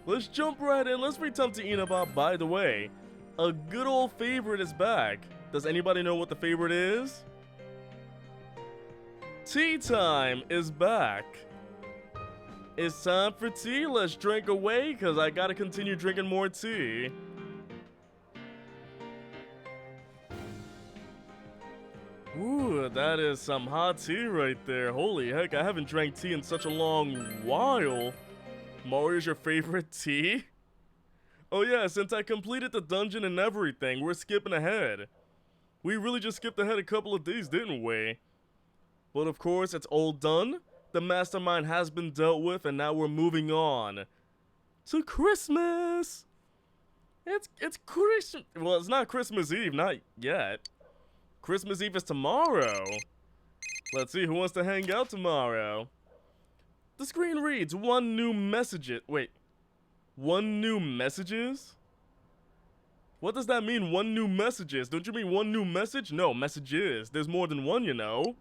Let's jump right in. Let's return to Inaba. By the way, a good old favorite is back. Does anybody know what the favorite is? Tea time is back. It's time for tea. Let's drink away because I gotta continue drinking more tea. Ooh, that is some hot tea right there. Holy heck, I haven't drank tea in such a long while. Mario's your favorite tea? Oh yeah, since I completed the dungeon and everything, we're skipping ahead. We really just skipped ahead a couple of days, didn't we? But of course, it's all done. The mastermind has been dealt with, and now we're moving on to Christmas. It's Christmas. Well, it's not Christmas Eve, not yet. Christmas Eve is tomorrow. Let's see who wants to hang out tomorrow. The screen reads one new messages. Wait, one new messages? What does that mean, one new messages? Don't you mean one new message? No, messages. There's more than one, you know.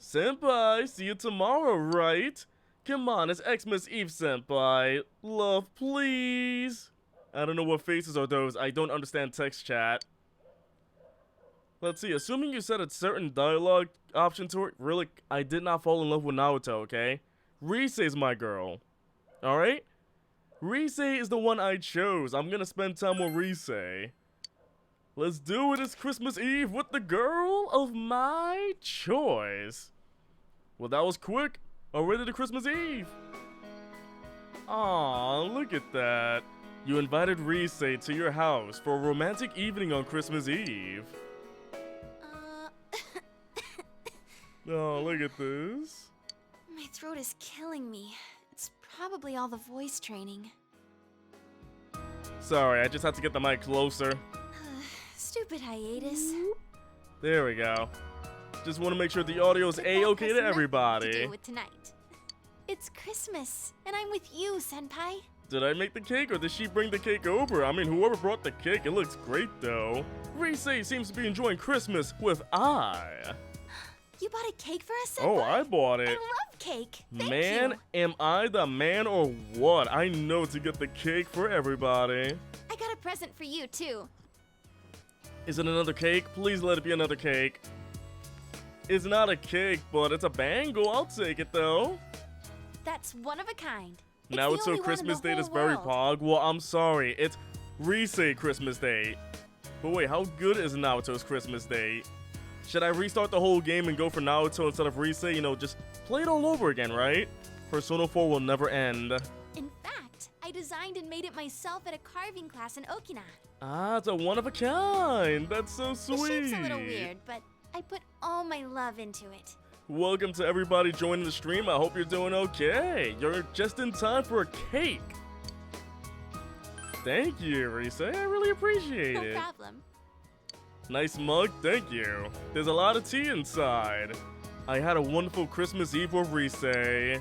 Senpai, see you tomorrow, right? Come on, it's Xmas Eve, Senpai. Love, please. I don't know what faces are those. I don't understand text chat. Let's see, assuming you set a certain dialogue option to it, really, I did not fall in love with Naoto, okay? Risei's my girl. Alright? Risei is the one I chose. I'm gonna spend time with Risei. Let's do it. It's Christmas Eve with the girl of my choice. Well, that was quick. Already to Christmas Eve. Aw, look at that. You invited Risei to your house for a romantic evening on Christmas Eve. Oh, look at this. My throat is killing me. It's probably all the voice training. Sorry, I just had to get the mic closer. Stupid hiatus. There we go. Just want to make sure the audio is A-okay to everybody. To do with tonight. It's Christmas, and I'm with you, Senpai. Did I make the cake, or did she bring the cake over? I mean, whoever brought the cake, it looks great, though. Risei seems to be enjoying Christmas with I. You bought a cake for us, Senpai? Oh, I bought it. I love cake. Thank Man, you. am I the man or what? I know to get the cake for everybody. I got a present for you, too. Is it another cake? Please let it be another cake. It's not a cake, but it's a bangle. I'll take it, though. That's one of a kind. Now it's so Christmas date is very pog. Well, I'm sorry. It's Risei Christmas date. But wait, how good is Naoto's Christmas date? Should I restart the whole game and go for Naoto instead of Risei? You know, just play it all over again, right? Persona 4 will never end. In fact, I designed and made it myself at a carving class in Okina. Ah, it's a one of a kind. That's so sweet. The shape's a little weird, but I put all my love into it. Welcome to everybody joining the stream. I hope you're doing okay. You're just in time for a cake. Thank you, Risei. I really appreciate it. No problem. Nice mug, thank you. There's a lot of tea inside. I had a wonderful Christmas Eve with Risei.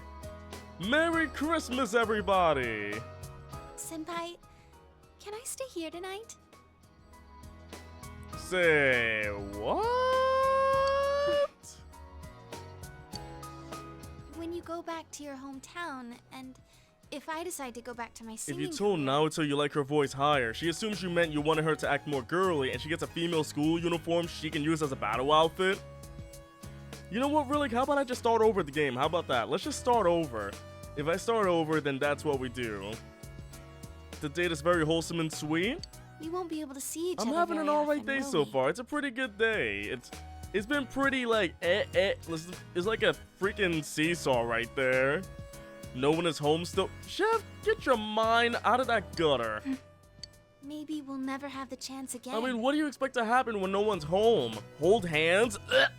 Merry Christmas, everybody! Senpai, can I stay here tonight? Say what? When you go back to your hometown, and if I decide to go back to my If singing you told career, Naoto you like her voice higher, she assumes you meant you wanted her to act more girly, and she gets a female school uniform she can use as a battle outfit. You know what, really? How about I just start over the game? How about that? Let's just start over. If I start over, then that's what we do. The date is very wholesome and sweet. we won't be able to see each I'm other having an very alright often, day will so we? far. It's a pretty good day. It's been pretty like It's like a freaking seesaw right there. No one is home still. Chef, get your mind out of that gutter. Maybe we'll never have the chance again. I mean, what do you expect to happen when no one's home? Hold hands? Ugh.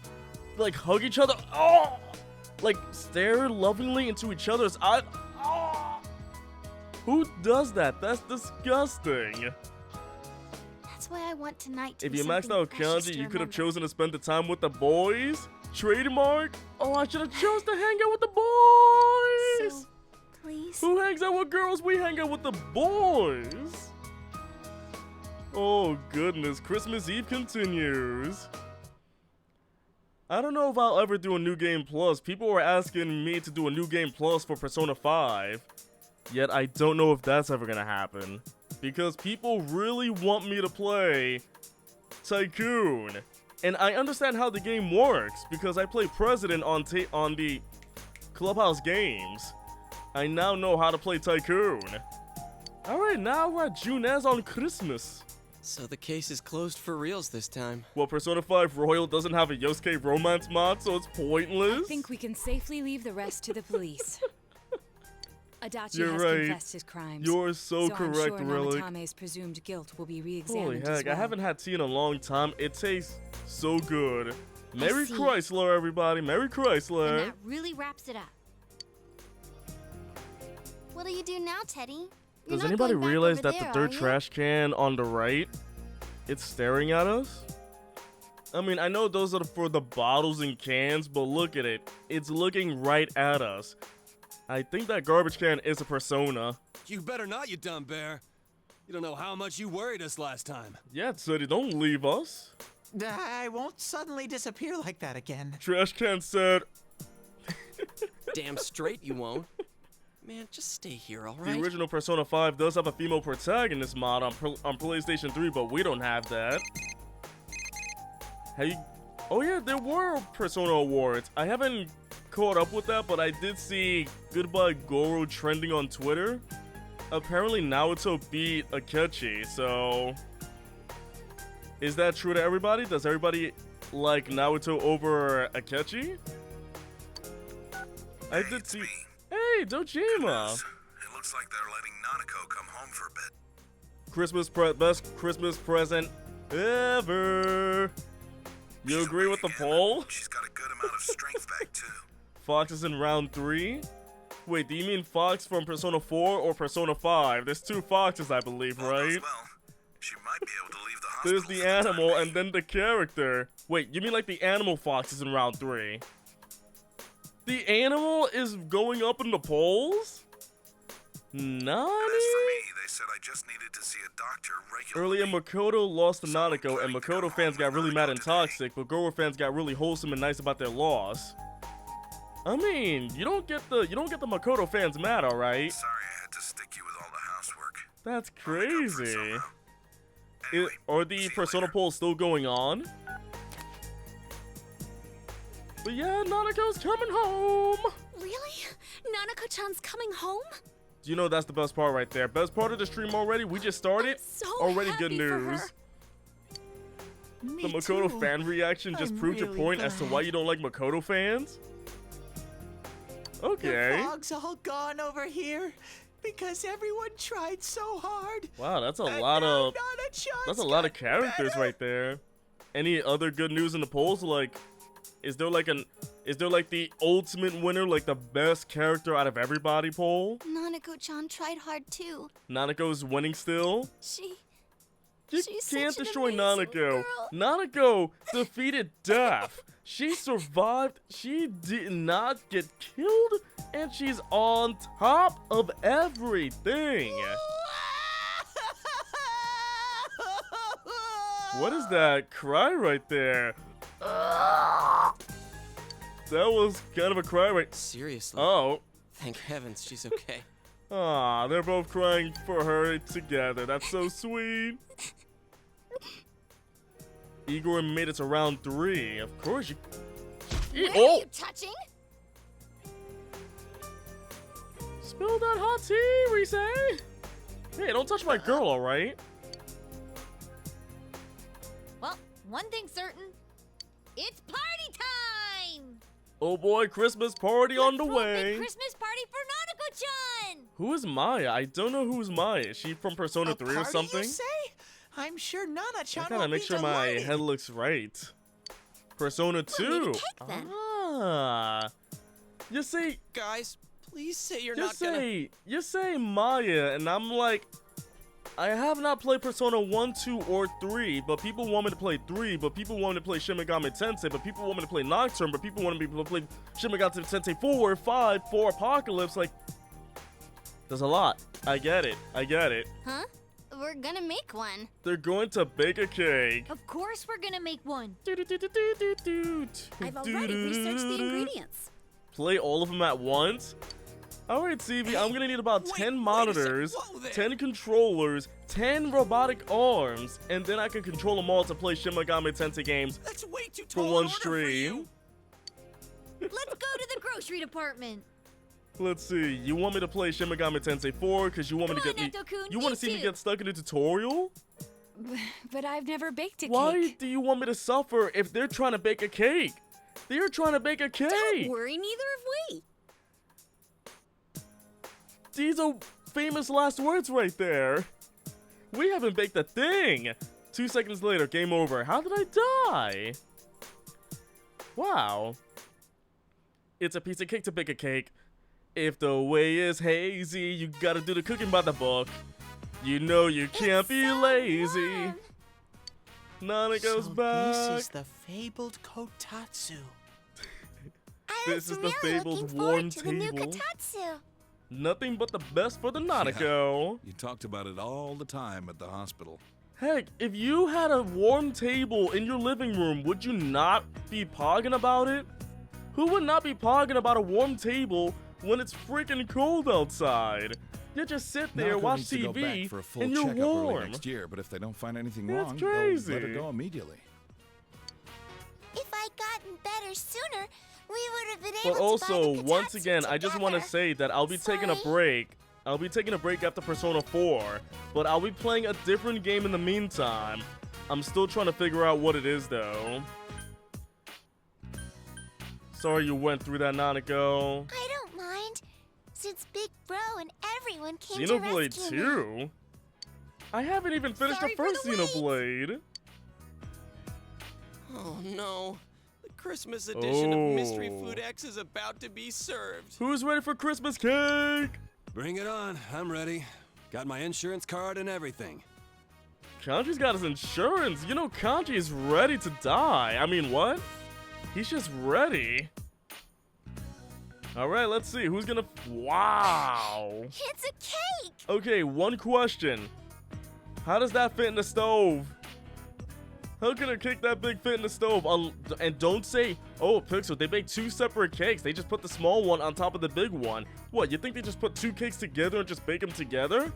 Like hug each other? Oh! Like stare lovingly into each other's eyes? Oh! Who does that? That's disgusting. That's why I want tonight to If be you maxed something out precious kanji, to you could have remember. chosen to spend the time with the boys. Trademark? Oh, I should have chose to hang out with the boys. So, please. Who hangs out with girls? We hang out with the boys. Oh goodness, Christmas Eve continues. I don't know if I'll ever do a New Game Plus. People were asking me to do a New Game Plus for Persona 5. Yet I don't know if that's ever gonna happen. Because people really want me to play Tycoon. And I understand how the game works because I play President on the Clubhouse games. I now know how to play Tycoon. Alright, now we're at Junez on Christmas. So the case is closed for reals this time. Well, Persona 5 Royal doesn't have a Yosuke romance mod, so it's pointless. I think we can safely leave the rest to the police. Adachi You're has right. confessed his crimes. You're so I'm correct, sure Relic. Nanatame's presumed guilt will be Holy re-examined heck, as well. I haven't had tea in a long time. It tastes so good. Merry see. Chrysler, everybody. Merry Chrysler. And that really wraps it up. What'll you do now, Teddy? You're Does not anybody going back realize over that the there, third are you? trash can on the right, it's staring at us? I mean, I know those are for the bottles and cans, but look at it. It's looking right at us. I think that garbage can is a persona. You better not, you dumb bear. You don't know how much you worried us last time. Yeah, Teddy, don't leave us. I won't suddenly disappear like that again. Trash can said, Damn straight you won't. Man, just stay here, the alright? original Persona 5 does have a female protagonist mod on PlayStation 3, but we don't have that. Hey, oh yeah, there were Persona Awards. I haven't caught up with that, but I did see Goodbye Goro trending on Twitter. Apparently Naruto beat Akechi, so... Is that true to everybody? Does everybody like Naruto over Akechi? I did see... Hey, Dojima! It looks like they're letting Nanako come home for a bit. Best Christmas present ever. You She's agree with the awake again. poll? She's got a good amount of strength back too. Fox is in round 3? Wait, do you mean Fox from Persona 4 or Persona 5? There's 2 Foxes, I believe, All goes right? well, she might be able to leave the hospital. There's the for time animal being. and then the character. Wait, you mean like the animal Fox is in round 3? The animal is going up in the polls? Nani? As for me, they said I just needed to see a doctor regularly. Earlier, Makoto lost to Nanako, and Makoto fans got really mad and toxic, but Goro fans got really wholesome and nice about their loss. I mean, you don't get the Makoto fans mad, alright? Sorry I had to stick you with all the housework. That's I'll make up for it crazy. somehow. Anyway, Are see the you Persona later. polls still going on? But yeah, Nanako's coming home! Really? Nanako-chan's coming home? Do you know that's the best part right there? Best part of the stream already? We just started? So Already happy good for her. news. Me The Makoto too. fan reaction just I'm proved your really point as to why glad. you don't like Makoto fans? Okay. The fog's all gone over here because everyone tried so hard. Wow, that's a And lot now of Nana-chan's that's a lot of got characters better. right there. Any other good news in the polls? Like, is there like the ultimate winner, like the best character out of everybody poll? Nanako-chan tried hard too. Nanako's winning still? She... You She's can't such an destroy amazing Nanako. girl. Nanako defeated death. She survived. She did not get killed, and she's on top of everything. What is that cry right there? That was kind of a cry right. Seriously. Oh. Thank heavens she's okay. Ah, they're both crying for her together. That's so sweet. Igor made it to round 3. Of course you. What Oh! are you touching? Spill that hot tea, Rise. Hey, don't touch my girl, alright? Well, one thing's certain. It's party time! Oh boy, Christmas party on the Let's throw a way. big Christmas party for Nanako-chan! Who is Maya? I don't know who's Maya. Is she from Persona A 3 or party, something? You say? I'm sure I Nana-chan gotta will make be sure my delighted. head looks right. Persona 2. We'll make a cake then. Ah. You see, Guys, please say you're not gonna... you say Maya, and I'm like, I have not played Persona 1, 2, or 3, but people want me to play 3, but people want me to play Shin Megami Tensei, but people want me to play Nocturne, but people want me to play Shin Megami Tensei 4, 5, 4 Apocalypse, like, there's a lot. I get it. Huh? We're gonna make one. They're going to bake a cake. Of course we're gonna make one. I've I've already researched the ingredients. Play all of them at once? Alright, CV, I'm gonna need about Wait, 10 wait a sec. monitors, Whoa there. 10 controllers, 10 robotic arms, and then I can control them all to play Shin Megami Tensei games That's way too for tall an one order for stream. you. Let's go to the grocery department. Let's see, you want me to play Shin Megami Tensei 4 because you want me to Come get on, me... Neptune-kun, You want me to see me too. get stuck in a tutorial? But I've never baked a Why cake. do you want me to suffer if they're trying to bake a cake? They're trying to bake a Don't cake! worry, neither have we. These are famous last words right there. We haven't baked a thing. 2 seconds later, game over. How did I die? Wow. It's a piece of cake to bake a cake. If the way is hazy, you gotta do the cooking by the book. You know you can't be lazy. warm. Nana goes So back. this is the fabled Kotatsu. I This was is the really fabled looking warm forward to the new table. Kotatsu. Nothing but the best for the Nanako. You talked about it all the time at the hospital. Heck, if you had a warm table in your living room, would you not be pogging about it? Who would not be pogging about a warm table when it's freaking cold outside? You just sit there, Nanako watch needs to go back TV, for a full and you're checkup early warm. next year, but if they don't find anything That's wrong, crazy. they'll let her go immediately. If I'd gotten better sooner, we would have been But able to also, buy the once Kotatsu again, I just want to together. say that I'll be taking a Sorry. break. I'll be taking a break after Persona 4, but I'll be playing a different game in the meantime. I'm still trying to figure out what it is, though. Sorry you went through that, Nanako. I don't mind, since Big Bro and everyone came to Xenoblade rescue me. 2? I haven't even finished Sorry the for first the wait. Xenoblade. Oh no. The Christmas edition of Mystery Oh. Food X is about to be served. Who's ready for Christmas cake? Bring it on. I'm ready. Got my insurance card and everything. Kanji's got his insurance. You know Kanji is ready to die. I mean, what? He's just ready. Alright, let's see. Who's gonna... Wow. It's a cake! Okay, one question. How does that fit in the stove? How can a cake that big fit in the stove? And don't say, oh, Pixel, they make 2 separate cakes. They just put the small one on top of the big one. What, you think they just put 2 cakes together and just bake them together?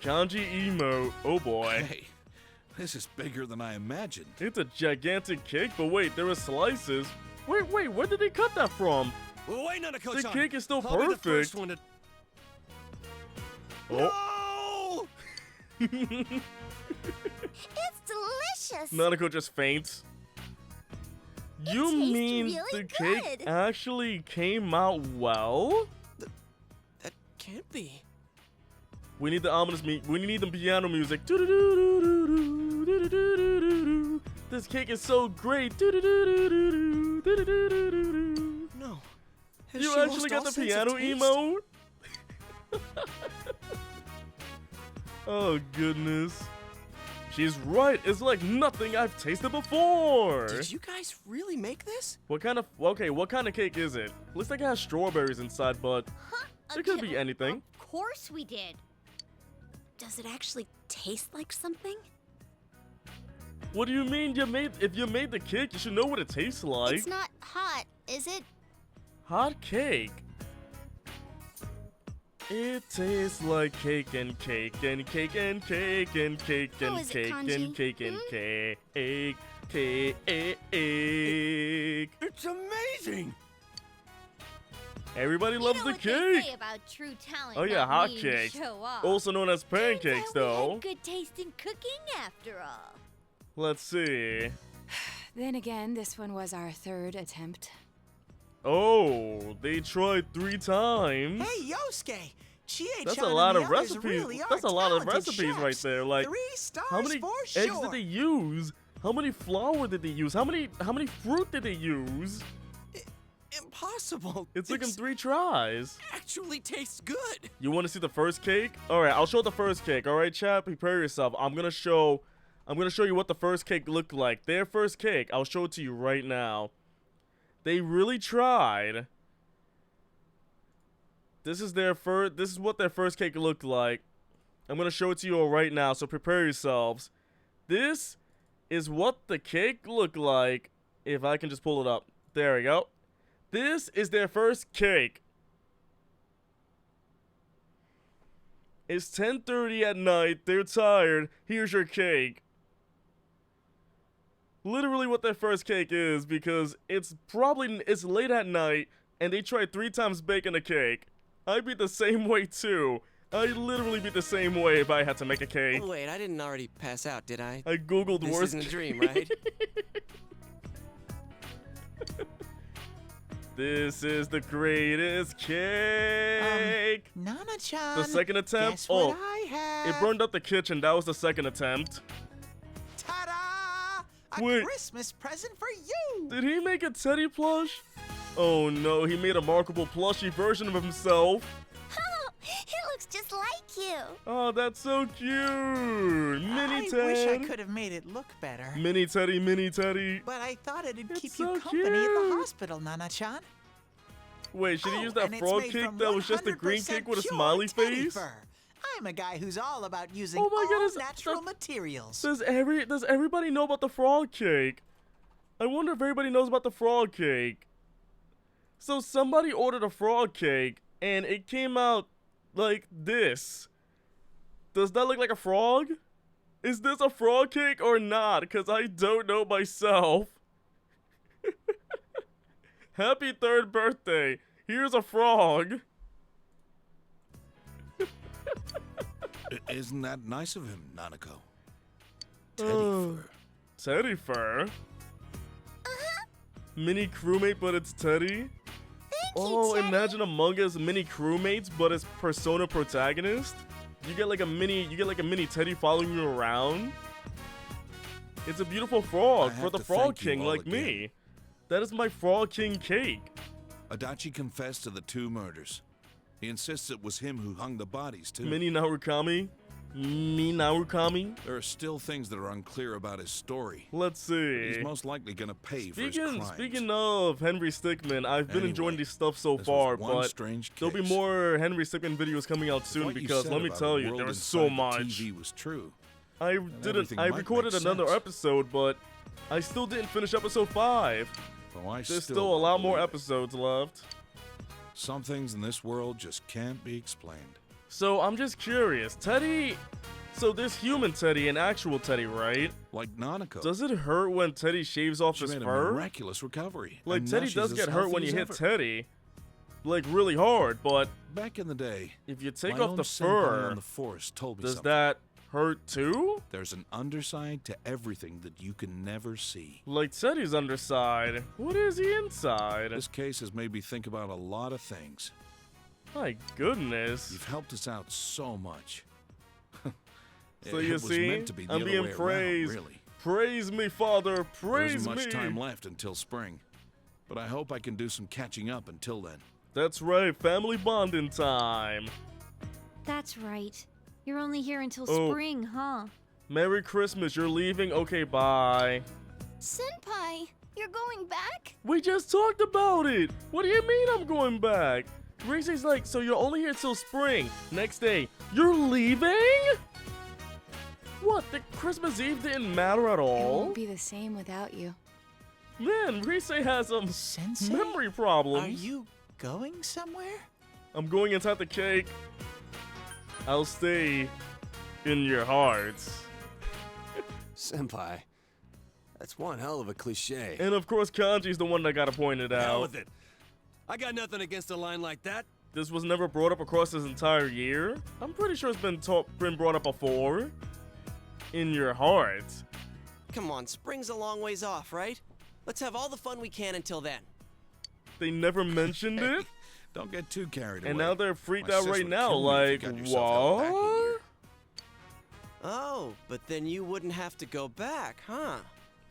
Kanji emote. Oh boy. Hey, this is bigger than I imagined. It's a gigantic cake, but wait, there are slices. Wait, where did they cut that from? Well, wait, Nanako-chan. The cake is still I'll be the perfect. first one to... Oh. No! It's delicious! Nanako just faints. You tastes mean really the cake good. actually came out well? That can't be. We need the ominous we need the piano music. Doo-doo-doo-doo-doo, doo-doo-doo-doo-doo. This cake is so great. Doo-doo-doo-doo-doo, doo-doo-doo-doo-doo. No. Has You she actually lost got all the sense of piano taste? emote? Oh goodness. She's right. It's like nothing I've tasted before. Did you guys really make this? What kind of cake is it? Looks like it has strawberries inside, but Huh? it could be anything. Of course we did. Does it actually taste like something? What do you mean if you made the cake, you should know what it tastes like. It's not hot, is it? Hot cake. It tastes like cake and cake and cake and cake and cake How and is it, cake and Kanji? cake and cake. Cake. It's amazing! Everybody You loves know the what they say cake. about true talent. Oh yeah, not hot needing to cakes. show off. Also known as Turns out pancakes, we though. had good taste in cooking after all. Let's see. Then again, this one was our 3rd attempt. Oh, they tried 3 times. Hey, Yosuke! Chie-chan That's a lot and of the others recipes. really are That's a lot of talented recipes right chefs. there. Like, 3 stars how many for eggs sure. did they use? How many flour did they use? How many fruit did they use? Impossible. It took them This 3 tries. actually tastes good. You want to see the first cake? All right, I'll show the first cake. All right, chat, prepare yourself. I'm gonna show you what the first cake looked like. Their first cake. I'll show it to you right now. They really tried. This is what their first cake looked like. I'm gonna show it to you all right now, so prepare yourselves. This is what the cake looked like. If I can just pull it up. There we go. This is their first cake. It's 10:30 at night. They're tired. Here's your cake. Literally what their first cake is, because it's late at night and they tried 3 times baking a cake. I'd be the same way too. I'd literally be the same way if I had to make a cake. Oh, wait, I didn't already pass out, did I? I googled This worst isn't a dream, right? This is the greatest cake. Nana-chan. The second attempt? Guess what Oh, I have? it burned up the kitchen. That was the second attempt. Ta-da! A Wait. Christmas present for you. Did he make a Teddy plush? Oh no, he made a markable plushy version of himself. It looks just like you. Oh, that's so cute. Mini I Ted. wish I could have made it look better. Mini Teddy, Mini Teddy. But I thought it'd It's keep so you company at the cute. hospital, Nana-chan. Wait, should he Oh, use that and it's frog made cake from that was just a green 100% cake with a pure smiley teddy face? fur. I'm a guy who's all about using Oh my all goodness, natural materials. Does everybody know about the frog cake? I wonder if everybody knows about the frog cake. So somebody ordered a frog cake and it came out like this. Does that look like a frog? Is this a frog cake or not? Because I don't know myself. Happy 3rd birthday. Here's a frog. Isn't that nice of him, Nanako? Teddy Oh. fur. Teddy fur? Mini crewmate, but it's Teddy? Oh, Teddy. imagine Among Us mini crewmates, but it's Persona protagonist. You get like a mini Teddy following you around. It's a beautiful frog I for have the to Frog thank you King all like again. me. That is my Frog King cake. Adachi confessed to the 2 murders. He insists it was him who hung the bodies, too. Mini Narukami. Me Narukami. There are still things that are unclear about his story. Let's see. He's most likely gonna pay for his crimes. Speaking of Henry Stickmin, I've been enjoying Anyway, this stuff so this was far, one but strange there'll be case. more Henry Stickmin videos coming out soon What you because said let me about tell a you, world there is inside so the much. TV was true. I everything might recorded make another sense. episode, but I still didn't finish episode 5. Though I There's still still a lot don't more believe it. episodes left. Some things in this world just can't be explained. So I'm just curious, Teddy. So there's human Teddy and actual Teddy, right? Like Nanako. Does it hurt when Teddy shaves off she his made a fur? miraculous recovery. Like and now Teddy she's does as get hurt healthy when you as hit ever. Teddy, like really hard. But Back in the day, if you take my off own the senpai fur, on the force told me does something. that hurt too? There's an underside to everything that you can never see. Like Teddy's underside. What is he inside? This case has made me think about a lot of things. My goodness. You've helped us out so much. So It you was see, meant to be the I'm other being way around, praised. really. Praise me, Father. There Praise isn't much me. time left until spring, but I hope I can do some catching up until then. That's right, family bonding time. That's right. You're only here until Oh. spring, huh? Merry Christmas. You're leaving? Okay, bye. Senpai, you're going back? We just talked about it. What do you mean I'm going back? Rixie's like, so you're only here till spring. Next day, you're leaving? What, the Christmas Eve didn't matter at It all? won't be the same without you. Man, Rise has some Sensei? memory problems. Are you going somewhere? I'm going inside the cake. I'll stay in your hearts. Senpai, that's one hell of a cliche. And of course, Kanji's the one that got to point it Hell out. with it. I got nothing against a line like that. This was never brought up across this entire year. I'm pretty sure it's been brought up before. In your heart. Come on, spring's a long ways off, right? Let's have all the fun we can until then. They never mentioned it. Don't get too carried away. And now they're freaked My out sis right would now, kill me if you like, got yourself held back a what? year. Oh, but then you wouldn't have to go back, huh?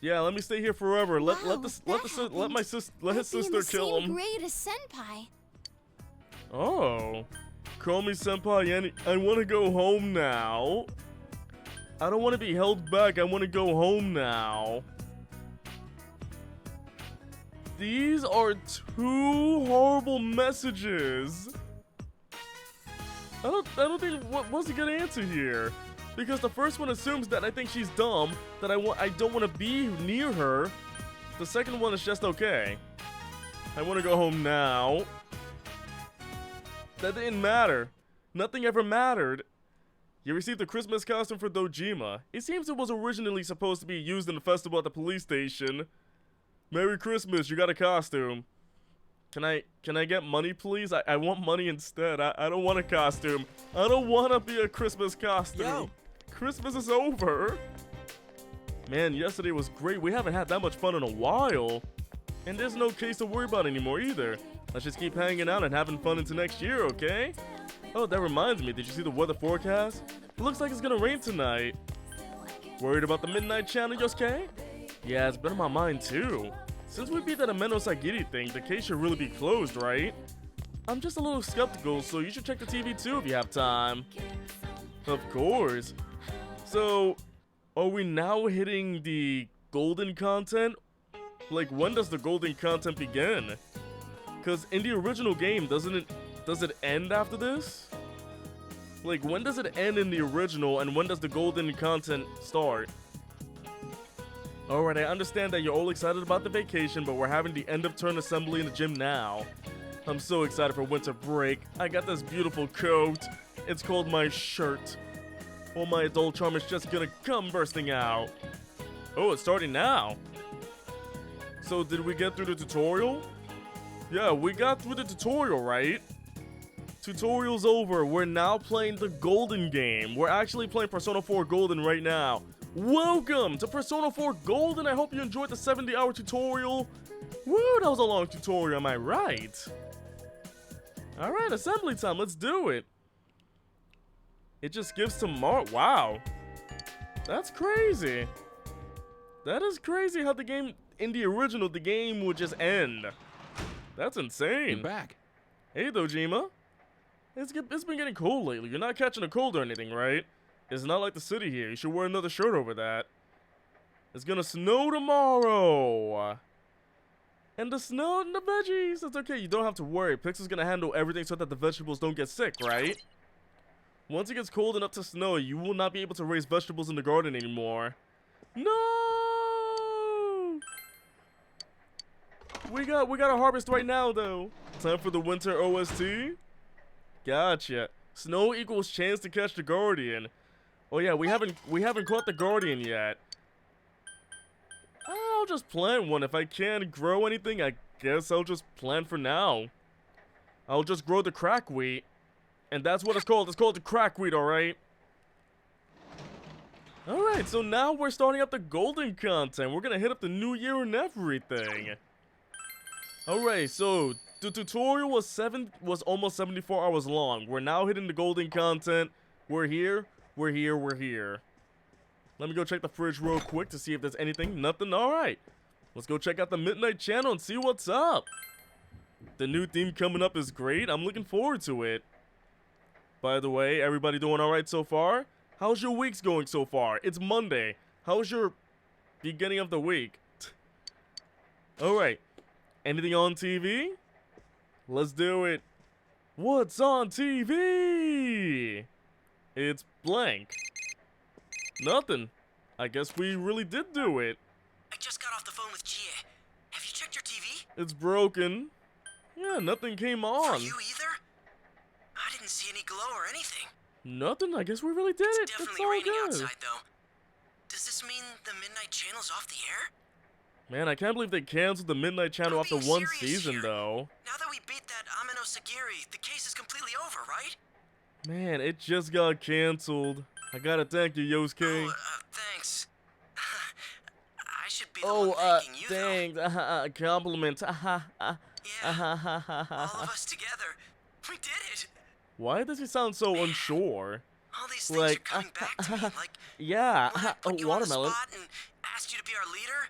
Yeah, let me stay here forever. Let Wow, his that sister I'd kill be in him. the same grade as Senpai. Oh, call me senpai. I want to go home now. I don't want to be held back. I want to go home now. These are 2 horrible messages. I don't think what's a good answer here, because the first one assumes that I think she's dumb, that I don't want to be near her. The second one is just okay. I want to go home now. That didn't matter. Nothing ever mattered. You received a Christmas costume for Dojima. It seems it was originally supposed to be used in the festival at the police station. Merry Christmas, you got a costume. Can I get money, please? I want money instead. I don't want a costume. I don't want to be a Christmas costume. Yo. Christmas is over. Man, yesterday was great. We haven't had that much fun in a while. And there's no case to worry about anymore either. Let's just keep hanging out and having fun into next year, okay? Oh, that reminds me. Did you see the weather forecast? It looks like it's gonna rain tonight. Worried about the Midnight Channel, Yosuke? Yeah, it's been on my mind too. Since we beat that Ameno Sagiri thing, the case should really be closed, right? I'm just a little skeptical, so you should check the TV too if you have time. Of course. So, are we now hitting the golden content? Like, when does the golden content begin? Because in the original game, does it end after this? Like, when does it end in the original, and when does the golden content start? Alright, I understand that you're all excited about the vacation, but we're having the end of turn assembly in the gym now. I'm so excited for winter break. I got this beautiful coat. It's called my shirt. All my adult charm is just gonna come bursting out. Oh, it's starting now. So did we get through the tutorial? Yeah, we got through the tutorial, right? Tutorial's over. We're now playing the Golden game. We're actually playing Persona 4 Golden right now. Welcome to Persona 4 Golden. I hope you enjoyed the 70-hour tutorial. Woo, that was a long tutorial, am I right? Alright, assembly time, let's do it. It just gives tomorrow. Wow. That's crazy. That is crazy how the game, in the original, the game would just end. That's insane. You're back. Hey, Dojima. It's been getting cold lately. You're not catching a cold or anything, right? It's not like the city here. You should wear another shirt over that. It's gonna snow tomorrow. And the snow and the veggies. It's okay. You don't have to worry. Pixel's gonna handle everything so that the vegetables don't get sick, right? Once it gets cold enough to snow, you will not be able to raise vegetables in the garden anymore. No! We got a harvest right now, though. Time for the winter OST? Gotcha. Snow equals chance to catch the Guardian. Oh yeah, we haven't caught the Guardian yet. I'll just plant one. If I can't grow anything, I guess I'll just plant for now. I'll just grow the crack wheat. And that's what it's called. It's called the crack wheat, alright? Alright, so now we're starting up the golden content. We're gonna hit up the new year and everything. Alright, so the tutorial was almost 74 hours long. We're now hitting the golden content. We're here. We're here. We're here. Let me go check the fridge real quick to see if there's anything. Nothing? Alright. Let's go check out the Midnight Channel and see what's up. The new theme coming up is great. I'm looking forward to it. By the way, everybody doing alright so far? How's your weeks going so far? It's Monday. How's your beginning of the week? Alright. Anything on TV? Let's do it. What's on TV? It's blank. Nothing. I guess we really did do it. I just got off the phone with Chie. Have you checked your TV? It's broken. Yeah, nothing came on. For you either? I didn't see any glow or anything. Nothing. I guess we really did it. It's It's definitely all raining good. outside, though. Does this mean the Midnight Channel's off the air? Man, I can't believe they canceled the Midnight Channel I'm after being one serious season, here. though. Now that we beat that Ameno Sagiri, the case is completely over, right? Man, it just got canceled. I gotta thank you, Yosuke. Oh, thanks. I should be the one thanking you, thanks. Compliment. though. Yeah, all of us together. We did it. Why does he sound so unsure? All these things Like, are coming back to me, like Yeah, when I put you on the watermelon. spot and asked you to be our leader.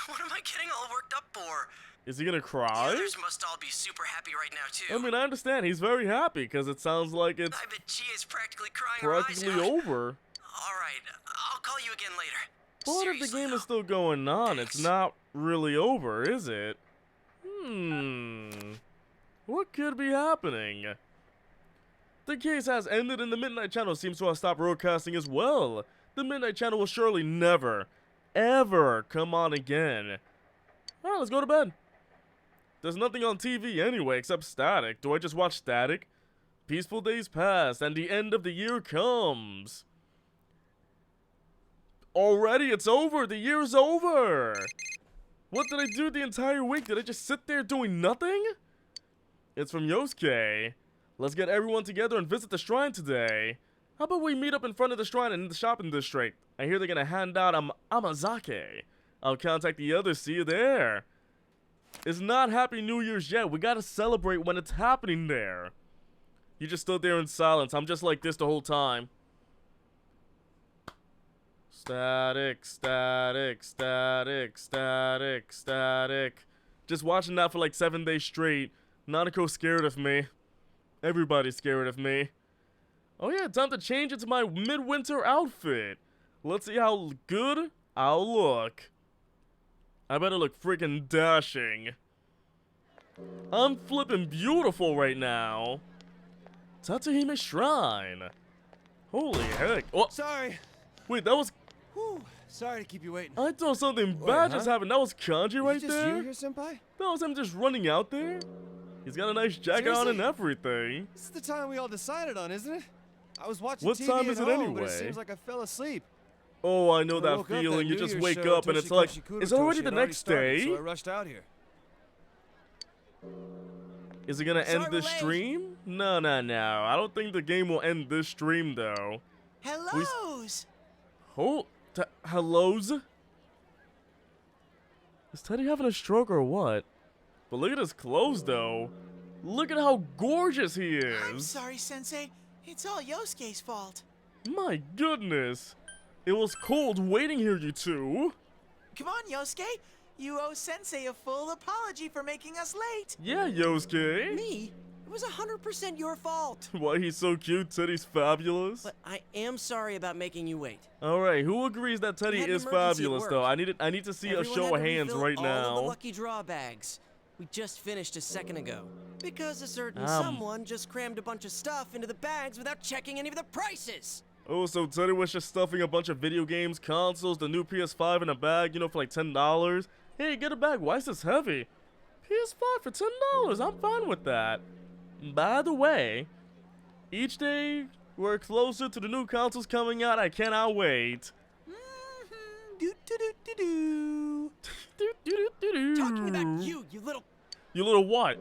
What am I getting all worked up for? Is he gonna The cry? others must all be super happy right now too. I mean, I understand. He's very happy because it sounds like it's I bet Chie is practically crying her eyes practically out. over. All right, I'll call you again later. But if the Seriously, game though. is still going on, it's Thanks. not really over, is it? What could be happening? The case has ended and the Midnight Channel seems to have stopped broadcasting as well. The Midnight Channel will surely never, ever come on again. Alright, let's go to bed. There's nothing on TV anyway except Static. Do I just watch Static? Peaceful days pass and the end of the year comes. Already it's over. The year's over. What did I do the entire week? Did I just sit there doing nothing? It's from Yosuke. Let's get everyone together and visit the shrine today. How about we meet up in front of the shrine in the shopping district? I hear they're gonna hand out Amazake. I'll contact the others. See you there. It's not Happy New Year's yet. We gotta celebrate when it's happening there. You just stood there in silence. I'm just like this the whole time. Static, static, static, static, static. Just watching that for like 7 days straight. Nanako's scared of me. Everybody's scared of me. Oh yeah, time to change into my midwinter outfit. Let's see how good I'll look. I better look freaking dashing. I'm flipping beautiful right now. Tatsuhime Shrine. Holy heck. Oh, Sorry. wait, that was... Whew. Sorry to keep you waiting. I thought something Wait, bad huh? just happened. That was Kanji right just there. you here, senpai? That was him just running out there. He's got a nice jacket on and Seriously? everything. This is the time we all decided on, isn't it? I was watching What TV time at is it home, but it anyway? seems like I fell asleep. Oh, I know When I that woke up, feeling. You New just Year's wake show, up and it's Toshi like, Koshikudo is it already Toshi the had next started, day? So I rushed out here. Is it gonna end Sorry this we're late. stream? No, no, no. I don't think the game will end this stream though. Hellos! Oh, hellos? Is Teddy having a stroke or what? But look at his clothes though. Look at how gorgeous he I'm is. sorry, Sensei. It's all Yosuke's fault. My goodness. It was cold waiting here, you two. Come on, Yosuke. You owe Sensei a full apology for making us late. Yeah, Yosuke. Me? It was 100% your fault. Why he's so cute, Teddy's fabulous. But I am sorry about making you wait. Alright, who agrees that Teddy had an is emergency at fabulous work. though? I need to see a Everyone show had of to hands refill right all of the now. lucky draw bags. We just finished a second ago. Because a certain Um. someone just crammed a bunch of stuff into the bags without checking any of the prices. Oh, so Teddy was just stuffing a bunch of video games, consoles, the new PS5 in a bag, you know, for like $10. Hey, get a bag. Why is this heavy? PS5 for $10. I'm fine with that. By the way, each day we're closer to the new consoles coming out. I cannot wait. Do do do do do. Talking about you little... You little what?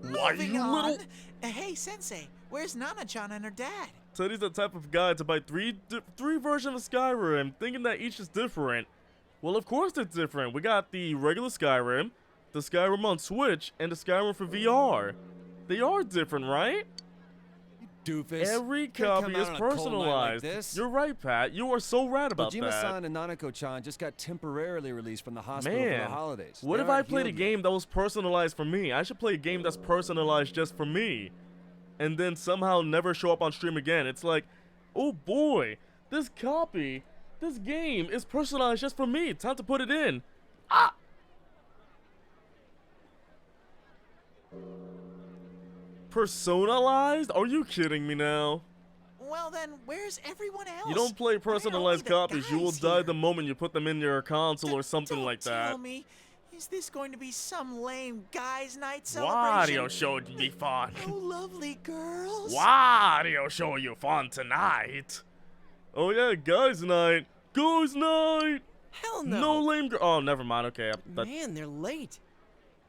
Why Moving you on. little? Hey, Sensei. Where's Nana-chan and her dad? Teddy's the type of guy to buy three versions of Skyrim, thinking that each is different. Well, of course they're different. We got the regular Skyrim, the Skyrim on Switch, and the Skyrim for VR. They are different, right? Doofus. Every Can't copy come is out on a cold night like personalized. this. You're right, Pat. You are so right about that. Kojima-san and Nanako-chan just got temporarily released from the hospital for Man, the holidays. what They if I aren't played a healed yet. game that was personalized for me? I should play a game that's personalized just for me. And then somehow never show up on stream again. It's like, oh boy, this game is personalized just for me. Time to put it in. Ah! Personalized? Are you kidding me now? Well then, where's everyone else? You don't play Why personalized are only the copies. You will guys die here? the moment you put them in your console or something Don't like tell that. me. Is this going to be some lame guys' night celebration? Wario showed me fun. Oh, lovely girls. Wario show you fun tonight. Oh yeah, guys' night. Guys' night. Hell no. No lame girl. Oh, never mind. Okay, Man, they're late.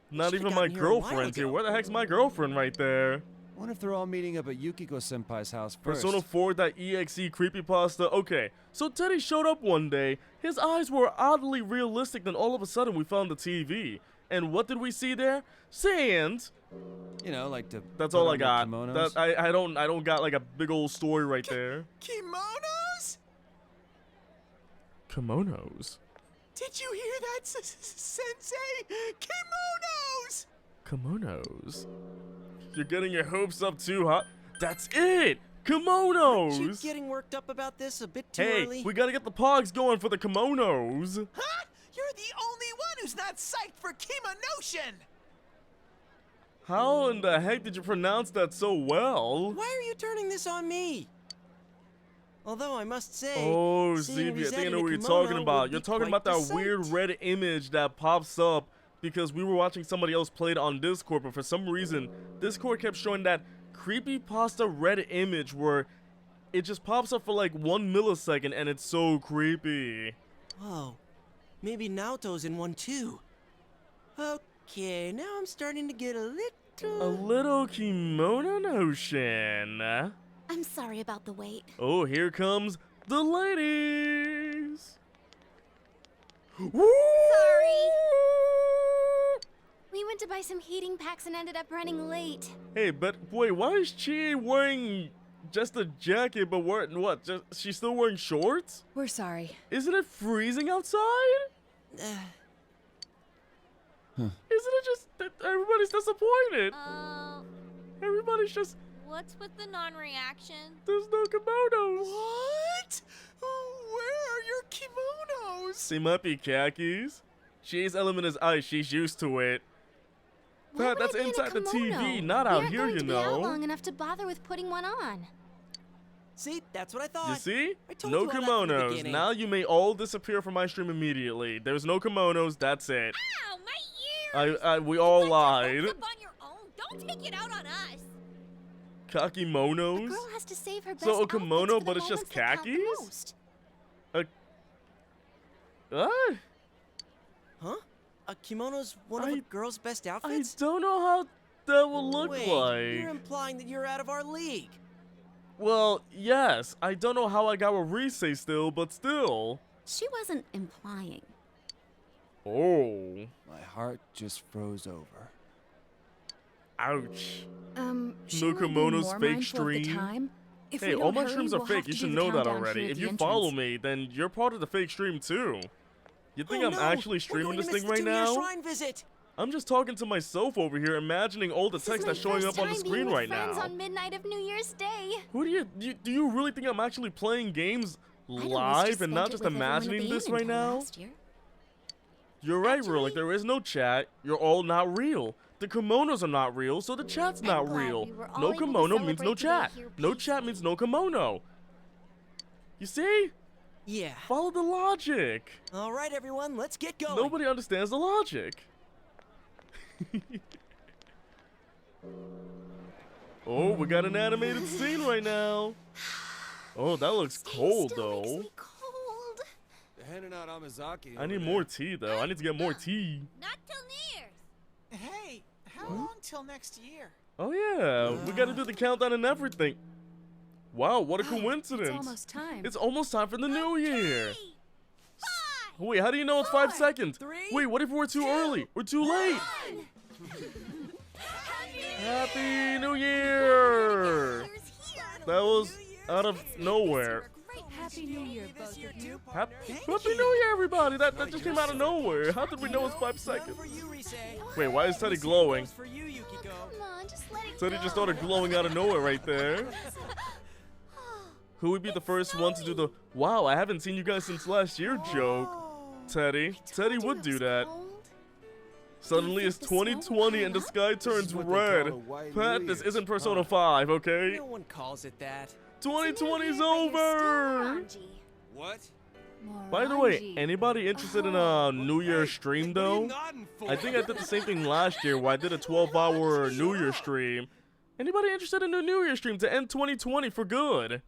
not should've even my gotten here a while girlfriend's here. ago. Where the heck's my girlfriend right there? Wonder if they're all meeting up at Yukiko-senpai's house first. Persona 4.exe creepypasta. Okay, so Teddy showed up one day. His eyes were oddly realistic, then all of a sudden we found the TV. And what did we see there? Sand. You know, like to That's put all on I their got. kimonos. That I don't got like a big old story right there. Kimonos? Kimonos. Did you hear that, Sensei? Kimonos! Kimonos. You're getting your hopes up too hot. That's it. Kimonos. You getting worked up about this a bit too Hey, early? we gotta get the pogs going for the kimonos. Huh? You're the only one who's not psyched for Kimonotion! How in the heck did you pronounce that so well? Why are you turning this on me? Although I must say, Oh, seeing Zevia, I think I Rizet know in what a you're kimono talking would about. be You're talking quite about the that weird sight. red image that pops up because we were watching somebody else play it on Discord, but for some reason, Discord kept showing that creepypasta red image where it just pops up for like 1 millisecond and it's so creepy. Whoa. Maybe Naoto's in one too. Okay, now I'm starting to get a little kimono notion. I'm sorry about the wait. Oh, here comes the ladies. Woo! Sorry. We went to buy some heating packs and ended up running late. Hey, but wait, why is Chie wearing just a jacket, but wearing what? She's still wearing shorts? We're sorry. Isn't it freezing outside? Isn't it just that everybody's disappointed? Everybody's just, What's with the non-reaction? there's no kimonos. What? Where are your kimonos? They might be khakis. Chie's element is ice. She's used to it. Why would That's I be in a inside the kimono? TV, not We out aren't here, going you to be out know. long enough to bother with putting one on. See, that's what I thought. You see? I told No you all that from the kimonos. beginning. Now you may all disappear from my stream immediately. There's no kimonos. That's it. Ow, my ear! We all Find your lied. hopes up on your own. Don't take it out on us. A Kakimonos? girl has to save her best So a outfits kimono, for the but it's just moments that count the khakis? most. What? Huh? A kimono's one of I- a girl's best I outfits? don't know how that will look Wait, like. you're implying that you're out of our league. Well, yes. I don't know how I got with Rise still, but still. She wasn't implying. Oh. My heart just froze over. Ouch. Shouldn't we be kimonos, more fake mindful of the stream? time? If Hey, we all don't my hurry, streams are we'll fake. have You to should do the know that countdown already. here at If the you entrance. follow me, then you're part of the fake stream too. You think Oh, I'm no, actually we're streaming going this to thing miss right the two-year now? Shrine visit. I'm just talking to myself over here, imagining all the This is text my that's showing first up on the time being screen with right friends now. on midnight of New Year's Day. Who do you really think I'm actually playing games live and not just imagining this right now? You're right, Rillick. There is no chat. You're all not real. The kimonos are not real, so the chat's not glad real. we were all No able to kimono means no celebrate today chat. here No chat means no kimono. You see? Yeah. Follow the logic. All right, everyone, let's get going. Nobody understands the logic. Oh, we got an animated scene right now. Oh, that looks cold Still makes though. me cold. They're handing out Amazaki. I need over more there. tea though. I need to get more tea. Not till New Year's. Hey, how long till next year? Oh yeah, we gotta do the countdown and everything. Wow, what a It's coincidence. almost time. It's almost time for the new year. 5, Wait, how do you know it's 5 seconds? 3, Wait, what if we're too early? We're too late. Happy New Year! Year's here. That was out of nowhere. Happy New Year, both of you. Happy New Year, everybody! That just came out of nowhere. How did we know it's 5 One seconds? for you, Rise. Wait, why is Teddy glowing? For you, Yukiko. Come on, just let it Teddy go. just started glowing out of nowhere right there. Who would be the first one to do the "Wow, I haven't seen you guys since last year" joke? Teddy. Teddy Told you would it do was that. cold. Suddenly it's think the snow will 2020 and the come sky turns what they call red. a white Pat, New this Year's. isn't Persona 5, okay? No one calls it that. 2020's But you're still over! Ranji. What? By the way, Morangi. anybody interested in a New Year's stream What are you though? nodding for? I think I did the same thing last year where I did a 12-hour New Year stream. Anybody interested in a New Year stream to end 2020 for good?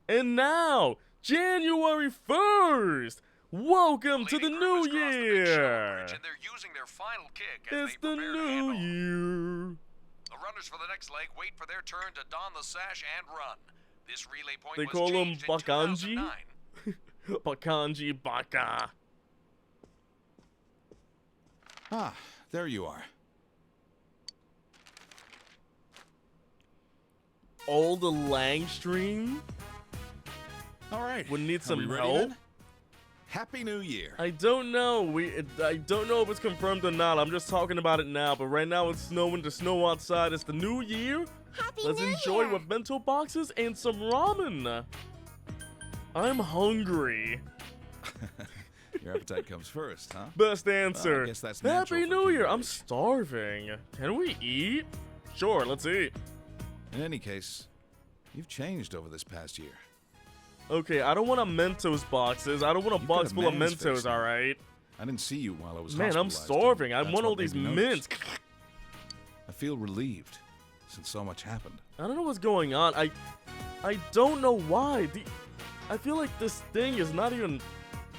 And now, January 1st! Welcome to the new year! And they're using their final kick as It's they the prepare to new hand off. year. The runners for the next leg wait for their turn to don the sash and run. This relay point They was call him changed in Bakanji? 2009. Bakanji Baka. Ah, there you are. All the Lang stream? All right. Would need Are some we ready help? then? Happy New Year. I don't know. I don't know if it's confirmed or not. I'm just talking about it now. But right now it's snowing. The snow outside. It's the new year. Happy Let's New enjoy Year. with bento boxes and some ramen. I'm hungry. Your appetite comes first, huh? Best answer. guess that's natural Happy for New Year. I'm teenagers. starving. Can we eat? Sure, let's eat. In any case, you've changed over this past year. Okay, I don't want a Mentos boxes. I don't want a You've box got a full of man's Mentos, face now. alright? I didn't see you while I was Man, I'm hospitalized, and starving. I that's want what all these made me notice. mints. I feel relieved, since so much happened. I don't know what's going on. I don't know why. I feel like this thing is not even...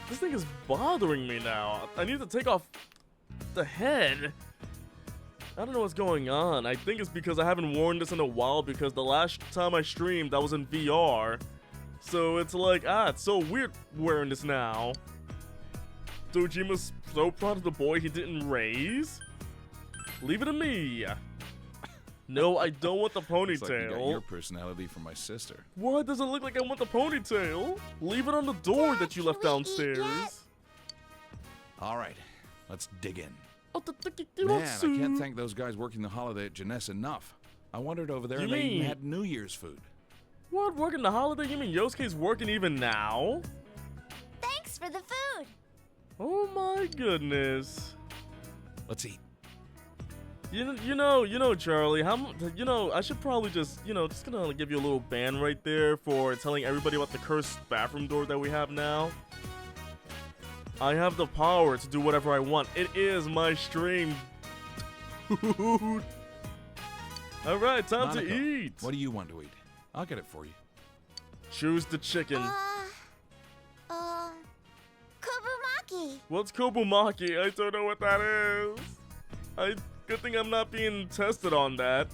This thing is bothering me now. I need to take off the head. I don't know what's going on. I think it's because I haven't worn this in a while because the last time I streamed, I was in VR. So it's like, it's so weird wearing this now. Dojima's so proud of the boy he didn't raise. Leave it to me. No, I don't want the Looks like you got ponytail. your personality from my sister. Why does it look like I want the ponytail? Leave it on the door that you left downstairs. All right, let's dig in. Oh, Man, I can't thank those guys working the holiday at Jeunesse enough. I wandered over there You and they even mean- had New Year's food. What, working the holiday? You mean Yosuke's working even now? Thanks for the food. Oh my goodness. Let's eat. You know, Charlie, I should probably just gonna give you a little ban right there for telling everybody about the cursed bathroom door that we have now. I have the power to do whatever I want. It is my stream. Alright, time to Monaco, eat. What do you want to eat? I'll get it for you. Choose the chicken. Kobumaki. What's Kobumaki? I don't know what that is. Good thing I'm not being tested on that.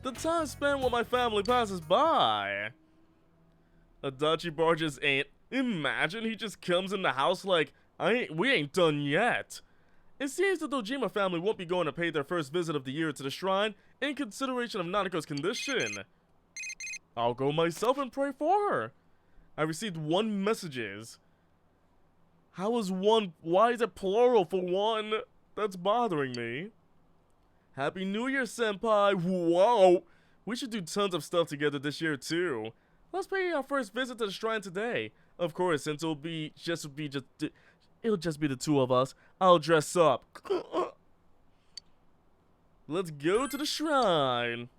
The time spent while my family passes by. Adachi barges ain't. Imagine he just comes in the house like, we ain't done yet. It seems the Dojima family won't be going to pay their first visit of the year to the shrine in consideration of Nanako's condition. I'll go myself and pray for her. I received 1 messages. How is 1? Why is it plural for 1? That's bothering me. Happy New Year, senpai. Whoa. We should do tons of stuff together this year too. Let's pay our first visit to the shrine today. Of course, since it'll just be the 2 of us. I'll dress up. Let's go to the shrine.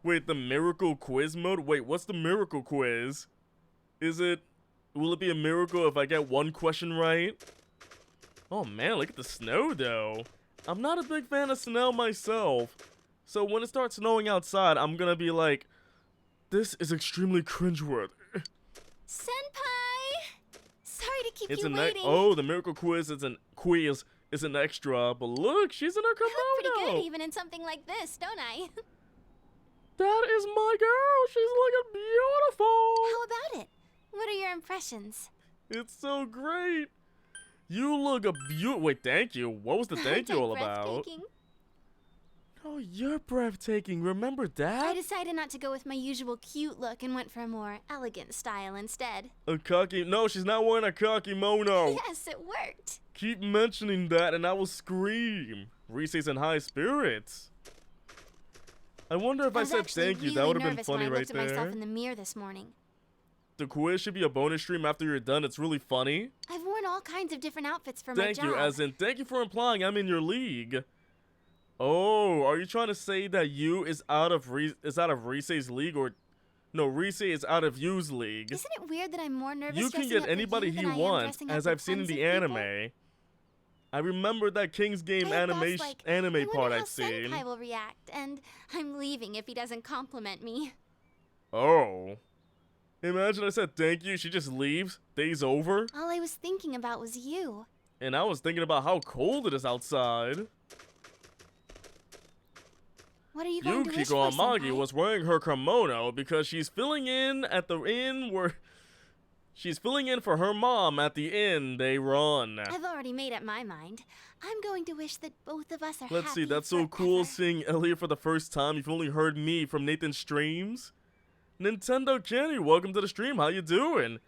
Wait, the miracle quiz mode? Wait, what's the miracle quiz? Will it be a miracle if I get 1 question right? Oh man, look at the snow though. I'm not a big fan of snow myself. So when it starts snowing outside, I'm gonna be like, this is extremely cringeworthy. Senpai! Sorry to keep It's you an waiting. oh, the miracle quiz is an extra, but look, she's in her I look pretty kimono. good even in something like this, don't I? That is my girl. She's looking beautiful. How about it? What are your impressions? It's so great. You look a Wait, thank you. What was the thank you all about? Breathtaking. Oh, you're breathtaking. Remember I that? decided not to go with my usual cute look and went for a more elegant style instead. A cocky. No, she's not wearing a kakimono. Yes, it worked. Keep mentioning that, and I will scream. Reese's in high spirits. I wonder if I was said actually thank you. really That would have been nervous funny when I right looked at myself there. in the mirror this morning. The quiz should be a bonus stream after you're done. It's really funny. I've worn all kinds of different outfits for my Thank job. you, as in thank you for implying I'm in your league. Oh, are you trying to say that you is out of Rise's league, or no, Rise is out of you's league? Isn't it weird that I'm more nervous You can dressing get up with anybody you he than I am wants, dressing up as with I've seen in tons the of people? anime. I remember that King's Game I have thoughts like, I anime wonder part how I've seen. Senpai will react, and I'm leaving if he doesn't compliment me. Oh. Imagine I said thank you, she just leaves, day's over, All I was thinking about was you. and I was thinking about how cold it is outside. What are you going to wish Yukiko for, Amagi Senpai? was wearing her kimono because she's filling in at the inn where... She's filling in for her mom at the inn they run. I've already made up my mind. I'm going to wish that both of us are Let's happy see, that's so cool forever. seeing Elliot for the first time. You've only heard me from Nathan's streams. Nintendo Kenny, welcome to the stream. How you doing?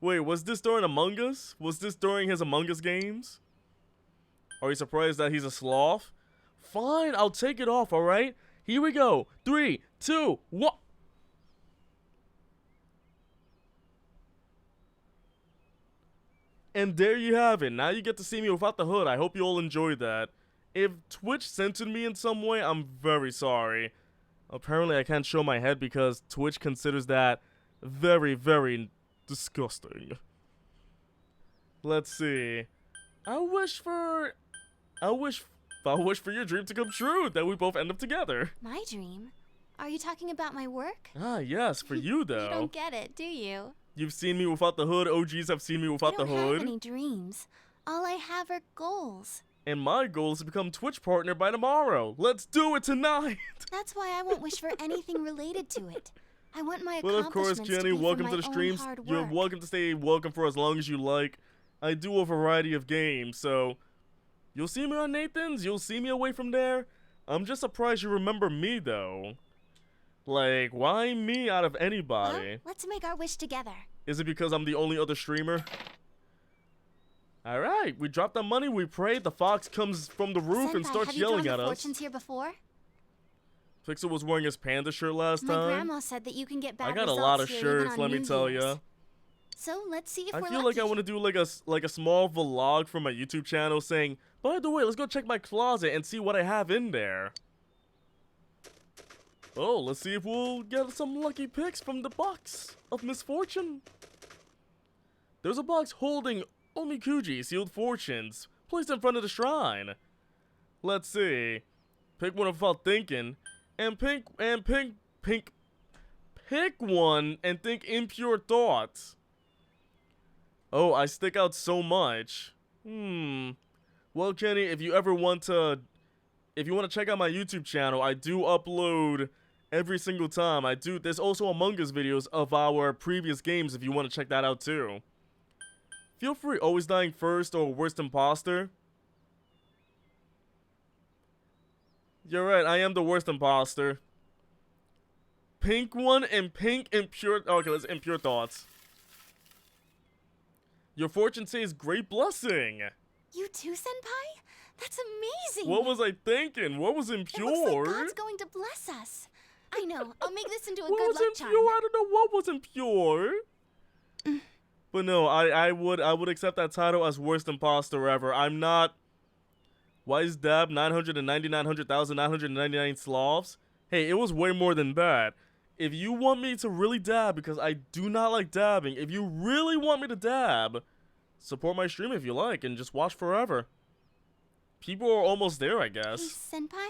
Wait, was this during Among Us? Was this during his Among Us games? Are you surprised that he's a sloth? Fine, I'll take it off, alright? Here we go. 3, 2, 1. And there you have it. Now you get to see me without the hood. I hope you all enjoyed that. If Twitch censored me in some way, I'm very sorry. Apparently I can't show my head because Twitch considers that very, very disgusting. Let's see. I wish for your dream to come true, that we both end up together. My dream? Are you talking about my work? Ah, yes, for you though. You don't get it, do you? You've seen me without the hood. OGs have seen me without the I don't have hood. any dreams. All I have are goals. And my goal is to become Twitch partner by tomorrow. Let's do it tonight. That's why I won't wish for anything related to it. I want my Well, of course, accomplishments Jenny, to be welcome for to my the own streams. hard You're work. welcome to stay welcome for as long as you like. I do a variety of games, so you'll see me on Nathan's, you'll see me away from there. I'm just surprised you remember me, though. Like, why me out of anybody? Well, let's make our wish together. Is it because I'm the only other streamer? Alright, we dropped the money, we prayed, the fox comes from the roof and Senpai, starts have you yelling drawn at the us. fortunes here before? Pixel was wearing his panda shirt last My time. grandma said that you can get bad I got a results lot of here shirts, even on let me New tell Year's. ya. So let's see if I we're feel lucky. like I want to do like a small vlog for my YouTube channel saying, by the way, let's go check my closet and see what I have in there. Oh, let's see if we'll get some lucky picks from the box of misfortune. There's a box holding Omikuji sealed fortunes placed in front of the shrine. Let's see. Pick one without thinking, and pick one and think impure thoughts. Oh, I stick out so much. Well, Kenny, if you want to check out my YouTube channel, I do upload every single time. There's also Among Us videos of our previous games if you want to check that out too. Feel free, always dying first or worst imposter. You're right, I am the worst imposter. Pink one and pink impure. Okay, let's impure thoughts. Your fortune says great blessing. You too, Senpai? That's amazing. What was I thinking? What was impure? It looks like God's going to bless us. I know. I'll make this into a What good was luck impure? charm. I don't know what was impure. But no, I would accept that title as worst imposter ever. I'm not. Why is Dab 999,999 Slavs? Hey, it was way more than that. If you want me to really dab, because I do not like dabbing, if you really want me to dab, support my stream if you like, and just watch forever. People are almost there, I Hey, guess. Senpai?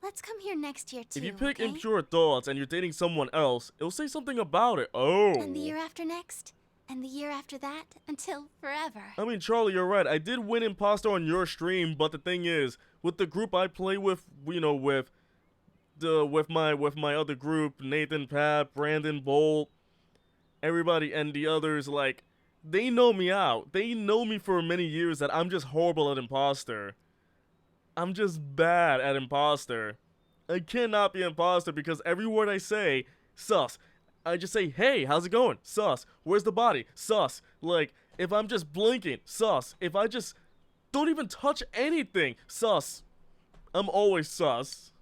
Let's come here next year, too, If you pick okay? impure thoughts and you're dating someone else, it'll say something about it. Oh. And the year after next? And the year after that? Until forever. I mean, Charlie, you're right. I did win imposter on your stream, but the thing is, with the group I play with, you know, with my other group, Nathan, Pat, Brandon, Bolt, everybody, and the others, like, they know me out. They know me for many years that I'm just horrible at imposter. I'm just bad at imposter. I cannot be imposter because every word I say, sus. I just say, hey, how's it going? Sus. Where's the body? Sus. Like, if I'm just blinking, sus. If I just don't even touch anything, sus. I'm always sus.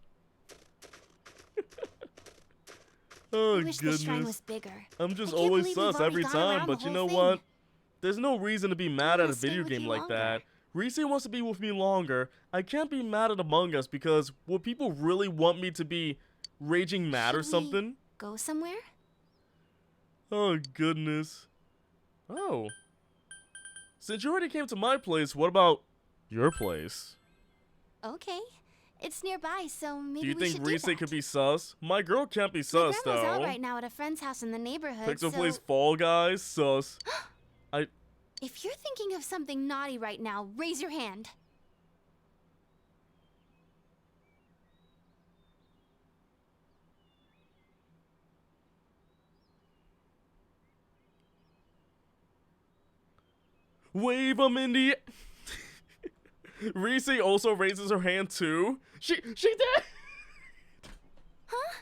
Oh, I wish this shrine goodness. was bigger. I'm just I can't always believe sus we've already every gone time, around but the you whole know thing. what? There's no reason to be mad at wanna a video stay with game you like longer. that. Reese wants to be with me longer. I can't be mad at Among Us because would people really want me to be raging mad or Should we something? Go somewhere? Oh, goodness. Oh. Since you already came to my place, what about your place? Okay. It's nearby, so maybe Do you we think should Reese do that. could be sus? My girl can't be My sus, grandma's out though. right now at a friend's house in the neighborhood, Pixel so... plays Fall Guys, sus. If you're thinking of something naughty right now, raise your hand. Wave them in the... Reese also raises her hand, too. She did! Huh?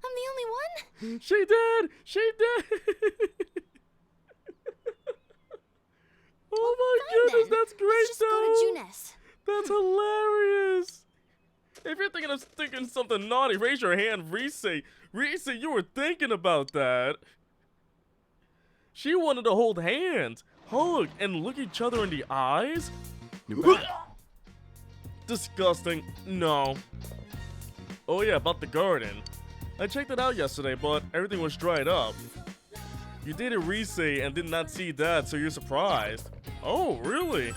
I'm the only one? She did! She did! Oh my Fine goodness, then. that's great, Let's just though! go to Junes. That's hilarious! If you're thinking of thinking something naughty, raise your hand, Reese. Reese, you were thinking about that. She wanted to hold hands, hug, and look each other in the eyes? Disgusting. No. Oh yeah, about the garden. I checked it out yesterday, but everything was dried up. You dated Reese and did not see that, so you're surprised. Oh, really?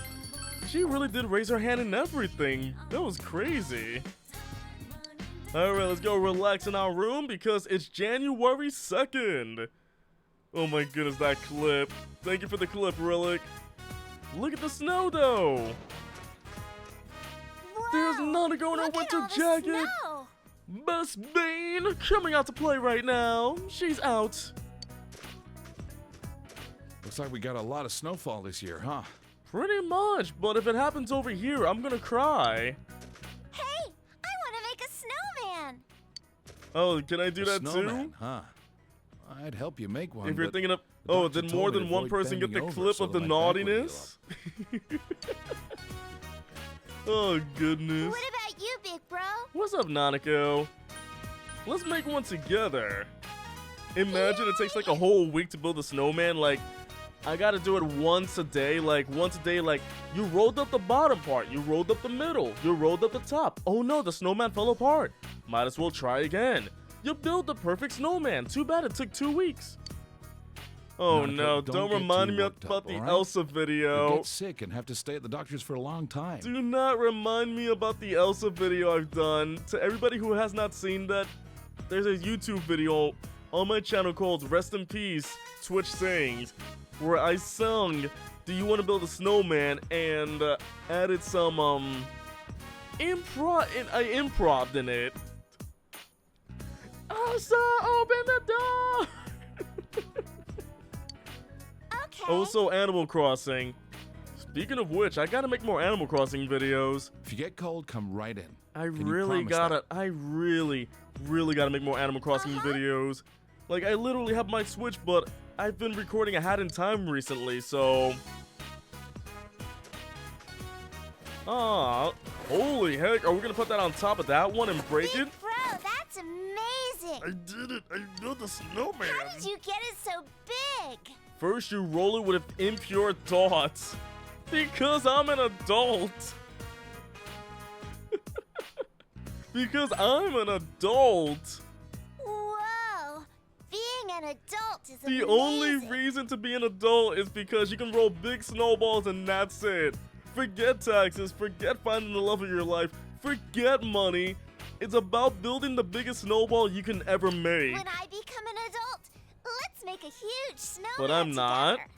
She really did raise her hand and everything. That was crazy. Alright, let's go relax in our room because it's January 2nd. Oh my goodness, that clip. Thank you for the clip, Relic. Look at the snow, though. There's Nanako in her winter jacket. Miss Bean coming out to play right now. She's out. Looks like we got a lot of snowfall this year, huh? Pretty much, but if it happens over here, I'm gonna cry. Hey, I want to make a snowman. Oh, can I do A that snowman, too? huh? I'd help you make one. If you're but thinking of, the oh, doctor did told more me than to one avoid person get the bending clip over of the so that my back would heal naughtiness? Oh goodness. What about you, big bro? What's up, Nanako? Let's make one together. Imagine it takes like a whole week to build a snowman. Like, I gotta do it once a day. Like, you rolled up the bottom part, you rolled up the middle, you rolled up the top. Oh no, the snowman fell apart. Might as well try again. You built the perfect snowman. Too bad it took 2 weeks. Oh Nanako, no, don't don't get remind too me worked about up, the all right? Elsa You'll video. get sick and have to stay at the doctor's for a long time. Do not remind me about the Elsa video I've done. To everybody who has not seen that, there's a YouTube video on my channel called Rest in Peace Twitch Sayings, where I sung Do You Want to Build a Snowman and added some I improv'd in it. Elsa, open the door! Okay. Also Animal Crossing. Speaking of which, I gotta make more Animal Crossing videos. If you get cold, come right in. I Can you really promise that? I really gotta make more Animal Crossing videos. Like, I literally have my Switch, but I've been recording a Hat in Time recently, so... Ah, holy heck, are we gonna put that on top of that one and break it? Big bro, that's amazing. I did it, I built a snowman. How did you get it so big? First, you roll it with impure thoughts. Because I'm an adult. Because I'm an adult. Whoa, being an adult is The amazing. only reason to be an adult is because you can roll big snowballs and that's it. Forget taxes, forget finding the love of your life, forget money. It's about building the biggest snowball you can ever make. When I become an adult, let's make a huge snowman But I'm not. together.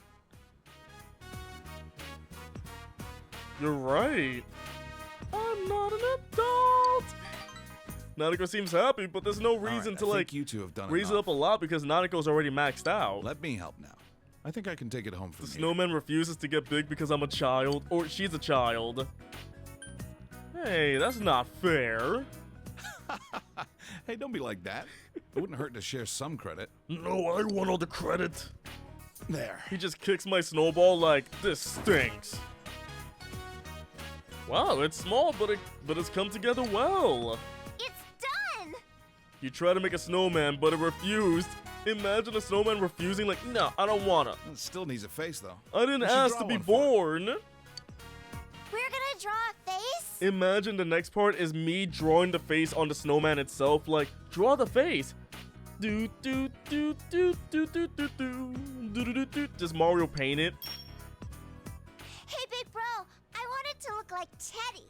You're right. I'm not an adult. Nanako seems happy, but there's no All right, reason I to think like you two have done raise it enough. up a lot because Nanako's already maxed out. Let me help now. I think I can take it home from The here. snowman refuses to get big because I'm a child, or she's a child. Hey, that's not fair. Hey, don't be like that. It wouldn't hurt to share some credit. No, I want all the credit. There. He just kicks my snowball like, this stinks. Wow, it's small, but it's come together well. It's done. You tried to make a snowman, but it refused. Imagine a snowman refusing, like, no, I don't wanna. It still needs a face, though. I didn't You should ask draw to be one for it. born. We're gonna draw a face. Imagine the next part is me drawing the face on the snowman itself. Like, draw the face. Do do do do do do do do do do do. Does Mario paint it? Hey, big bro, I want it to look like Teddy.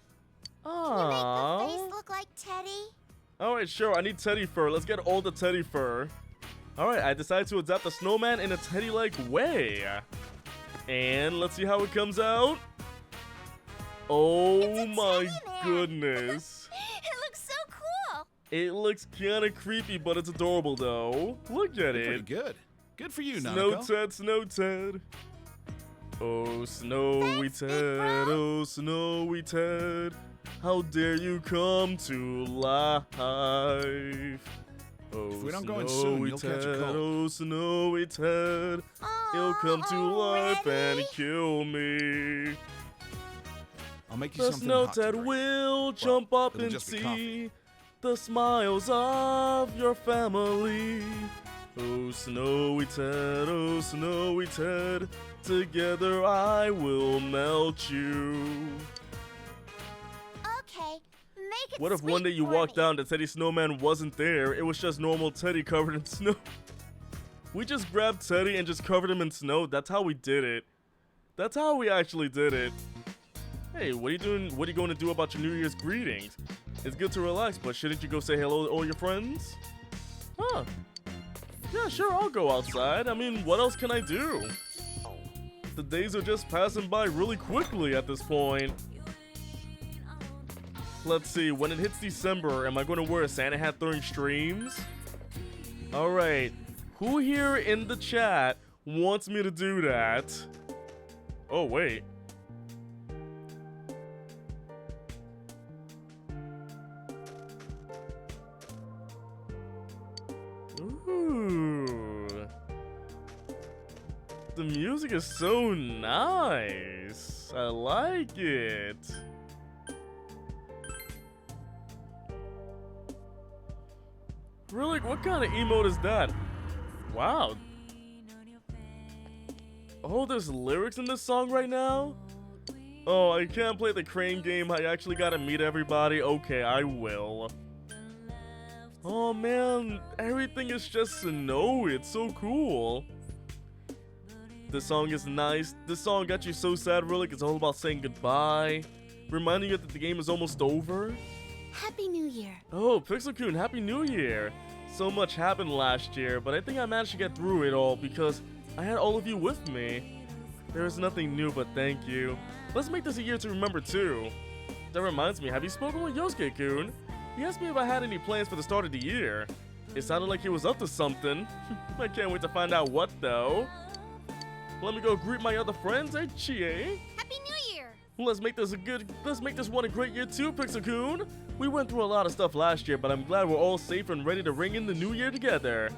Can you make the Aww. face look like Teddy? Alright, sure. I need teddy fur. Let's get all the teddy fur. Alright, I decided to adapt the snowman in a teddy-like way. And let's see how it comes out. Oh It's a my teddy man. goodness. It looks so cool. It looks kinda creepy, but it's adorable though. Look at Pretty it. good. Good for you, Snow Nanako. Ted, Snow Ted. Oh, Snowy Thanks, big Ted, bro. oh, Snowy Ted. How dare you come to life? Oh, If we don't go in soon, Snowy you'll catch a Ted, cold. Oh, Snowy Ted. He'll come to life and already? kill me. I'll make you The something Snow hot to Ted drink. will jump up it'll and just be coffee. see the smiles of your family. Oh, Snowy Ted, oh, Snowy Ted, together I will melt you. Okay, make it What if one sweet day you for walked me. down, the Teddy Snowman wasn't there, it was just normal Teddy covered in snow? We just grabbed Teddy and just covered him in snow, that's how we did it. That's how we actually did it. Hey, what are you doing? What are you going to do about your New Year's greetings? It's good to relax, but shouldn't you go say hello to all your friends? Huh. Yeah, sure, I'll go outside. I mean, what else can I do? The days are just passing by really quickly at this point. Let's see, when it hits December, am I going to wear a Santa hat during streams? Alright, who here in the chat wants me to do that? Oh, wait. Ooh. The music is so nice. I like it. Really? What kind of emote is that? Wow. Oh, there's lyrics in this song right now? Oh, I can't play the crane game. I actually gotta meet everybody. Okay, I will. Oh man, everything is just snowy. It's so cool. This song is nice. This song got you so sad, really. It's all about saying goodbye, reminding you that the game is almost over. Happy New Year. Oh, Pixel-kun, Happy New Year. So much happened last year, but I think I managed to get through it all because I had all of you with me. There is nothing new, but thank you. Let's make this a year to remember too. That reminds me, have you spoken with Yosuke-kun? He asked me if I had any plans for the start of the year. It sounded like he was up to something. I can't wait to find out what though. Let me go greet my other friends, eh, Chie? Happy New Year. Let's make this one a great year too, Pixel-kun. We went through a lot of stuff last year, but I'm glad we're all safe and ready to ring in the new year together.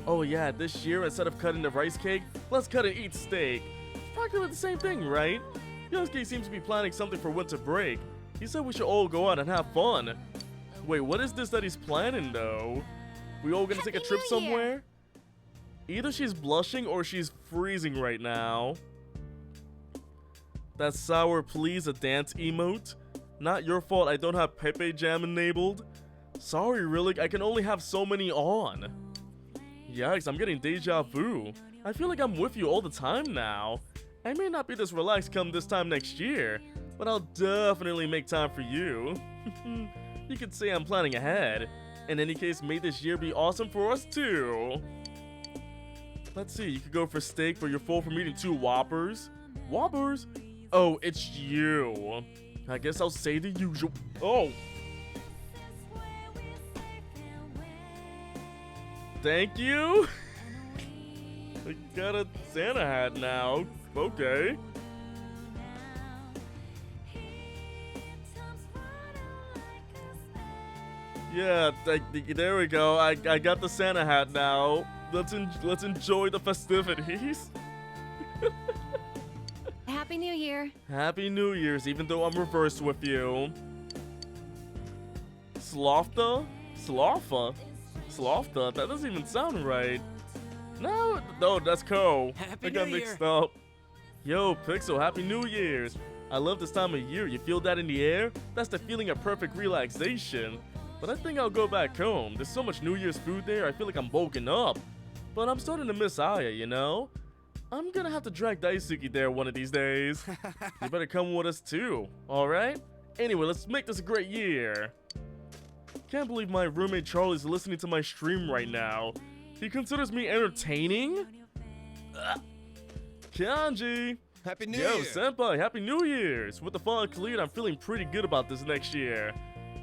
Oh yeah, this year instead of cutting the rice cake, let's cut and eat steak. Practically the same thing, right? Yosuke seems to be planning something for winter break. He said we should all go out and have fun. Wait, what is this that he's planning though? We all gonna take a trip somewhere? Either she's blushing or she's freezing right now. That sour please a dance emote? Not your fault I don't have Pepe Jam enabled. Sorry, really, I can only have so many on. Yikes, I'm getting deja vu. I feel like I'm with you all the time now. I may not be this relaxed come this time next year, but I'll definitely make time for you. You could say I'm planning ahead. In any case, may this year be awesome for us too. Let's see, you could go for steak, but you're full from eating 2 Whoppers. Whoppers? Oh, it's you. I guess I'll say the usual. Oh. Thank you. I got a Santa hat now. Okay. Yeah, there we go. I got the Santa hat now. Let's enjoy the festivities. Happy New Year. Happy New Year's, even though I'm reversed with you. Slofta? Sloffa? Slofta? That doesn't even sound right. No, that's Ko. I got mixed up. Yo, Pixel, Happy New Year's. I love this time of year. You feel that in the air? That's the feeling of perfect relaxation. But I think I'll go back home. There's so much New Year's food there, I feel like I'm bulking up. But I'm starting to miss Aya, you know? I'm gonna have to drag Daisuke there one of these days. You better come with us too, alright? Anyway, let's make this a great year. Can't believe my roommate Charlie's listening to my stream right now. He considers me entertaining? Kanji! Happy New Yo, Year! Senpai, Happy New Year's! With the fog cleared, I'm feeling pretty good about this next year.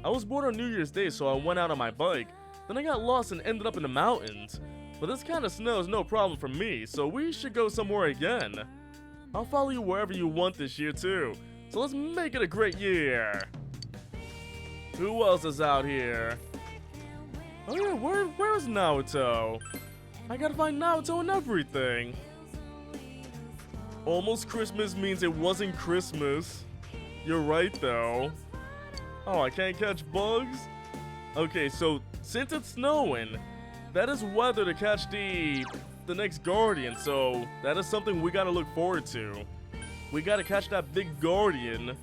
I was bored on New Year's Day, so I went out on my bike. Then I got lost and ended up in the mountains. But this kind of snow is no problem for me, so we should go somewhere again. I'll follow you wherever you want this year too. So let's make it a great year. Who else is out here? Oh yeah, where is Naoto? I gotta find Naoto and everything. Almost Christmas means it wasn't Christmas. You're right though. Oh, I can't catch bugs? Okay, so since it's snowing, that is weather to catch the next Guardian, so that is something we gotta look forward to. We gotta catch that big Guardian.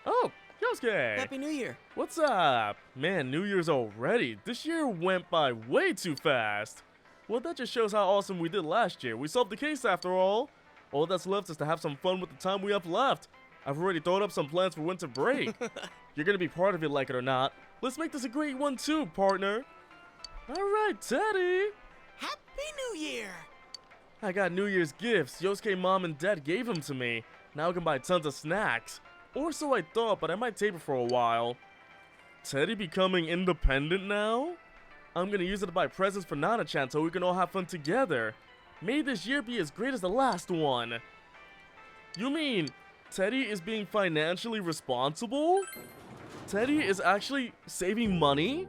Oh, Yosuke! Happy New Year! What's up? Man, New Year's already. This year went by way too fast. Well, that just shows how awesome we did last year. We solved the case after all. All that's left is to have some fun with the time we have left. I've already thrown up some plans for winter break. You're gonna be part of it, like it or not. Let's make this a great one too, partner. Alright, Teddy. Happy New Year! I got New Year's gifts. Yosuke mom and dad gave them to me. Now I can buy tons of snacks. Or so I thought, but I might taper for a while. Teddy becoming independent now? I'm gonna use it to buy presents for Nana-chan so we can all have fun together. May this year be as great as the last one. You mean Teddy is being financially responsible? Teddy is actually saving money?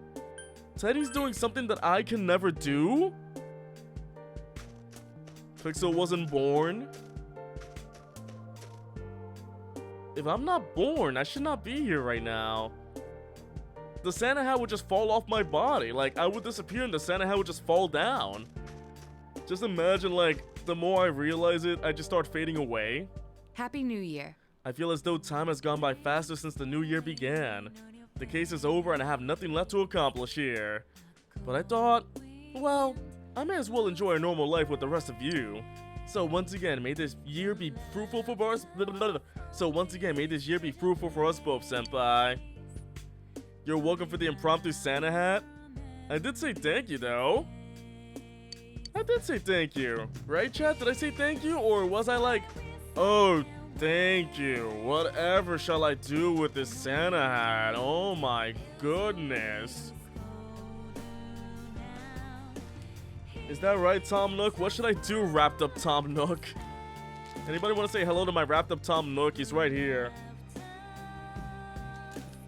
Teddy's doing something that I can never do? Pixel wasn't born? If I'm not born, I should not be here right now. The Santa hat would just fall off my body. Like, I would disappear and the Santa hat would just fall down. Just imagine, like, the more I realize it, I just start fading away. Happy New Year. I feel as though time has gone by faster since the new year began. The case is over and I have nothing left to accomplish here. But I thought, well, I may as well enjoy a normal life with the rest of you. So once again, may this year be fruitful for us. So once again, may this year be fruitful for us both, senpai. You're welcome for the impromptu Santa hat. I did say thank you, though. I did say thank you. Right, chat? Did I say thank you? Or was I like, oh, thank you. Whatever shall I do with this Santa hat? Oh my goodness. Is that right, Tom Nook? What should I do, wrapped up Tom Nook? Anybody want to say hello to my wrapped up Tom Nook? He's right here.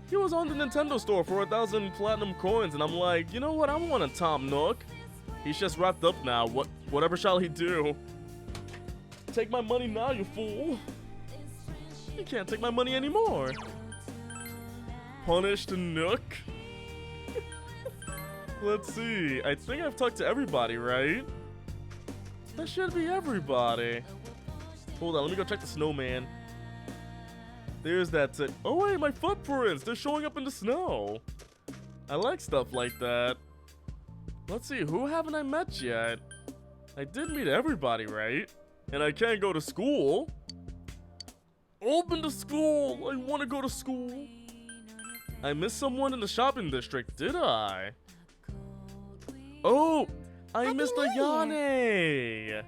He was on the Nintendo store for 1,000 platinum coins, and I'm like, you know what? I want a Tom Nook. He's just wrapped up now. Whatever shall he do? Take my money now, you fool. You can't take my money anymore. Punished Nook. Let's see. I think I've talked to everybody, right? That should be everybody. Hold on, let me go check the snowman. There's that. Oh wait, my footprints! They're showing up in the snow. I like stuff like that. Let's see, who haven't I met yet? I did meet everybody, right? And I can't go to school. Open the school! I want to go to school. I missed someone in the shopping district, did I? Oh, I missed Ayane!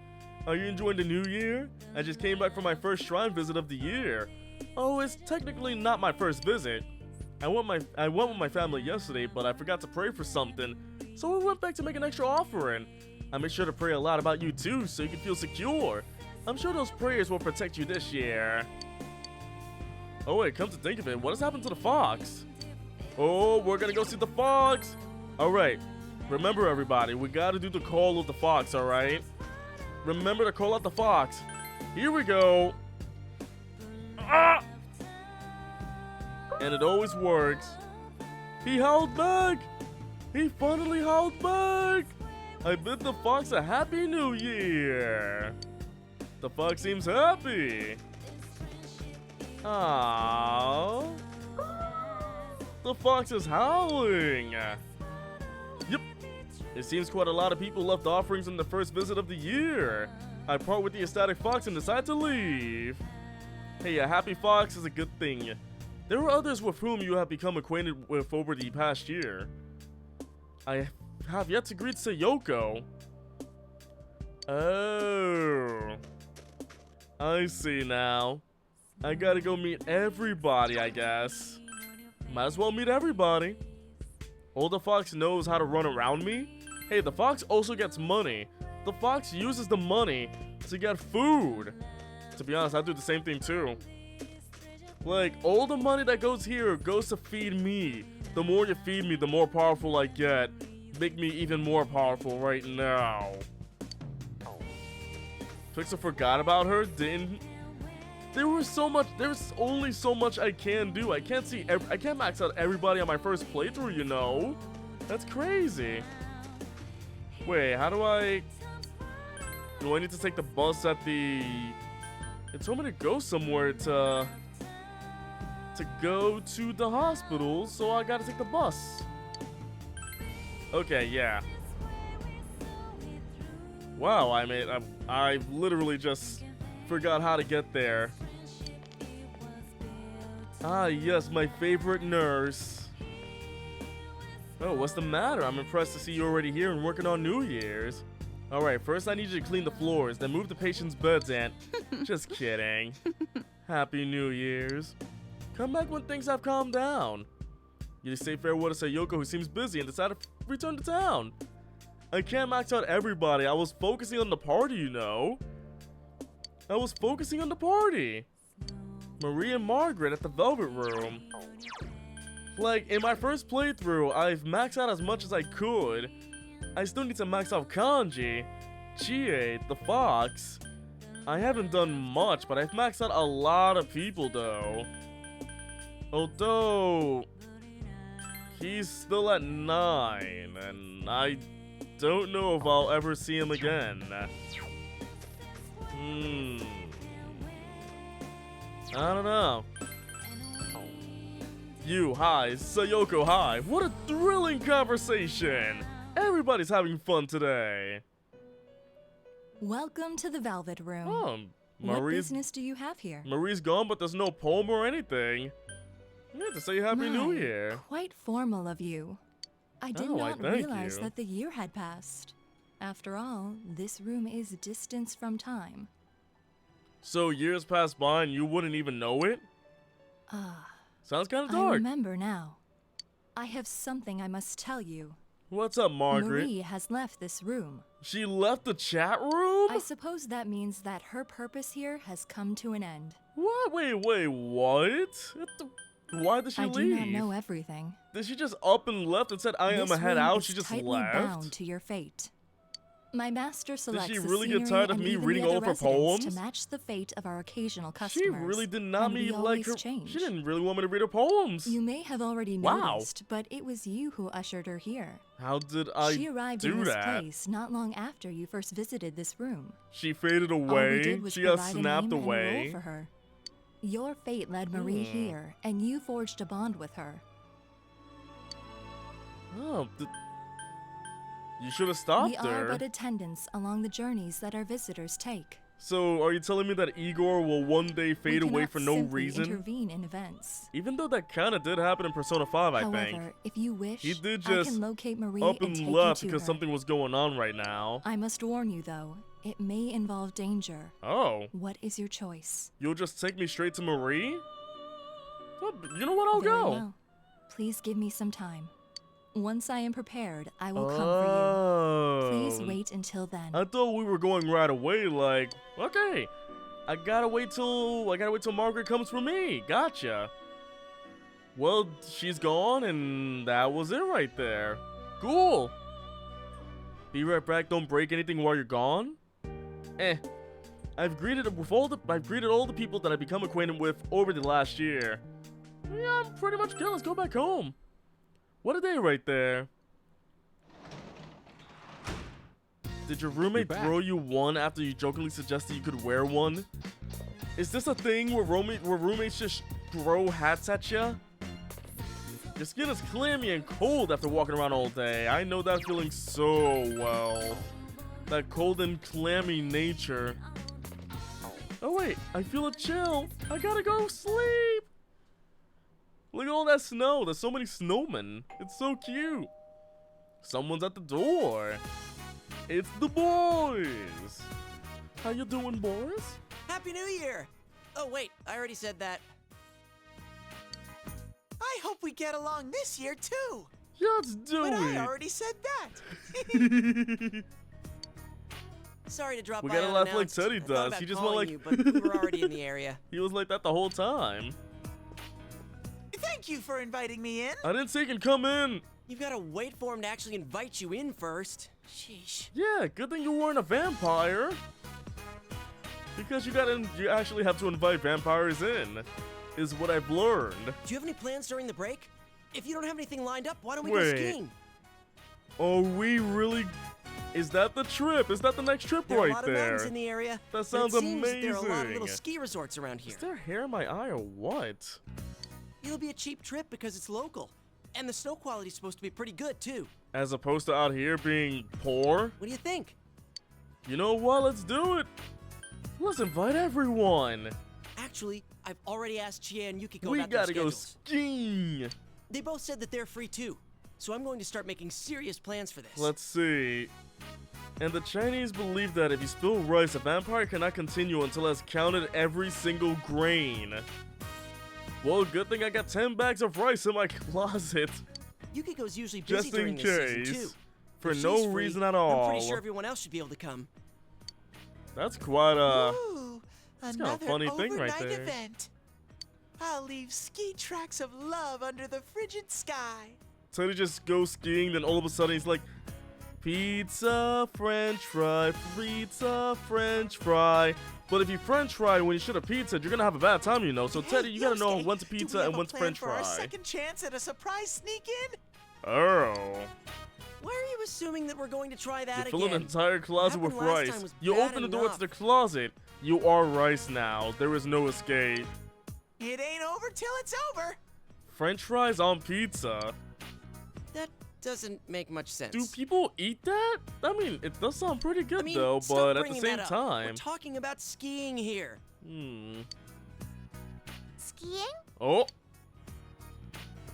Are you enjoying the new year? I just came back from my first shrine visit of the year. Oh, it's technically not my first visit. I went with my family yesterday, but I forgot to pray for something, so I went back to make an extra offering. I made sure to pray a lot about you too, so you can feel secure. I'm sure those prayers will protect you this year. Oh wait, come to think of it, what has happened to the fox? Oh, we're gonna go see the fox! Alright, remember everybody, we gotta do the call of the fox, alright? Remember to call out the fox. Here we go. Ah! And it always works. He howled back! He finally howled back! I bid the fox a happy new year! The fox seems happy! Aww. The fox is howling! Yep. It seems quite a lot of people left offerings in the first visit of the year. I part with the ecstatic fox and decide to leave. Hey, a happy fox is a good thing. There are others with whom you have become acquainted with over the past year. I have yet to greet Sayoko. Oh. I see now. I gotta go meet everybody, I guess. Might as well meet everybody. Oh, the fox knows how to run around me? Hey, the fox also gets money. The fox uses the money to get food. To be honest, I do the same thing too. Like, all the money that goes here goes to feed me. The more you feed me, the more powerful I get. Make me even more powerful right now. Pixel forgot about her, didn't? There was only so much I can do. I can't max out everybody on my first playthrough, you know? That's crazy. Wait, how do I need to take the bus at the... It told me to go somewhere to go to the hospital, so I gotta take the bus. Okay, yeah. Wow, I've literally just Forgot how to get there. Ah, yes, my favorite nurse. Oh, what's the matter? I'm impressed to see you already here and working on New Year's. Alright, first I need you to clean the floors, then move the patient's beds, and... Just kidding. Happy New Year's. Come back when things have calmed down. You just say farewell to Sayoko, who seems busy, and decide to return to town. I can't max out everybody. I was focusing on the party, you know. I was focusing on the party. Marie and Margaret at the Velvet Room. Like, in my first playthrough, I've maxed out as much as I could. I still need to max out Kanji, Chie, the Fox. I haven't done much, but I've maxed out a lot of people though. Although, he's still at 9, and I don't know if I'll ever see him again. I don't know. You, hi. Sayoko, hi. What a thrilling conversation. Everybody's having fun today. Welcome to the Velvet Room. Oh, What Marie's, business do you have here? Marie's gone, but there's no poem or anything. You have to say Happy New My, Year. Quite formal of you. I did Oh, not thank realize you. that the year had passed. After all, this room is distance from time. So years pass by and you wouldn't even know it? Ah, Sounds kind of I dark. remember now. I have something I must tell you. What's up, Margaret? Marie has left this room. She left the chat room? I suppose that means that her purpose here has come to an end. What? Wait, what? Why did she I leave? do not know everything. Did she just up and left and said, I am This a head room out? is She just tightly left? bound to your fate. My master selects she the really get scenery tired of and me even reading the all other of her residents poems? to match the fate of our occasional She customers. really did not and mean we like always her. change. She didn't really want me to read her poems. You may have already Wow. noticed, but it was you who ushered her here. How did I She arrived do in this that? place not long after you first visited this room. She faded All we away. did was She got provide snapped a name away. And a role for her. Your fate led Marie here, and you forged a bond with her. Oh, you should have stopped We her. are but attendants along the journeys that our visitors take. So, are you telling me that Igor will one day fade we away cannot for no simply reason? Intervene in events. Even though that kind of did happen in Persona 5, I However, think. if you wish, He did I just can locate Marie up and and take left you to because her. something was going on right now. I must warn you, though, it may involve danger. Oh, What is your choice? you'll just take me straight to Marie? Well, you know what? I'll Very go. well. Please give me some time. Once I am prepared, I will come for Oh. you. Please wait until then. I thought we were going right away. Like, okay, I gotta wait till Margaret comes for me. Gotcha. Well, she's gone, and that was it right there. Cool. Be right back. Don't break anything while you're gone. I've greeted all the people that I've become acquainted with over the last year. Yeah, I'm pretty much good. Let's go back home. What a day right there. Did your roommate throw you one after you jokingly suggested you could wear one? Is this a thing where roommates just throw hats at you? Your skin is clammy and cold after walking around all day. I know that feeling so well. That cold and clammy nature. Oh wait, I feel a chill. I gotta go sleep. Look at all that snow. There's so many snowmen. It's so cute. Someone's at the door. It's the boys. How you doing, boys? Happy New Year! Oh, wait, I already said that. I hope we get along this year too. Let's do But I it. already said that. Sorry to drop We by gotta laugh like unannounced. Teddy I thought does. about He just calling went like- you, but we were already in the area. He was like that the whole time. Thank you for inviting me in. I didn't say he can come in. You've got to wait for him to actually invite you in first. Sheesh. Yeah, good thing you weren't a vampire. Because you actually have to invite vampires in, is what I've learned. Do you have any plans during the break? If you don't have anything lined up, why don't we go Wait. skiing? Oh, we really? Is that the trip? Is that the next trip There are right a lot of there? mountains in the area. That but sounds it seems that there are a lot of amazing. little ski resorts around here. Is there hair in my eye or what? It'll be a cheap trip because it's local. And the snow quality's supposed to be pretty good, too. As opposed to out here being poor? What do you think? You know what? Let's do it. Let's invite everyone. Actually, I've already asked Chia and Yukiko We about their gotta go schedules. skiing. They both said that they're free too. So I'm going to start making serious plans for this. Let's see. And the Chinese believe that if you spill rice, a vampire cannot continue until it has counted every single grain. Well, good thing I got 10 bags of rice in my closet. Yukiko's usually busy Just during in this season case. too. For If no she's free, reason at I'm all. pretty sure everyone else should be able to come. That's quite a... Ooh, That's kinda another funny thing right overnight there. event. I'll leave ski tracks of love under the frigid sky. Teddy just goes skiing, then all of a sudden he's like, pizza, french fry, pizza, french fry. But if you french fry when you should have pizza, you're gonna have a bad time, you know. So Hey, Teddy, you gotta know Yosuke, when's do we pizza have and a when's plan french for our fry. second chance at a surprise sneak in? Oh. Why are you assuming that we're going to try You that fill an again? entire closet with happened last time rice. was You bad open the door to enough. the closet. You are rice now. There is no escape. It ain't over till it's over. French fries on pizza. That doesn't make much sense. Do people eat that? I mean, it does sound pretty good I mean, though, stop but at the bringing same that up. We're time. talking about skiing here. Skiing? Oh.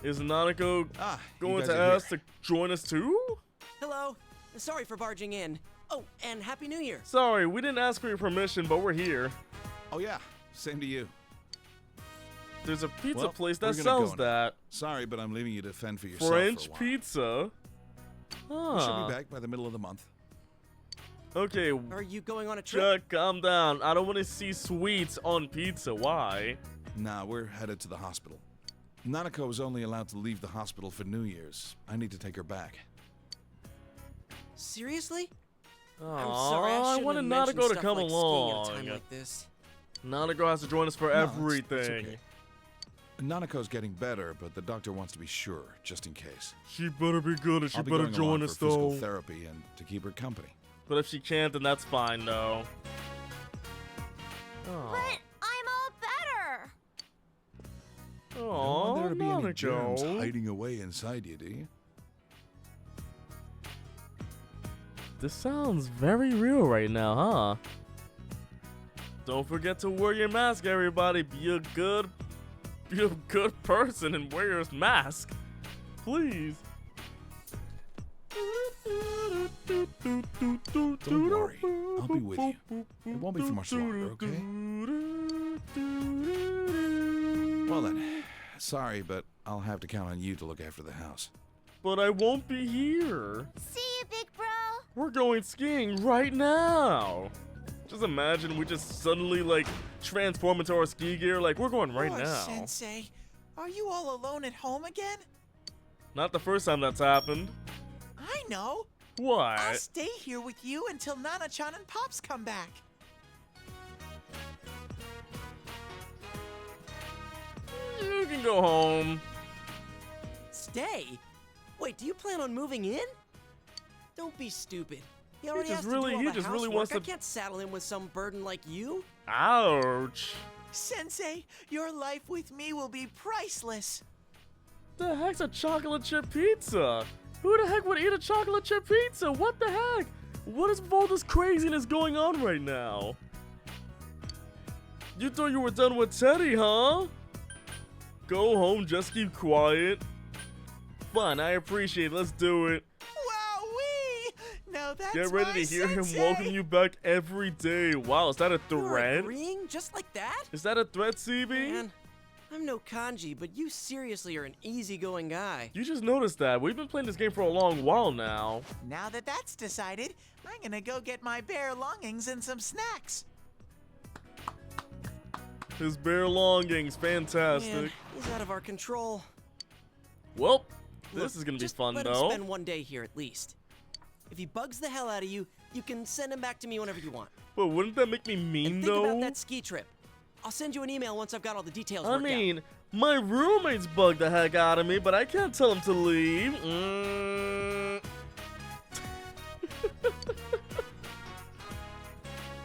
Is Nanako Ah, you going guys to are ask to join us too? Hello. Sorry for barging in. Oh, and Happy New Year. Sorry, we didn't ask for your permission, but we're here. Oh yeah, same to you. There's a pizza Well, place we're that gonna go sells now. that. Sorry, but I'm leaving you to fend for yourself French for a while. pizza? We should Huh. be back by the middle of the month. Okay, Are you going on a trip? Chuck, calm down. I don't want to see sweets on pizza. Why? Nah, we're headed to the hospital. Nanako is only allowed to leave the hospital for New Year's. I need to take her back. Seriously? Aw, I'm sorry. I I shouldn't wanted have mentioned Nanako to stuff come like skiing at a along. time like this. Nanako has to join us for No, it's everything. okay. Nanako's getting better, but the doctor wants to be sure, just in case. She better be good, and she I'll be better going join along us for physical though. therapy and to keep her company. But if she can't, then that's fine though. But Aw, I'm all better. You don't want there to be any Nanako. germs hiding away inside you, do you? This sounds very real right now, huh? Don't forget to wear your mask, everybody. Be a good person and wear your mask, please. Don't worry, I'll be with you. It won't be for much longer, okay? Well then, sorry, but I'll have to count on you to look after the house. But I won't be here. See you, big bro. We're going skiing right now. Just imagine we just suddenly like transform into our ski gear. Like we're going right Poor now. Sensei, are you all alone at home again? Not the first time that's happened. I know. I'll What? stay here with you until Nana-chan and Pops come back. You can go home. Stay? Wait, do you plan on moving in? Don't be stupid. He already just has to really- do all he the just really housework. wants I to- can't saddle him with some burden like you. Ouch. Sensei, your life with me will be priceless. The heck's a chocolate chip pizza? Who the heck would eat a chocolate chip pizza? What the heck? What is all this craziness going on right now? You thought you were done with Teddy, huh? Go home, just keep quiet. Fine, I appreciate it. Let's do it. Wowee! Now that's Get ready my to hear him sensei. welcome you back every day. Wow, is that a You're threat? agreeing just like that? Is that a threat, CB? Man, I'm no kanji, but you seriously are an easygoing guy. You just noticed that. We've been playing this game for a long while now. Now that that's decided, I'm gonna go get my bare longings and some snacks. His bare longings, fantastic. Man, he's out of our control. Well, Look, this is gonna be just fun let him though. spend one day here at least. If he bugs the hell out of you, you can send him back to me whenever you want. But wouldn't that make me mean And think though? about that ski trip. I'll send you an email once I've got all the details I worked mean, my roommates bugged the heck out of me, but I can't tell him to leave.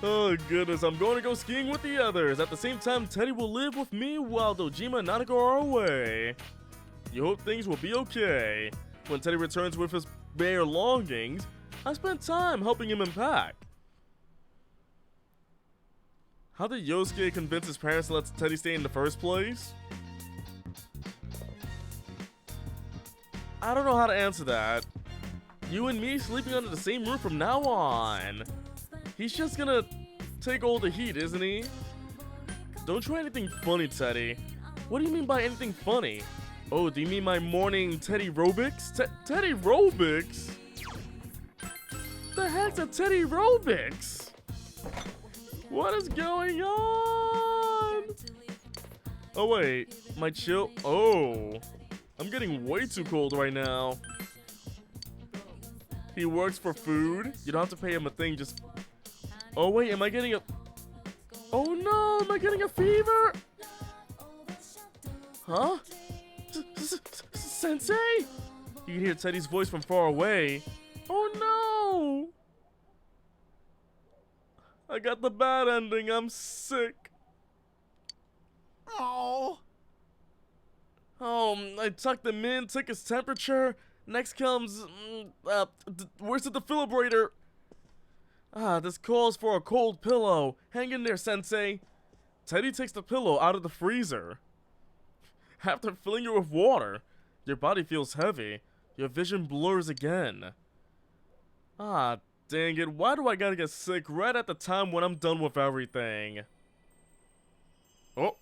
Oh goodness, I'm going to go skiing with the others. At the same time, Teddy will live with me while Dojima and Nanako are away. You hope things will be okay. When Teddy returns with his bare longings, I spent time helping him unpack. How did Yosuke convince his parents to let Teddy stay in the first place? I don't know how to answer that. You and me sleeping under the same roof from now on. He's just gonna take all the heat, isn't he? Don't try anything funny, Teddy. What do you mean by anything funny? Oh, do you mean my morning Teddy Robix? Teddy Robix? The heck's a Teddy Robix? What is going on? Oh wait, my chill. Oh, I'm getting way too cold right now. He works for food. You don't have to pay him a thing. Just. Oh wait, am I getting a? Oh no, am I getting a fever? Huh? Sensei? You can hear Teddy's voice from far away. Oh no! I got the bad ending. I'm sick. Oh. I tucked him in, took his temperature. Next comes, where's the defibrillator? This calls for a cold pillow. Hang in there, Sensei. Teddy takes the pillow out of the freezer. After filling it with water, your body feels heavy. Your vision blurs again. Dang it. Why do I gotta get sick right at the time when I'm done with everything? Oh.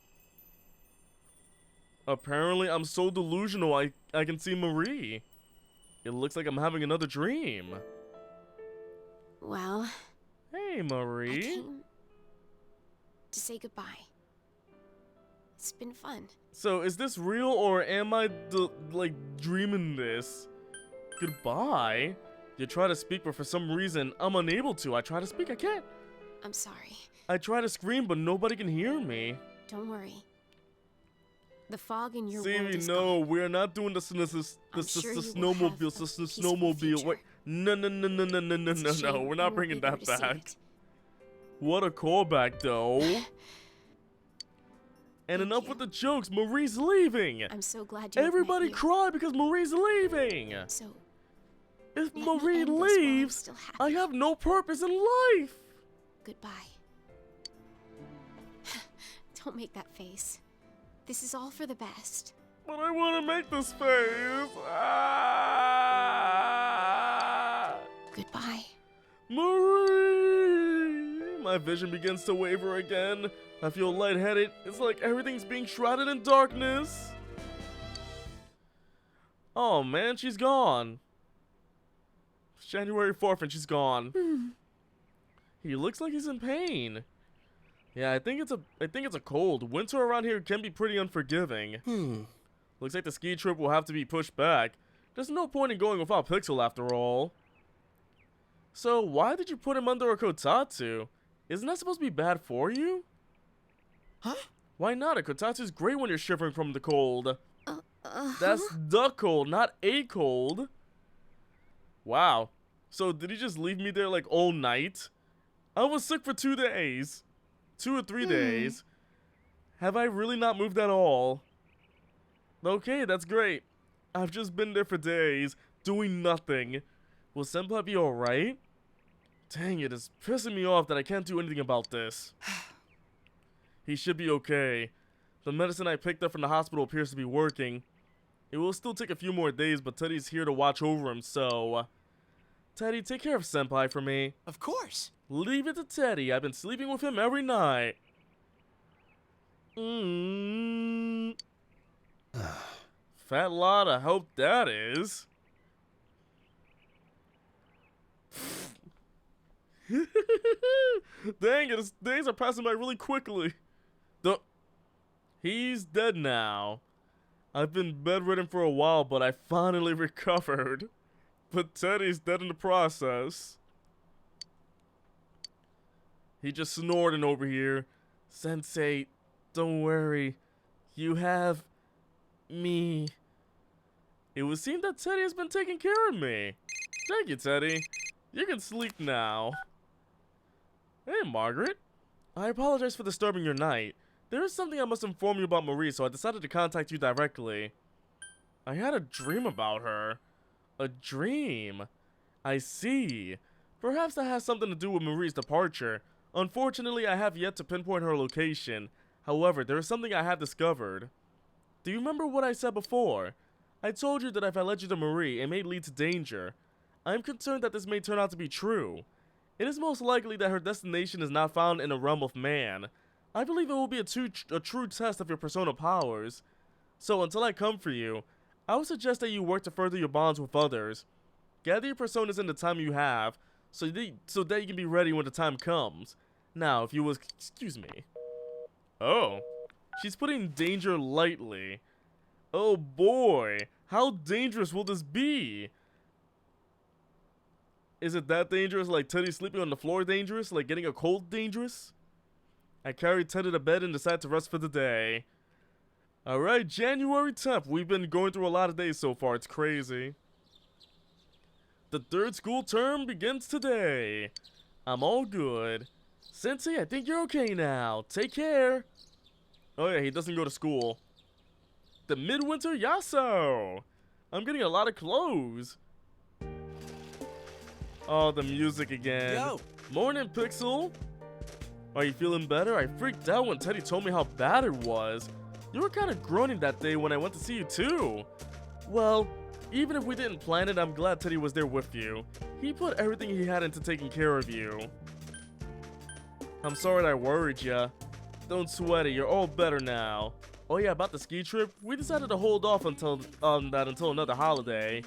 Apparently, I'm so delusional I can see Marie. It looks like I'm having another dream. Well, Hey, I Marie. came to say goodbye. It's been fun. So, is this real or am I, dreaming this? Goodbye? You try to speak, but for some reason, I'm unable to. I try to speak, I can't. I'm sorry. I try to scream, but nobody can hear me. Don't worry. The fog in your See, world is no, gone. we're not doing the I'm sure you will have snowmobile, a peaceful snowmobile. future. Wait, no, It's a shame we're you not won't bringing be there that to see back. it. What a callback, though. And Thank enough you. with the jokes. Marie's leaving. I'm so glad you have Everybody met you. cry because Marie's leaving. So, If let me Marie end this while I'm leaves, still happy. I have no purpose in life. Goodbye. Don't make that face. This is all for the best. But I want to make this face. Ah! Goodbye. Marie! My vision begins to waver again. I feel lightheaded. It's like everything's being shrouded in darkness. Oh man, she's gone. It's January 4th and she's gone. He looks like he's in pain. Yeah, I think it's a cold. Winter around here can be pretty unforgiving. Looks like the ski trip will have to be pushed back. There's no point in going without Pixel after all. So, why did you put him under a kotatsu? Isn't that supposed to be bad for you? Huh? Why not? A kotatsu's great when you're shivering from the cold. That's the cold, not a cold. Wow. So, did he just leave me there like all night? I was sick for 2 days. 2 or 3 days. Have I really not moved at all? Okay, that's great. I've just been there for days, doing nothing. Will Senpai be alright? Dang it, it's pissing me off that I can't do anything about this. He should be okay. The medicine I picked up from the hospital appears to be working. It will still take a few more days, but Teddy's here to watch over him, so... Teddy, take care of Senpai for me. Of course. Leave it to Teddy. I've been sleeping with him every night. Fat lot, I hope that is. Dang it, his days are passing by really quickly. He's dead now. I've been bedridden for a while, but I finally recovered. But Teddy's dead in the process. He just snoring over here. Sensei, don't worry. You have me. It would seem that Teddy has been taking care of me. Thank you, Teddy. You can sleep now. Hey, Margaret. I apologize for disturbing your night. There is something I must inform you about Marie, so I decided to contact you directly. I had a dream about her. A dream? I see. Perhaps that has something to do with Marie's departure. Unfortunately, I have yet to pinpoint her location. However, there is something I have discovered. Do you remember what I said before? I told you that if I led you to Marie, it may lead to danger. I am concerned that this may turn out to be true. It is most likely that her destination is not found in the realm of man. I believe it will be a true test of your persona powers. So until I come for you, I would suggest that you work to further your bonds with others. Gather your personas in the time you have, so that you can be ready when the time comes. Now, if you will excuse me. Oh, she's putting danger lightly. Oh boy, how dangerous will this be? Is it that dangerous, like Teddy sleeping on the floor dangerous? Like getting a cold dangerous? I carried Teddy to bed and decided to rest for the day. Alright, January 10th. We've been going through a lot of days so far. It's crazy. The third school term begins today. I'm all good. Sensei, I think you're okay now. Take care. Oh yeah, he doesn't go to school. The Midwinter Yasso. I'm getting a lot of clothes. Oh, the music again. Yo. Morning, Pixel. Are you feeling better? I freaked out when Teddy told me how bad it was. You were kind of groaning that day when I went to see you too. Well, even if we didn't plan it, I'm glad Teddy was there with you. He put everything he had into taking care of you. I'm sorry that I worried ya. Don't sweat it, you're all better now. Oh yeah, about the ski trip, we decided to hold off until another holiday.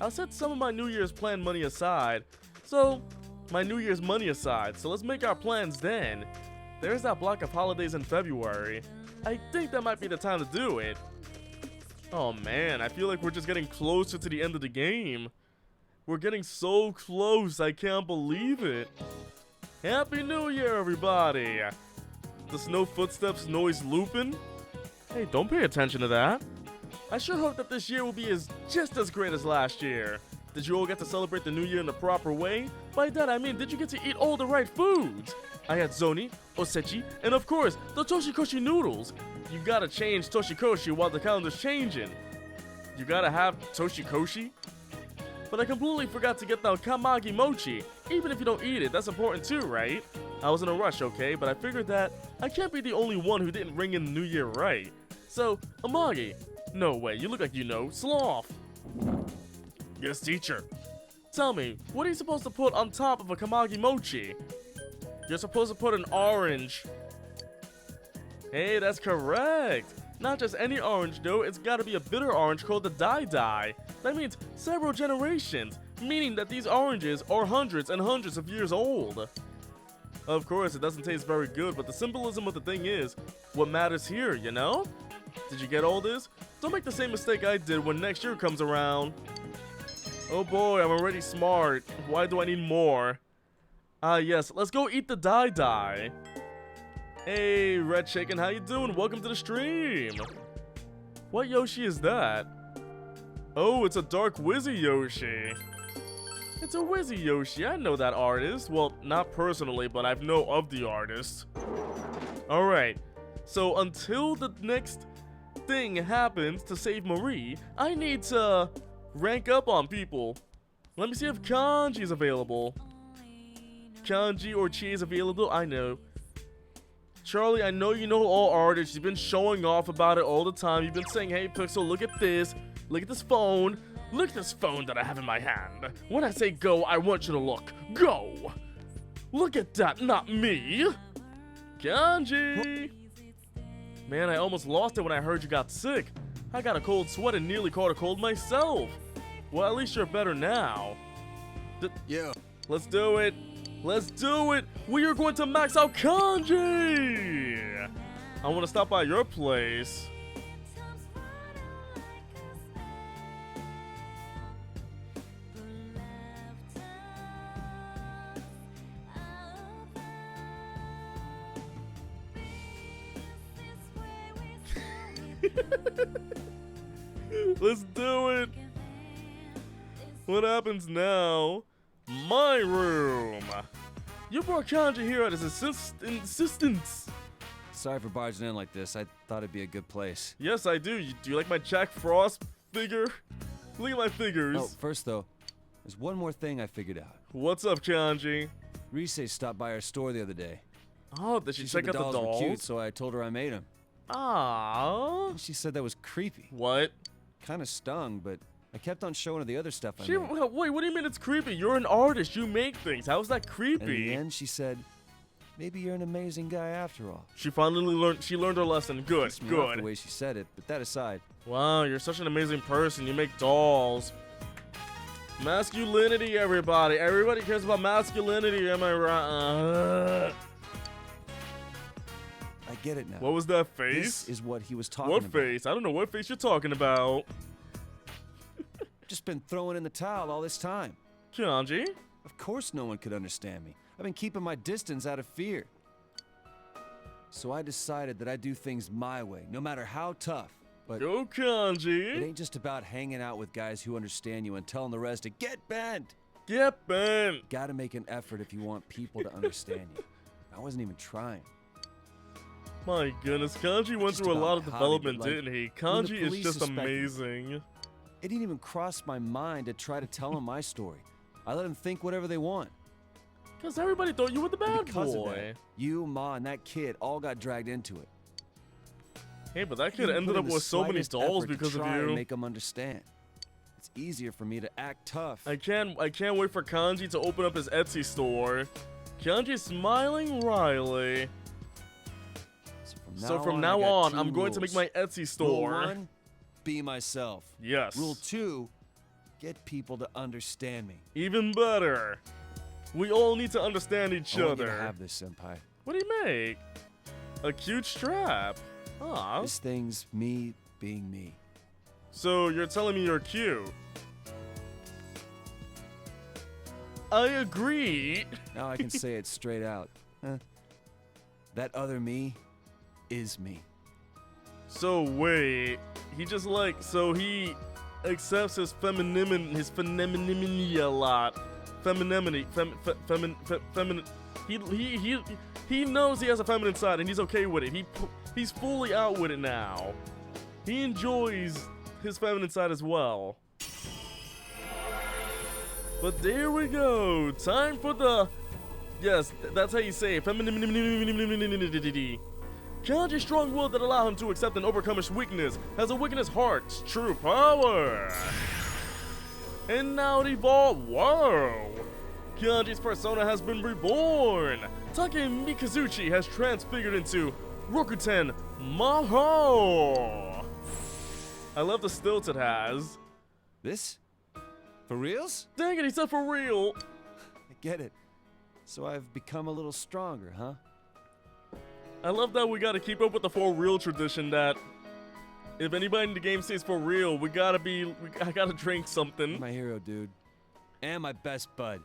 I set some of my New Year's plan money aside. So let's make our plans then. There's that block of holidays in February. I think that might be the time to do it. Oh man, I feel like we're just getting closer to the end of the game. We're getting so close, I can't believe it. Happy New Year, everybody! The snow footsteps noise looping? Hey, don't pay attention to that. I sure hope that this year will be just as great as last year. Did you all get to celebrate the new year in the proper way? By that I mean, did you get to eat all the right foods? I had zoni, osechi, and of course, the toshikoshi noodles. You gotta change toshikoshi while the calendar's changing. You gotta have toshikoshi? But I completely forgot to get the kamagi mochi. Even if you don't eat it, that's important too, right? I was in a rush, okay, but I figured that I can't be the only one who didn't ring in the new year right. So, Amagi. No way, you look like you know. Sloth. Yes, teacher. Tell me, what are you supposed to put on top of a kamagi mochi? You're supposed to put an orange. Hey, that's correct. Not just any orange though, it's gotta be a bitter orange called the Dai. That means several generations, meaning that these oranges are hundreds and hundreds of years old. Of course, it doesn't taste very good, but the symbolism of the thing is what matters here, you know? Did you get all this? Don't make the same mistake I did when next year comes around. Oh boy, I'm already smart. Why do I need more? Yes, let's go eat the Dai. Hey, Red Chicken, how you doing? Welcome to the stream. What Yoshi is that? Oh, it's a Dark Wizzy Yoshi. It's a Wizzy Yoshi. I know that artist. Well, not personally, but I know of the artist. Alright, so until the next thing happens to save Marie, I need to rank up on people. Let me see if Kanji is available. Kanji or Chi is available? I know. Charlie, I know you know all artists. You've been showing off about it all the time. You've been saying, hey, Pixel, look at this. Look at this phone. Look at this phone that I have in my hand. When I say go, I want you to look. Go! Look at that, not me! Kanji! Man, I almost lost it when I heard you got sick. I got a cold sweat and nearly caught a cold myself. Well, at least you're better now. Yeah. Let's do it. Let's do it. We are going to max out Kanji. I want to stop by your place. Let's do it. What happens now? My room. You brought Kanji here at his insistence. Sorry for barging in like this. I thought it'd be a good place. Yes, I do. Do you like my Jack Frost figure? Look at my figures. Oh, first though, there's one more thing I figured out. What's up, Kanji? Rise stopped by our store the other day. Oh, did she said check out the dolls were cute, dolls? so I told her I made them. Aww. She said that was creepy. What? Kind of stung, but I kept on showing her the other stuff I She, made. wait, what do you mean it's creepy? You're an artist. You make things. How is that And in creepy? the end, she said, maybe you're an amazing guy after all. She finally learned. She learned her lesson. Good, Pissed me off good. the way she said it, but that aside, Wow, you're such an amazing person. You make dolls. Masculinity, everybody. Everybody cares about masculinity. Am I right? I get it now. What was that face? This is what he was talking What about. face? I don't know what face you're talking about. Just been throwing in the towel all this time. Kanji? Of course no one could understand me. I've been keeping my distance out of fear. So I decided that I'd do things my way, no matter how tough. But Go it Kanji. ain't just about hanging out with guys who understand you and telling the rest to get bent. Get bent. Gotta make an effort if you want people to understand you. I wasn't even trying. My goodness, Kanji went Just through a about lot of hobby, development, but, like, didn't he? when the Kanji is police just suspected me, amazing. It didn't even cross my mind to try to tell them my story. I let them think whatever they want. Because everybody thought you were the And bad because of boy. that, you, Ma, and that kid all got dragged into it. Hey, but that I kid didn't ended put up in the with so many slightest dolls effort to because of try and you. make them understand. It's easier for me to act tough. I can't wait for Kanji to open up his Etsy store. Kanji's smiling wryly. So from now I got on, two I'm going to make rules. my Etsy Rule store. 1, be myself. Yes. Rule 2, get people to understand me. Even better. We all need to understand each I want you to other. have this, Senpai. What do you make? A cute strap. Aw. This thing's me being me. So you're telling me you're cute? I agree. Now I can say it straight out. Huh? That other me is me. So wait, he just so he accepts his femininity a lot. Femininity, he knows he has a feminine side and he's okay with it. He's fully out with it now. He enjoys his feminine side as well. But there we go. Time for the yes, that's how you say it. Femininity. Kanji's strong will that allow him to accept and overcome his weakness has awakened his heart's true power. And now it evolved. Whoa! Kanji's persona has been reborn. Take Mikazuchi has transfigured into Rokuten Maho. I love the stilts it has. This? For reals? Dang it, he said for real. I get it. So I've become a little stronger, huh? I love that we gotta keep up with the for real tradition that if anybody in the game says for real, I gotta drink something. You're my hero, dude. And my best bud.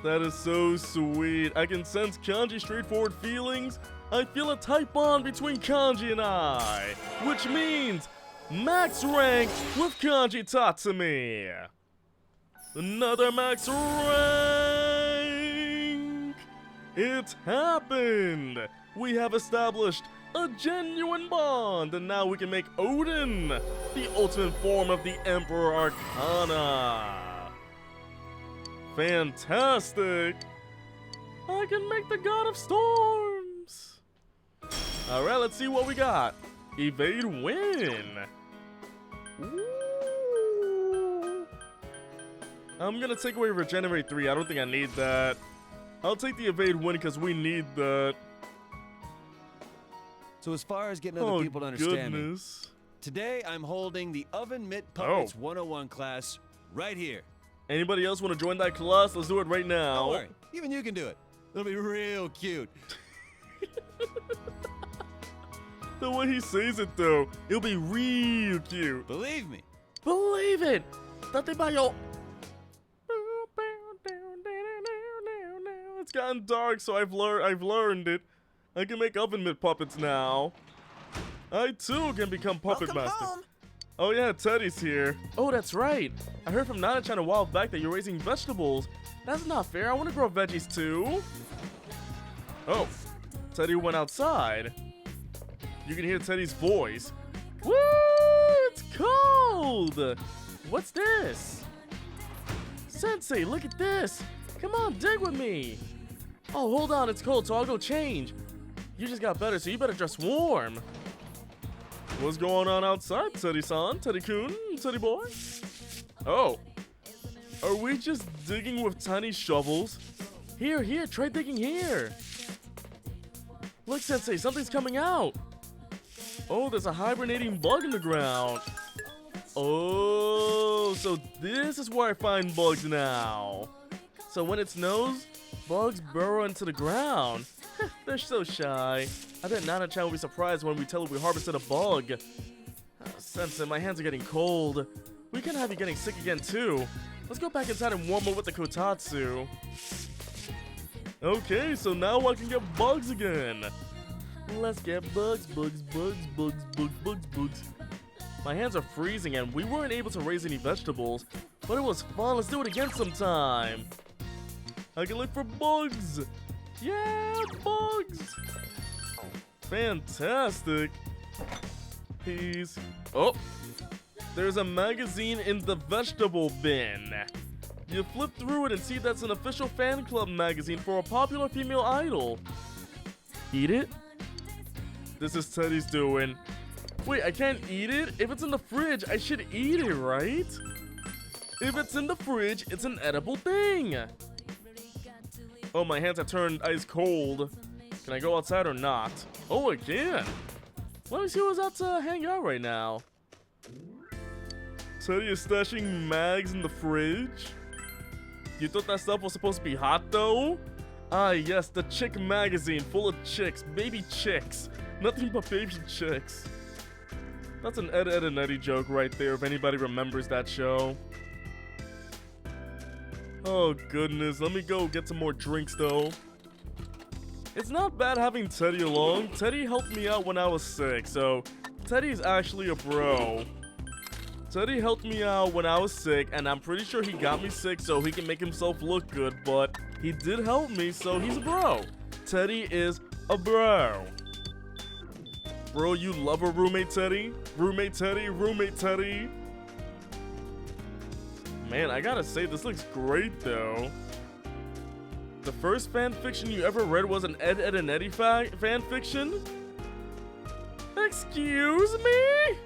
That is so sweet. I can sense Kanji's straightforward feelings. I feel a tight bond between Kanji and I, which means max rank with Kanji Tatsumi. Another max rank. It happened. We have established a genuine bond, and now we can make Odin the ultimate form of the Emperor Arcana. Fantastic! I can make the God of Storms! Alright, let's see what we got. Evade win! Ooh. I'm gonna take away Regenerate 3. I don't think I need that. I'll take the evade win because we need that. So as far as getting other people to understand goodness. me, today I'm holding the Oven Mitt Puppets 101 class right here. Anybody else want to join that class? Let's do it right now. Don't worry, even you can do it. It'll be real cute. The way he says it though, it'll be real cute. Believe me. Believe it! Date bayo! It's gotten dark, so I've learned it. I can make oven mitt puppets now. I too can become puppet Welcome master. home. Oh yeah, Teddy's here. Oh, that's right. I heard from Nana-chan a while back that you're raising vegetables. That's not fair. I want to grow veggies too. Oh, Teddy went outside. You can hear Teddy's voice. Woo! It's cold! What's this? Sensei, look at this! Come on, dig with me. Oh, hold on, it's cold, so I'll go change. You just got better, so you better dress warm. What's going on outside, Teddy-san? Teddy-kun? Teddy boy? Oh. Are we just digging with tiny shovels? Here, try digging here. Look, Sensei, something's coming out. Oh, there's a hibernating bug in the ground. Oh, so this is where I find bugs now. So when it snows, bugs burrow into the ground. They're so shy. I bet Nana-chan will be surprised when we tell her we harvested a bug. Sensei, my hands are getting cold. We can't have you getting sick again, too. Let's go back inside and warm up with the kotatsu. Okay, so now I can get bugs again. Let's get bugs. My hands are freezing and we weren't able to raise any vegetables, but it was fun. Let's do it again sometime. I can look for bugs. Yeah, bugs. Fantastic. Peace. Oh, there's a magazine in the vegetable bin. You flip through it and see that's an official fan club magazine for a popular female idol. Eat it? This is Teddy's doing. Wait, I can't eat it? If it's in the fridge, I should eat it, right? If it's in the fridge, it's an edible thing. Oh, my hands have turned ice cold. Can I go outside or not? Oh, again. Let me see who's out to hang out right now. Teddy is stashing mags in the fridge. You thought that stuff was supposed to be hot, though? Ah, yes, the chick magazine full of chicks, baby chicks. Nothing but baby chicks. That's an Ed, Edd n Eddy joke right there, if anybody remembers that show. Oh, goodness. Let me go get some more drinks, though. It's not bad having Teddy along. Teddy helped me out when I was sick, so Teddy's actually a bro. Teddy helped me out when I was sick, and I'm pretty sure he got me sick so he can make himself look good, but he did help me, so he's a bro. Teddy is a bro. Bro, you love a roommate, Teddy? Roommate Teddy, roommate Teddy. Man, I gotta say, this looks great, though. The first fanfiction you ever read was an Ed, Edd n Eddy fanfiction? Excuse me?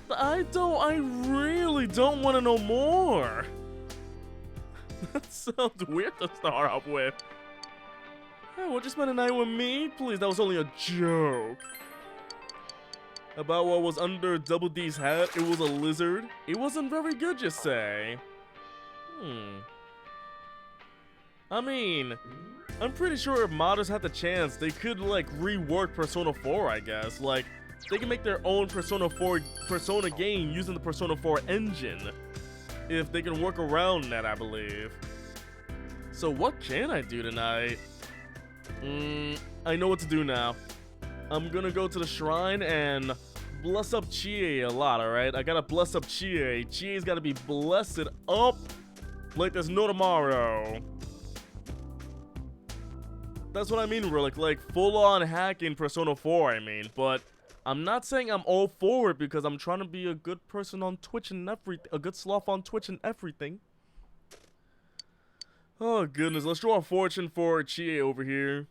I really don't want to know more. That sounds weird to start off with. Hey, won't you spend a night with me? Please, that was only a joke. About what was under Double D's hat, it was a lizard. It wasn't very good, you say. I mean, I'm pretty sure if modders had the chance, they could, like, rework Persona 4, I guess. Like, they can make their own Persona 4 Persona game using the Persona 4 engine. If they can work around that, I believe. So what can I do tonight? I know what to do now. I'm gonna go to the shrine and bless up Chie a lot, alright? I gotta bless up Chie. Chie's gotta be blessed up like there's no tomorrow. That's what I mean, Relic. Like, full-on hacking Persona 4, I mean. But I'm not saying I'm all for it because I'm trying to be a good person on Twitch and everything. A good sloth on Twitch and everything. Oh, goodness. Let's draw a fortune for Chie over here.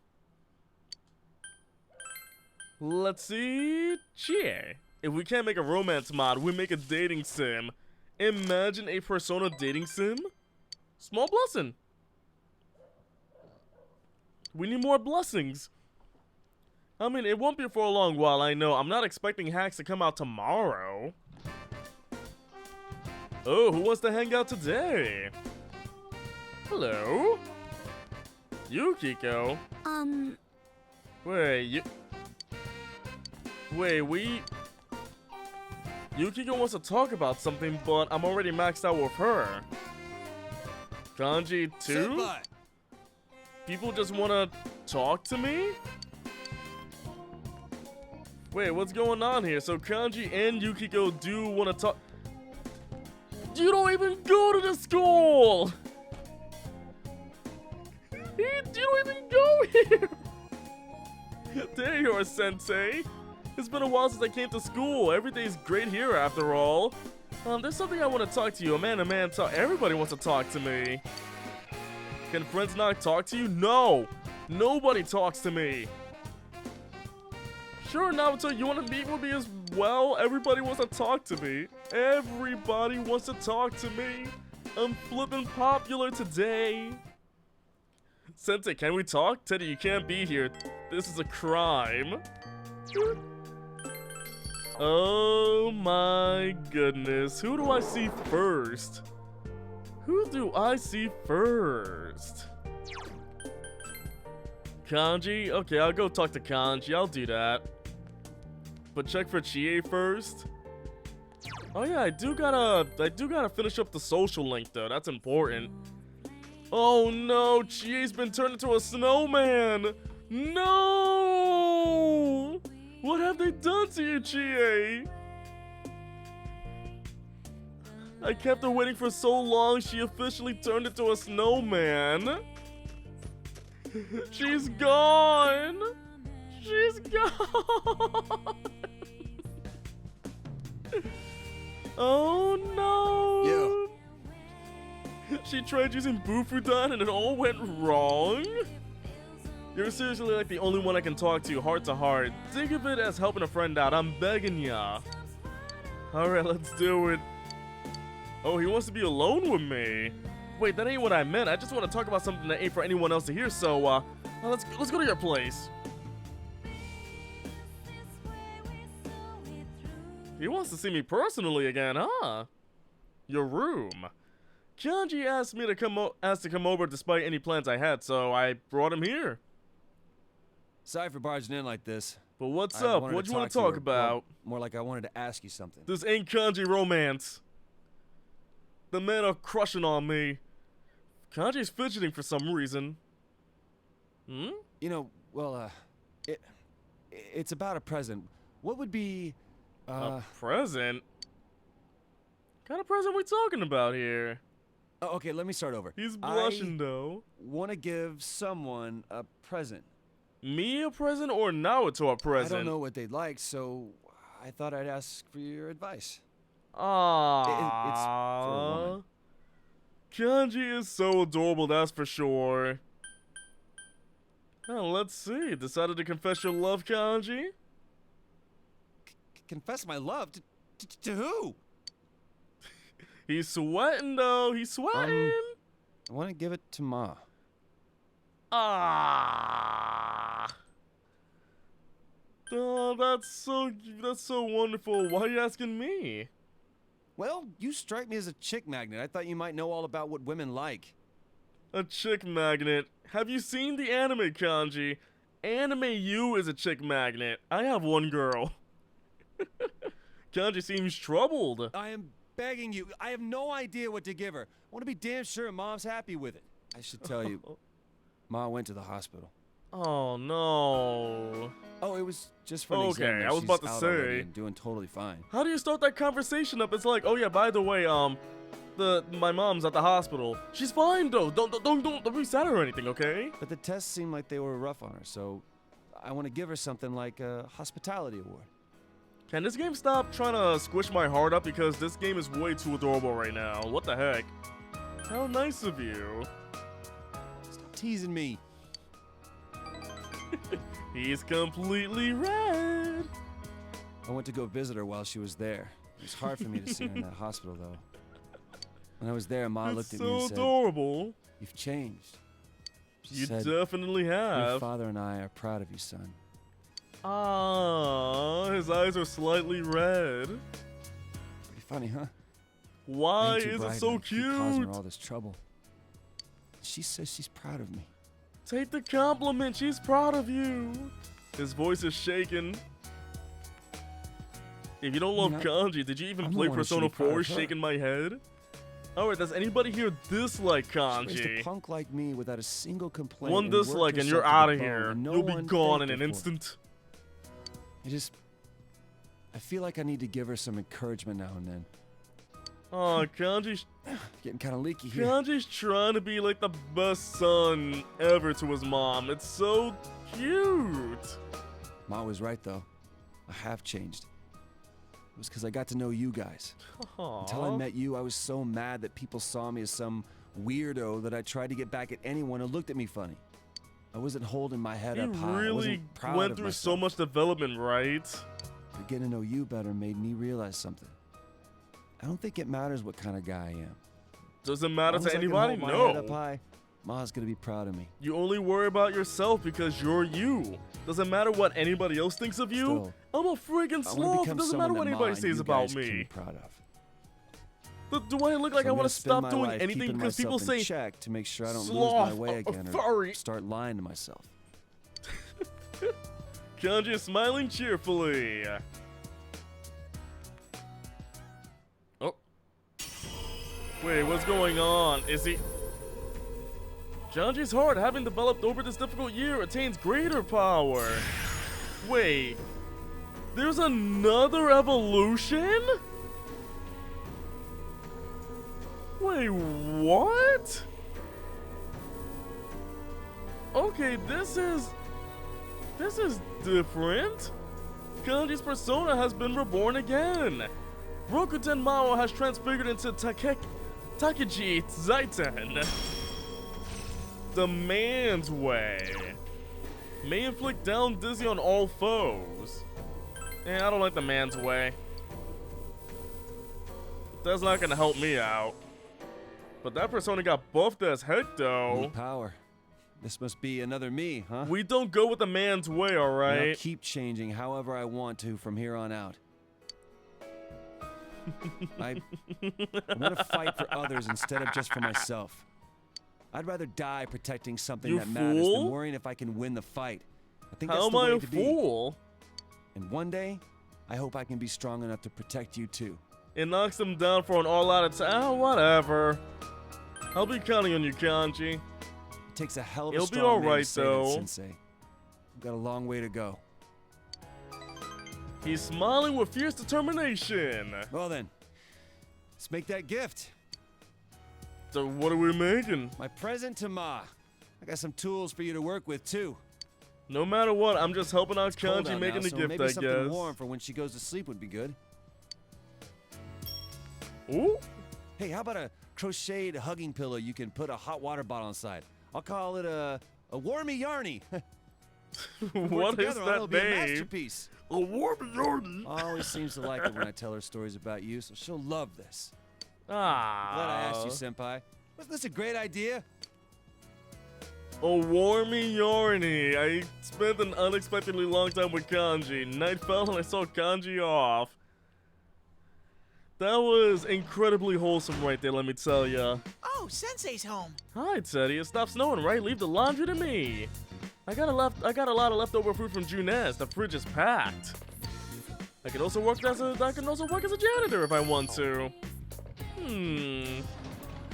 Let's see. Chie. If we can't make a romance mod, we make a dating sim. Imagine a Persona dating sim. Small blessing. We need more blessings. I mean, it won't be for a long while, I know. I'm not expecting hacks to come out tomorrow. Oh, who wants to hang out today? Hello? Yukiko? Wait, Yukiko wants to talk about something, but I'm already maxed out with her. Kanji too? Senpai. People just want to talk to me? Wait, what's going on here? So Kanji and Yukiko do want to talk. You don't even go to the school! You don't even go here! There you are, Sensei. It's been a while since I came to school. Everything's great here after all. There's something I want to talk to you. A man talk. Everybody wants to talk to me. Can friends not talk to you? No! Nobody talks to me. Sure, Naruto, you want to meet with me as well? Everybody wants to talk to me. Everybody wants to talk to me. I'm flipping popular today. Sensei, can we talk? Teddy, you can't be here. This is a crime. Oh my goodness. Who do I see first? Who do I see first? Kanji? Okay, I'll go talk to Kanji. I'll do that. But check for Chie first. Oh yeah, I do gotta finish up the social link though. That's important. Oh no, Chie's been turned into a snowman. No! What have they done to you, Chie? I kept her waiting for so long, she officially turned into a snowman. She's gone! She's gone! Oh no! Yeah. She tried using Bufudan and it all went wrong? You're seriously like the only one I can talk to heart to heart. Think of it as helping a friend out, I'm begging ya. Alright, let's do it. Oh, he wants to be alone with me. Wait, that ain't what I meant. I just want to talk about something that ain't for anyone else to hear, so, let's go to your place. He wants to see me personally again, huh? Your room. Kanji asked me to come over despite any plans I had, so I brought him here. Sorry for barging in like this. But what's up? What do you want to talk about? Well, more like I wanted to ask you something. This ain't Kanji romance. The men are crushing on me. Kanji's fidgeting for some reason. Hmm? You know, well, it's about a present. What would be, a present? What kind of present we talking about here? Oh, okay, let me start over. He's blushing, though. Want to give someone a present. Me a present or Naruto a present? I don't know what they'd like, so I thought I'd ask for your advice. Aww. It's for a woman. Kanji is so adorable, that's for sure. Well, let's see. Decided to confess your love, Kanji? Confess my love? To who? He's sweating, though. He's sweating. I want to give it to Ma. Ah. Oh, that's so wonderful. Why are you asking me? Well, you strike me as a chick magnet. I thought you might know all about what women like. A chick magnet? Have you seen the anime, Kanji? Anime U is a chick magnet. I have one girl. Kanji seems troubled. I am begging you. I have no idea what to give her. I want to be damn sure Mom's happy with it. I should tell you, Ma went to the hospital. Oh, no. Oh, it was just for an exam. Okay, I was about to say. Doing totally fine. How do you start that conversation up? It's like, oh yeah, by the way, my mom's at the hospital. She's fine though. Don't be sad or anything, okay? But the tests seemed like they were rough on her, so I want to give her something like a hospitality award. Can this game stop trying to squish my heart up because this game is way too adorable right now? What the heck? How nice of you. Stop teasing me. He's completely red. I went to go visit her while she was there. It was hard for me to see her in that hospital, though. When I was there, Ma looked at me and said, adorable. You've changed. She You said, definitely Your have. father and I are proud of you, son. Ah, his eyes are slightly red. Pretty funny, huh? Why Ain't too is bright it so and I keep causing her cute? all this trouble. She says she's proud of me. Take the compliment. She's proud of you. His voice is shaking. If you don't love Kanji, did you even I'm the play one who should Persona be proud 4 of her. shaking my head? Alright, does anybody here dislike She raised Kanji? a punk like me without a single complaint. One and worked dislike and herself you're to the out of bone, here. and no You'll be one gone in thanked an her for it. instant. I feel like I need to give her some encouragement now and then. Oh, Kanji's Getting kind of leaky here. Kanji's trying to be like the best son ever to his mom. It's so cute. Ma was right, though. I have changed. It was because I got to know you guys. Until I met you, I was so mad that people saw me as some weirdo that I tried to get back at anyone who looked at me funny. I wasn't holding my head up high. I really wasn't proud went of through myself. so much development, right? But getting to know you better made me realize something. I don't think it matters what kind of guy I am. Doesn't matter As long to as I can anybody? hold my head up No. high, Ma's gonna be proud of me. You only worry about yourself because you're you. Doesn't matter what anybody else thinks of you. Still, I'm a friggin' I wanna sloth. become It doesn't matter someone what that Ma anybody and says you about guys can be me. proud of. Do I look like So I I'm want gonna to spend stop my doing life anything keeping because people myself in say check to make sure I don't lose sloth, my way again furry. or start lying to myself. Kanji is smiling cheerfully. Oh. Wait, what's going on? Is he... Kanji's heart, having developed over this difficult year, attains greater power. Wait. There's another evolution? Wait, what? Okay, this is different. Kanji's persona has been reborn again. Rokuten Mao has transfigured into Takeji Zaiten. The man's way. May inflict down dizzy on all foes. I don't like the man's way. That's not gonna help me out. But that persona got buffed as heck though. New power. This must be another me, huh? We don't go with the man's way, And alright? I'll keep changing however I want to from here on out. I want to fight for others instead of just for myself. I'd rather die protecting something You that matters fool? than worrying if I can win the fight. I think How that's am the I way a to be. fool? And one day, I hope I can be strong enough to protect you too. It knocks him down for an all-out attack. Oh, whatever. I'll be counting on you, Kanji. It takes a hell of a It'll be strong man alright, to say that, though. Sensei. We've got a long way to go. He's smiling with fierce determination. Well then, let's make that gift. So what are we making? My present to Ma. I got some tools for you to work with too. No matter what, I'm just helping out Cold Kanji out making now, the so gift, maybe I something guess. warm for when she goes to sleep would be good. Ooh. Hey, how about a crocheted hugging pillow you can put a hot water bottle inside? I'll call it a warmy yarny. What is It'll that be a name? masterpiece. A warm yarny. Ma always seems to like it when I tell her stories about you, so she'll love this. Ah. Glad I asked you, Senpai. Wasn't this a great idea? A warmy yarny. I spent an unexpectedly long time with Kanji. Night fell and I saw Kanji off. That was incredibly wholesome right there, let me tell ya. Oh, Sensei's home. Hi, Teddy. It stopped snowing, right? Leave the laundry to me. I got a lot of leftover food from Junez. The fridge is packed. I can also work as a janitor if I want to.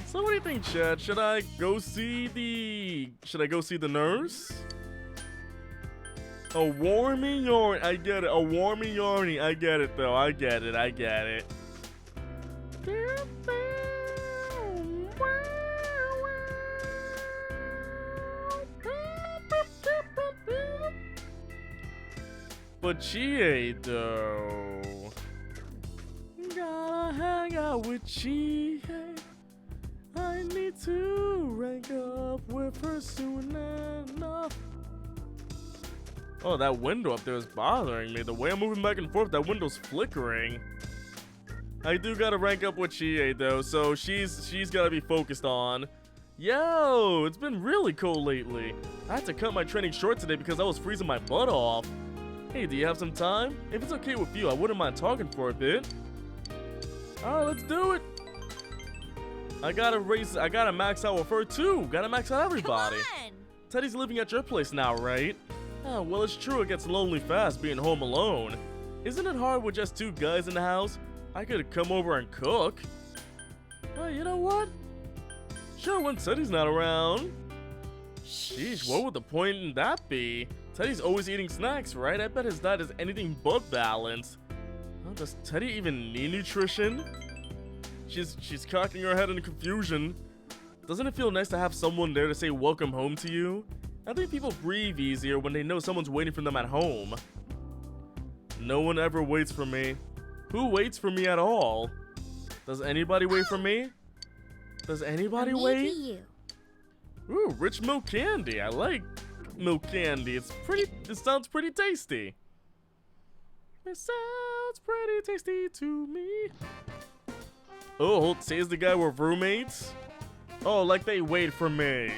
So what do you think, Chad? Should I go see the nurse? A warmy yarn. I get it. A warmy yarny. I get it though. I get it. But Chie though. Gotta hang out with Chie. I need to rank up with her soon enough. Oh, that window up there is bothering me. The way I'm moving back and forth, that window's flickering. I do gotta rank up with Chie though, so she's gotta be focused on. Yo, it's been really cold lately. I had to cut my training short today because I was freezing my butt off. Hey, do you have some time? If it's okay with you, I wouldn't mind talking for a bit. Alright, let's do it. I gotta max out with her too. Gotta max out everybody. Come on! Teddy's living at your place now, right? Oh, well, it's true it gets lonely fast being home alone. Isn't it hard with just two guys in the house? I could come over and cook. Oh, you know what? Sure, when Teddy's not around. Sheesh, what would the point in that be? Teddy's always eating snacks, right? I bet his diet is anything but balanced. Oh, does Teddy even need nutrition? She's cocking her head in confusion. Doesn't it feel nice to have someone there to say welcome home to you? I think people breathe easier when they know someone's waiting for them at home. No one ever waits for me. Who waits for me at all? Does anybody wait for me? Does anybody Maybe wait? you. Ooh, rich milk candy. I like milk candy. It sounds pretty tasty. It sounds pretty tasty to me. Oh, says the guy we're roommates. Oh, like they wait for me.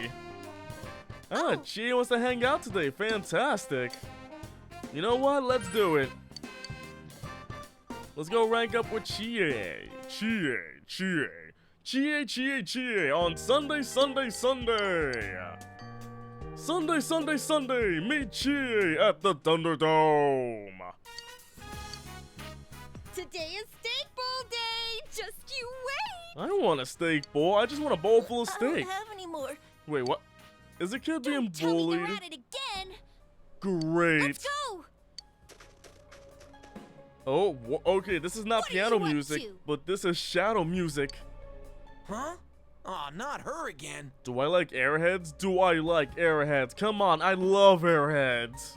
Ah, Chie wants to hang out today. Fantastic. You know what? Let's do it. Let's go rank up with Chie. Chie on Sunday. Sunday. Meet Chie at the Thunderdome. Today is steak bowl day. Just you wait. I don't want a steak bowl. I just want a bowl full of I don't steak. have any more. Wait, what? Is the kid being Don't tell me bullied? you're at it again. Great. Let's go. Oh, okay. This is not What are piano you up music, to? but this is shadow music. Huh? Aw, not her again. Do I like Airheads? Do I like Airheads? Come on, I love Airheads.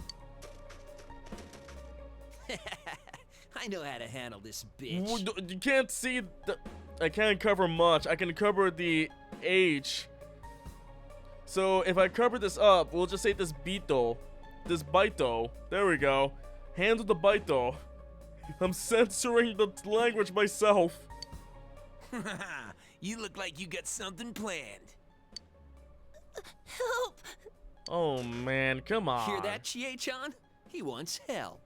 I know how to handle this You can't see the... I can't cover much. I can cover the H. So if I cover this up, we'll just say this Bito. This Baito. There we go. Hands with the Baito. I'm censoring the language myself. You look like you got something planned. Help. Oh man, come on. Hear that, Chie-chan? He wants help.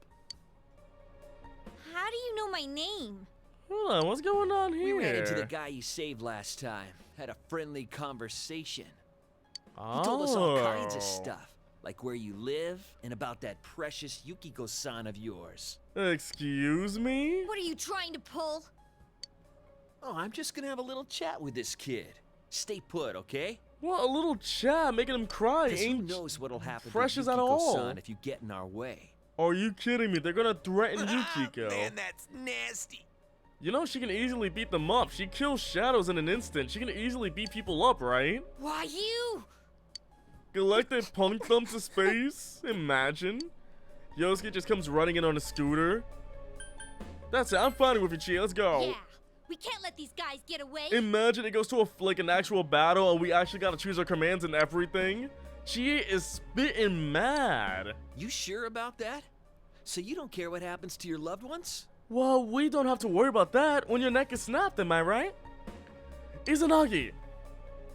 How do you know my name? Hold on, what's going on here? We ran into the guy you saved last time. Had a friendly conversation. He told us all kinds of stuff, like where you live and about that precious Yukiko-san of yours. Excuse me? What are you trying to pull? Oh, I'm just gonna have a little chat with this kid. Stay put, okay? What, a little chat making him cry? 'Cause who Ain't knows what'll happen precious to at all. Yukiko-san if you get in our way. Are you kidding me? They're gonna threaten Yukiko. Man, that's nasty. You know she can easily beat them up. She kills shadows in an instant. She can easily beat people up, right? Why you? Galactic punk them to space? Imagine. Yosuke just comes running in on a scooter. That's it. I'm fighting with you, Chie. Let's go. Yeah. We can't let these guys get away. Imagine it goes to an actual battle and we actually gotta choose our commands and everything. Chie is spitting mad. You sure about that? So you don't care what happens to your loved ones? Well, we don't have to worry about that when your neck is snapped, am I right? Izanagi!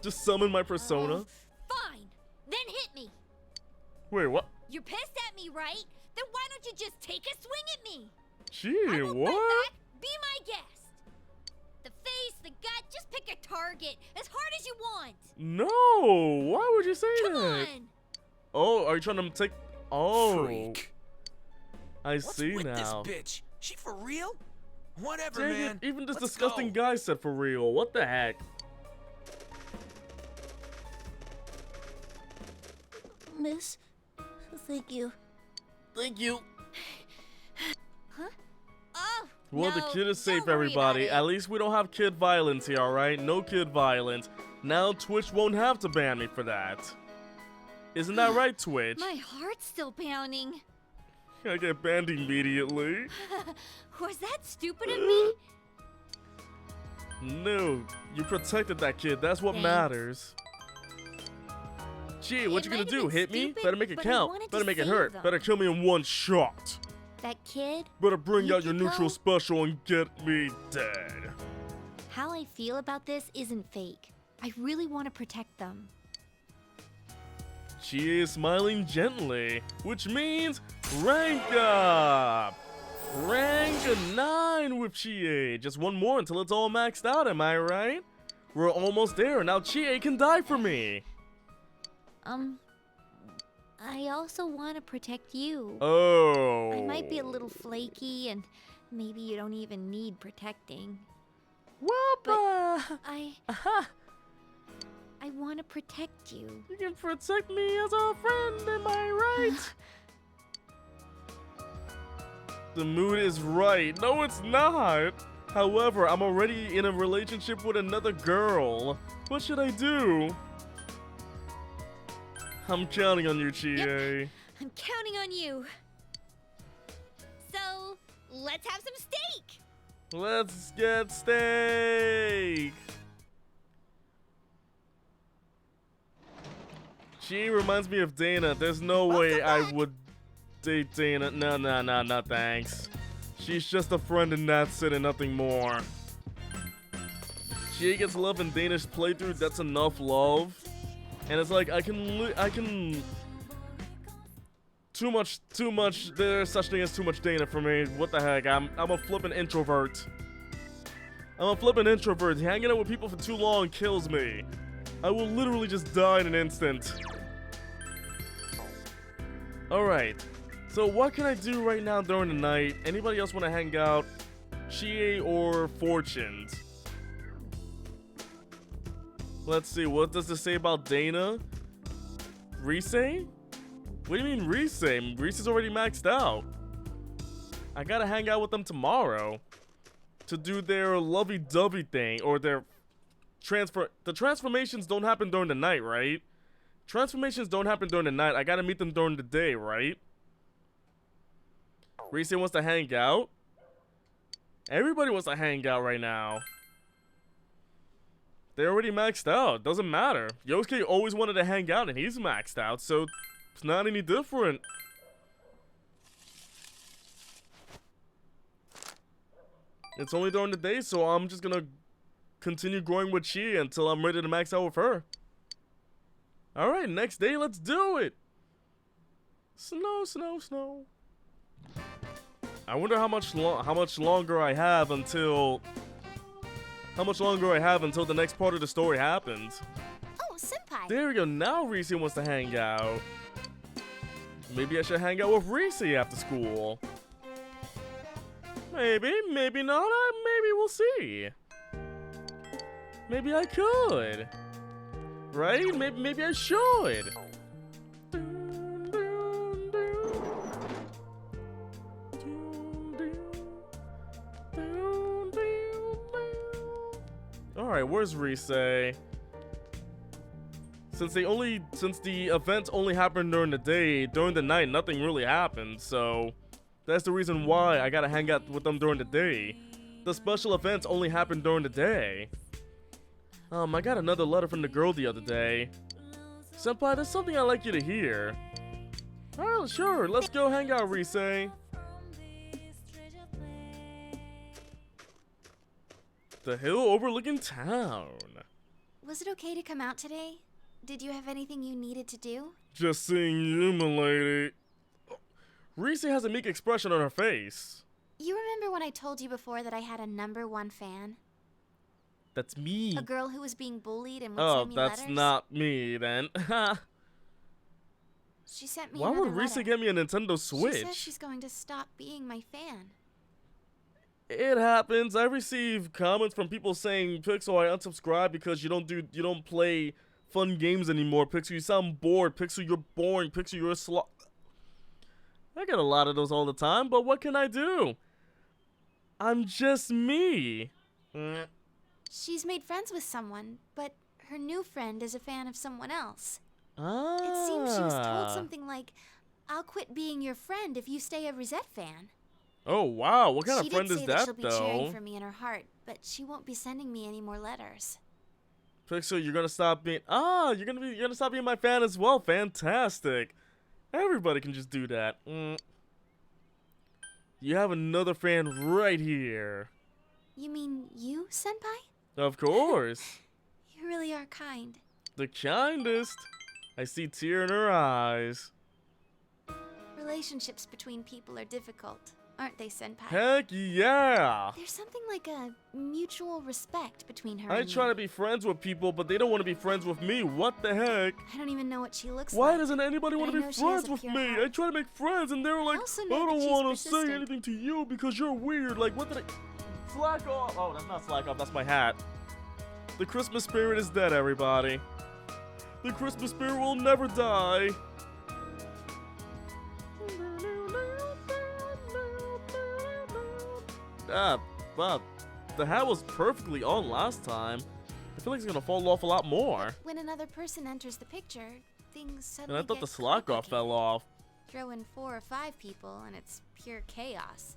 Just summon my persona. Fine. Then hit me. Wait, what? You're pissed at me, right? Then why don't you just take a swing at me? Gee, I won't what? fight back. Be my guest. The face, the gut, just pick a target as hard as you want. No! Why would you say Come that? on. Oh, are you trying to take... Oh. Freak. I What's see with now. this bitch? She for real? Whatever, Dang man. it, even this Let's disgusting go. guy said for real. What the heck? Miss, thank you. Thank you. Huh? Oh, Well, the no, kid is safe, don't worry about everybody. it. At least we don't have kid violence here, alright? No kid violence. Now Twitch won't have to ban me for that. Isn't that right, Twitch? My heart's still pounding. I get banned immediately. Was that stupid of me? No, you protected that kid. That's what Thanks. matters. Gee, what It you gonna might have do? been Hit me? stupid, Better make it but I count. wanted to Better make it save hurt. them. Better kill me in one shot. That kid? Better bring out your Yukiko? neutral special and get me dead. How I feel about this isn't fake. I really want to protect them. She is smiling gently, which means rank up! Rank 9 with Chie. Just one more until it's all maxed out, am I right? We're almost there, now Chie can die for me. I also want to protect you. Oh. I might be a little flaky and maybe you don't even need protecting. Whoppa! I want to protect you. You can protect me as a friend, am I right? The mood is right. No, it's not. However, I'm already in a relationship with another girl. What should I do? I'm counting on you, Chie. Yep. I'm counting on you. So, let's have some steak. Let's get steak. She reminds me of Dana. There's no way I would date Dana. No, thanks. She's just a friend and that's it and nothing more. She gets love in Dana's playthrough. That's enough love. And it's like I can. Too much. There's such thing as too much Dana for me. What the heck? I'm a flippin' introvert. Hanging out with people for too long kills me. I will literally just die in an instant. Alright. So what can I do right now during the night? Anybody else want to hang out? Chie or Fortunes? Let's see. What does this say about Dana? Rise? What do you mean Rise? Rise is already maxed out. I gotta hang out with them tomorrow to do their lovey-dovey thing, or their the transformations don't happen during the night, right? Transformations don't happen during the night. I gotta meet them during the day, right? Rise wants to hang out. Everybody wants to hang out right now. They're already maxed out. Doesn't matter. Yosuke always wanted to hang out and he's maxed out, so it's not any different. It's only during the day, so I'm just gonna continue growing with Chie until I'm ready to max out with her. Alright, next day, let's do it! Snow. I wonder how much longer I have until the next part of the story happens. Oh, Senpai. There we go. Now Rise wants to hang out. Maybe I should hang out with Rise after school. Maybe not. Maybe we'll see. Maybe I could. Right? Maybe I should. Alright, where's Rise? Since the events only happened during the day, during the night nothing really happened, so that's the reason why I gotta hang out with them during the day. The special events only happen during the day. I got another letter from the girl the other day. Senpai, there's something I'd like you to hear. Oh, sure, let's go hang out, Rise. The hill overlooking town. Was it okay to come out today? Did you have anything you needed to do? Just seeing you, my lady. Rise has a meek expression on her face. You remember when I told you before that I had a #1 fan? That's me. A girl who was being bullied and would send me letters? Oh, that's not me then. She sent me Why another would Rise letter. get me a Nintendo Switch? She says she's going to stop being my fan. It happens. I receive comments from people saying, Pixel, I unsubscribe because you don't play fun games anymore. Pixel, you sound bored. Pixel, you're boring. Pixel, you're a sloth. I get a lot of those all the time, but what can I do? I'm just me. She's made friends with someone, but her new friend is a fan of someone else. Ah. It seems she was told something like, I'll quit being your friend if you stay a Rosette fan. Oh, wow. What kind of friend is She did say that, she'll be cheering though? for me in her heart, but she won't be sending me any more letters. Pixel, you're gonna stop being... Ah, you're gonna stop being my fan as well. Fantastic. Everybody can just do that. You have another fan right here. You mean you, Senpai? Of course. You really are kind. The kindest. I see tear in her eyes. Relationships between people are difficult, aren't they, Senpai? Heck yeah. There's something like a mutual respect between her I and try me. to be friends with people, but they don't want to be friends with me. What the heck? I don't even know what she looks Why like. doesn't anybody want but to I be know she has friends a with pure me? heart. I try to make friends, and they're like, also I know that don't she's want to say persistent. anything to you because you're weird. Like, what did I... Slack off. Oh, that's not slack off. That's my hat. The Christmas spirit is dead, everybody. The Christmas spirit will never die. But the hat was perfectly on last time. I feel like it's gonna fall off a lot more. When another person enters the picture, things And suddenly I thought get the slack off complicated. fell off. Throw in 4 or 5 people, and it's pure chaos.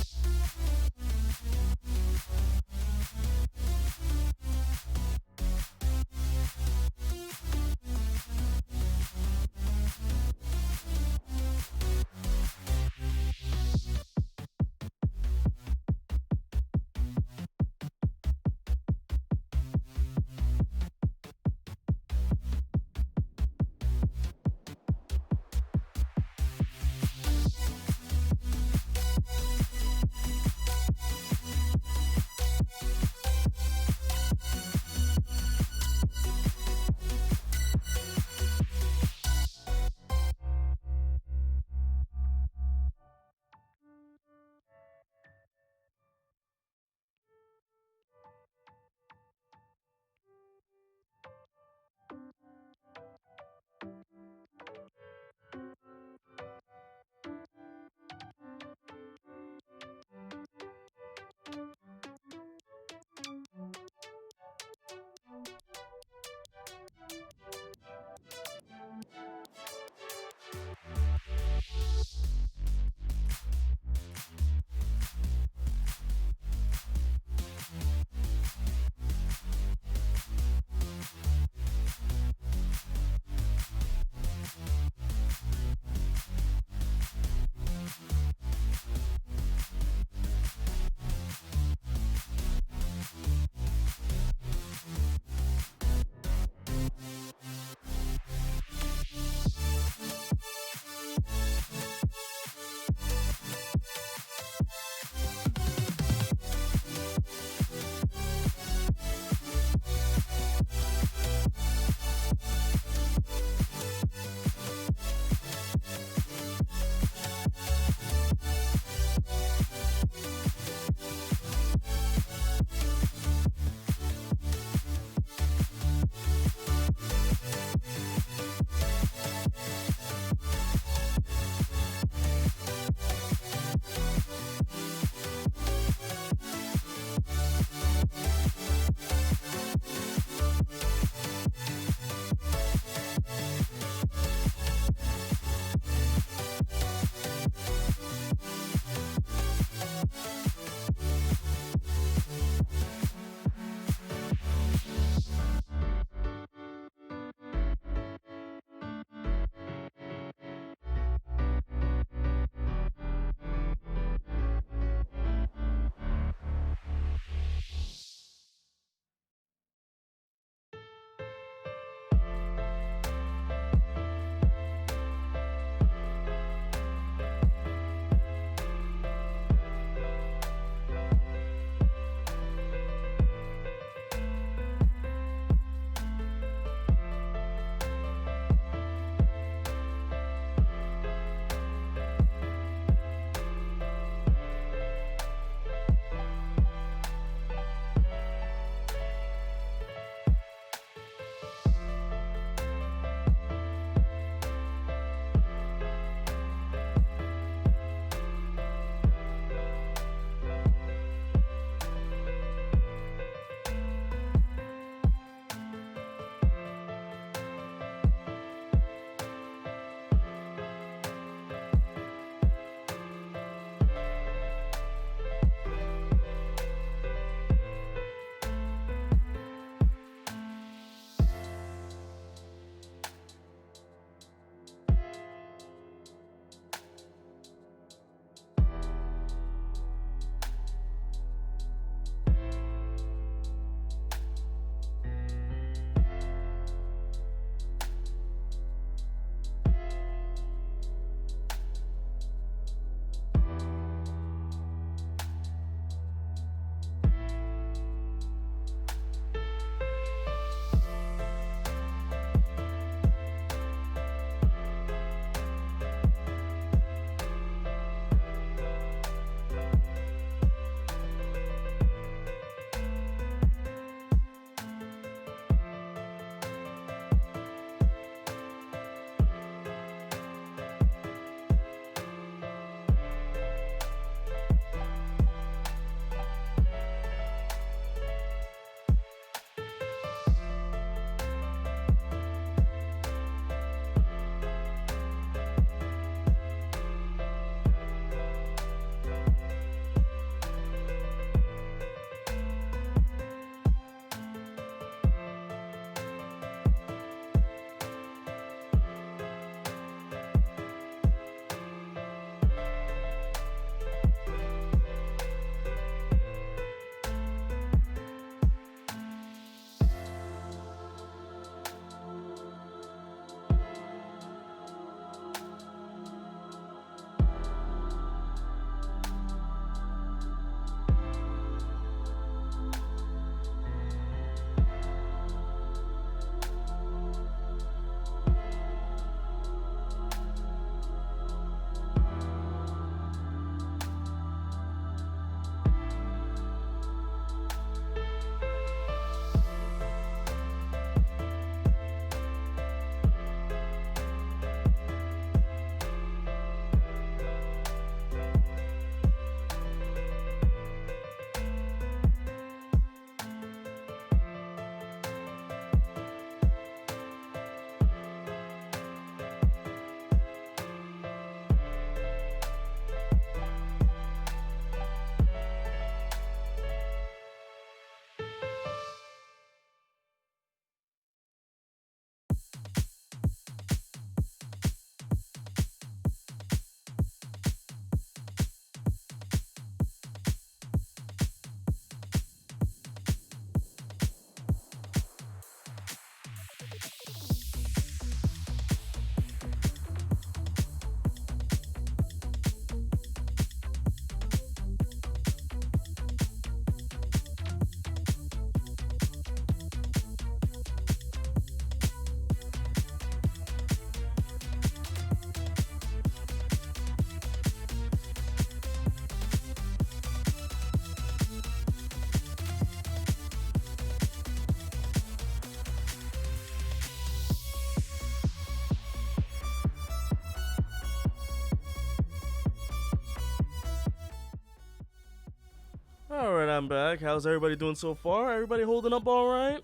I'm back. How's everybody doing so far? Everybody holding up all right?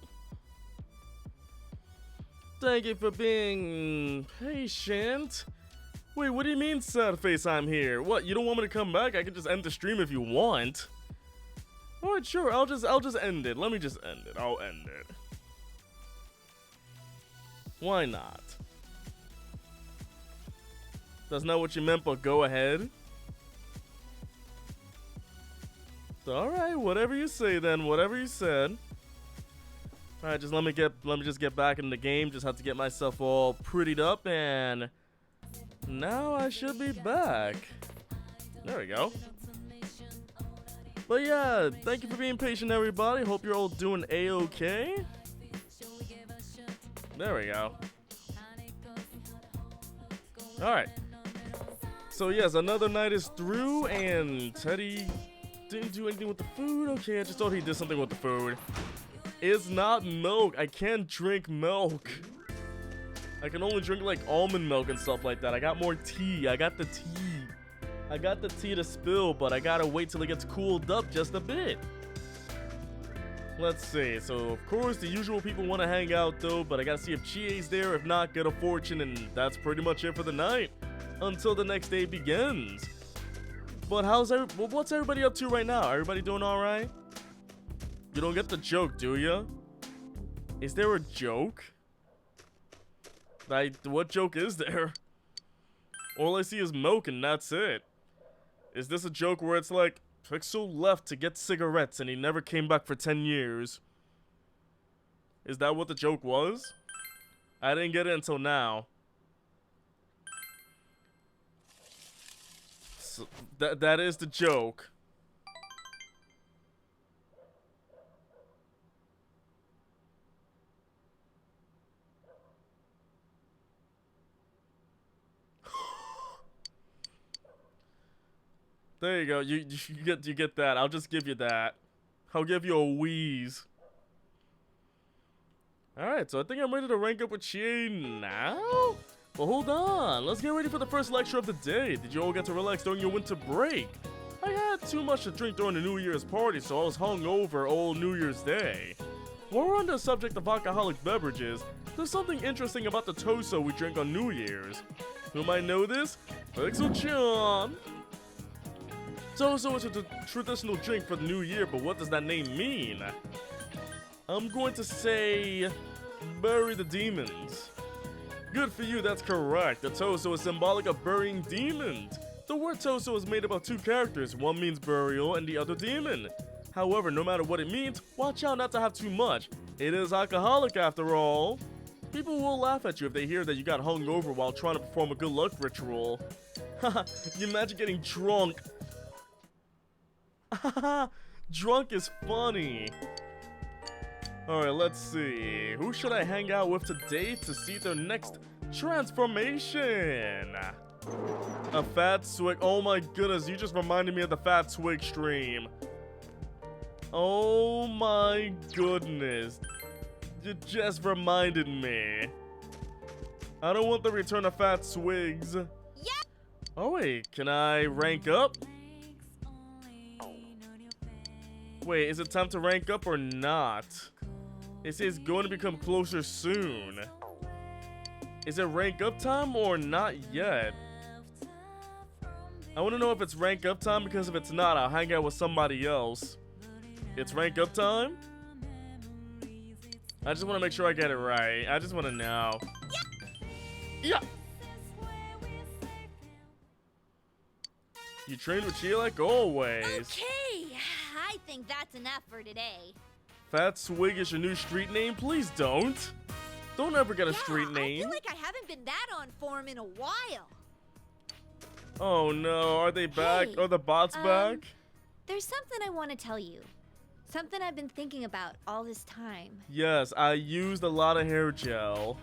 Thank you for being patient. Wait, what do you mean, sad face? I'm here. What? You don't want me to come back? I can just end the stream if you want. All right, sure. I'll just end it. Let me just end it. I'll end it. Why not? That's not what you meant, but go ahead. All right, whatever you say then. Whatever you said. All right, just let me just get back in the game. Just have to get myself all prettied up, and now I should be back. There we go. But yeah, thank you for being patient, everybody. Hope you're all doing a-okay. There we go. All right. So yes, another night is through, and Teddy didn't do anything with the food. Okay, I just thought he did something with the food. It's not milk. I can't drink milk. I can only drink like almond milk and stuff like that. I got more tea. I got the tea. I got the tea to spill, but I gotta wait till it gets cooled up just a bit. Let's see. So, of course, the usual people want to hang out, though, but I gotta see if Chie's there. If not, get a fortune, and that's pretty much it for the night. Until the next day begins. But what's everybody up to right now? Everybody doing alright? You don't get the joke, do ya? Is there a joke? What joke is there? All I see is milk and that's it. Is this a joke where it's like, Pixel left to get cigarettes and he never came back for 10 years? Is that what the joke was? I didn't get it until now. So, that is the joke. There you go. You get that. I'll just give you that. I'll give you a wheeze. Alright, so I think I'm ready to rank up with Chie now? But hold on. Let's get ready for the first lecture of the day. Did you all get to relax during your winter break? I had too much to drink during the New Year's party, so I was hungover all New Year's Day. While we're on the subject of alcoholic beverages, there's something interesting about the Toso we drink on New Year's. Who might know this? Pixel-chan! Toso is a traditional drink for the new year, but what does that name mean? I'm going to say, bury the demons. Good for you, that's correct. The Toso is symbolic of burying demons. The word Toso is made up of two characters. One means burial and the other demon. However, no matter what it means, watch out not to have too much. It is alcoholic after all. People will laugh at you if they hear that you got hungover while trying to perform a good luck ritual. Haha, you imagine getting drunk. Drunk is funny. Alright, let's see. Who should I hang out with today to see their next transformation? A Fat Swig. Oh my goodness, you just reminded me of the Fat Swig stream. Oh my goodness. You just reminded me. I don't want the return of Fat Swigs. Yeah. Oh wait, can I rank up? Wait, is it time to rank up or not? It says going to become closer soon. Is it rank up time or not yet? I want to know if it's rank up time, because if it's not, I'll hang out with somebody else. It's rank up time? I just want to make sure I get it right. I just want to know. Yeah. You trained with Chie like always. Okay, I think that's enough for today. Fat Swig is your new street name? Please don't. Don't ever get a street name. I feel like I haven't been that on form in a while. Oh no, are they back? Hey, Are the bots back? There's something I want to tell you. Something I've been thinking about all this time. Yes, I used a lot of hair gel.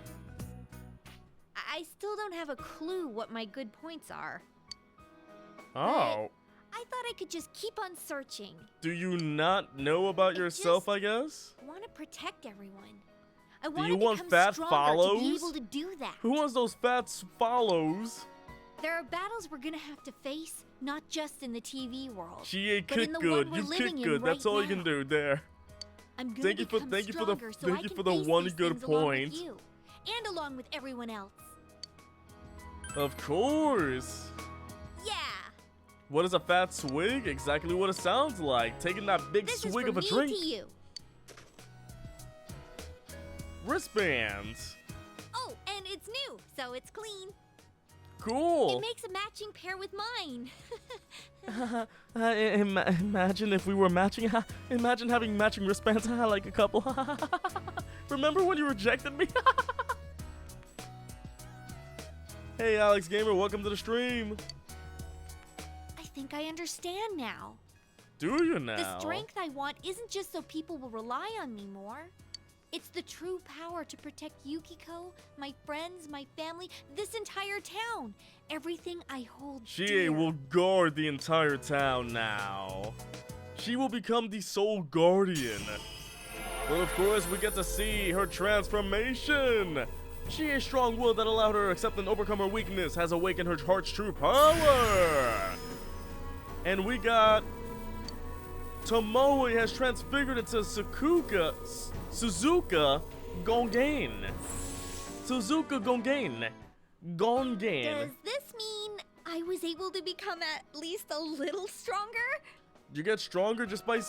I still don't have a clue what my good points are. Oh. I thought I could just keep on searching. Do you not know about yourself, I guess? I want to protect everyone. I Do want you to want become fat stronger follows? to be able to do that. Who wants those fat follows? There are battles we're gonna have to face, not just in the TV world, Chie, but in kick the good. one we're You living kick in good. right That's all you now. can do there. I'm gonna Thank you for become the stronger so I can face one these good things along with point. you, and along with everyone else. Of course. Yeah. What is a fat swig? Exactly what it sounds like. Taking that big This swig is of a from me drink. to you. Wristbands. Oh, and it's new, so it's clean. Cool. It makes a matching pair with mine. Imagine if we were matching. Imagine having matching wristbands like a couple. Remember when you rejected me? Hey, Alex Gamer, welcome to the stream. I think I understand now. Do you now? The strength I want isn't just so people will rely on me more. It's the true power to protect Yukiko, my friends, my family, this entire town. Everything I hold Chie dear. will guard the entire town now. She will become the sole guardian. But of course, we get to see her transformation. Chie's strong will that allowed her to accept and overcome her weakness has awakened her heart's true power. And we got Tomoe has transfigured into Suzuka Gongen. Suzuka Gongen. Gongen. Does this mean I was able to become at least a little stronger? You get stronger just by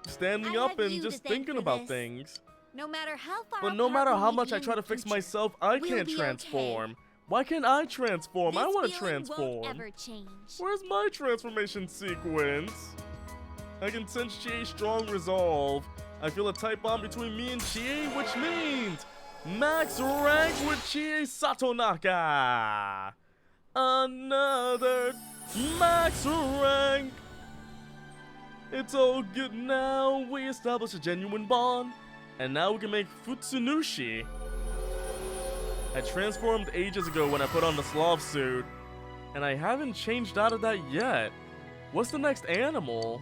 standing I up have and you just to thank thinking for about this. things. No matter how far But no apart matter we how may much be I in try the to fix future, myself, I we'll can't be transform. okay. Why can't I transform? I This want to feeling transform. won't ever change. Where's my transformation sequence? I can sense Chie's strong resolve. I feel a tight bond between me and Chie, which means max rank with Chie Satonaka. Another max rank. It's all good now. We established a genuine bond, and now we can make Futsunushi. I transformed ages ago when I put on the Slav suit, and I haven't changed out of that yet. What's the next animal?